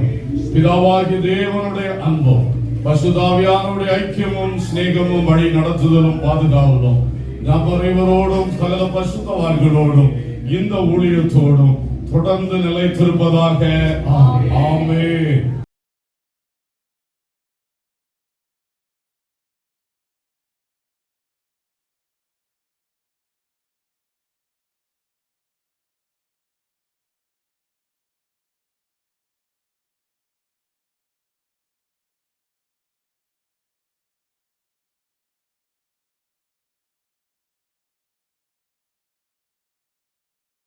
பிதாவாகிய தேவனுடைய அன்பும், பரிசுத்த ஆவியானவருடைய ஐக்கியமும் சிநேகமும் வழி நடத்துதலும் பாதுகாவலும் நம் அனைவரோடும் சகல பரிசுத்தவான்களோடும் இந்த ஊழியத்தோடும் தொடர்ந்து நிலைத்திருப்பதாக. ஆமென்.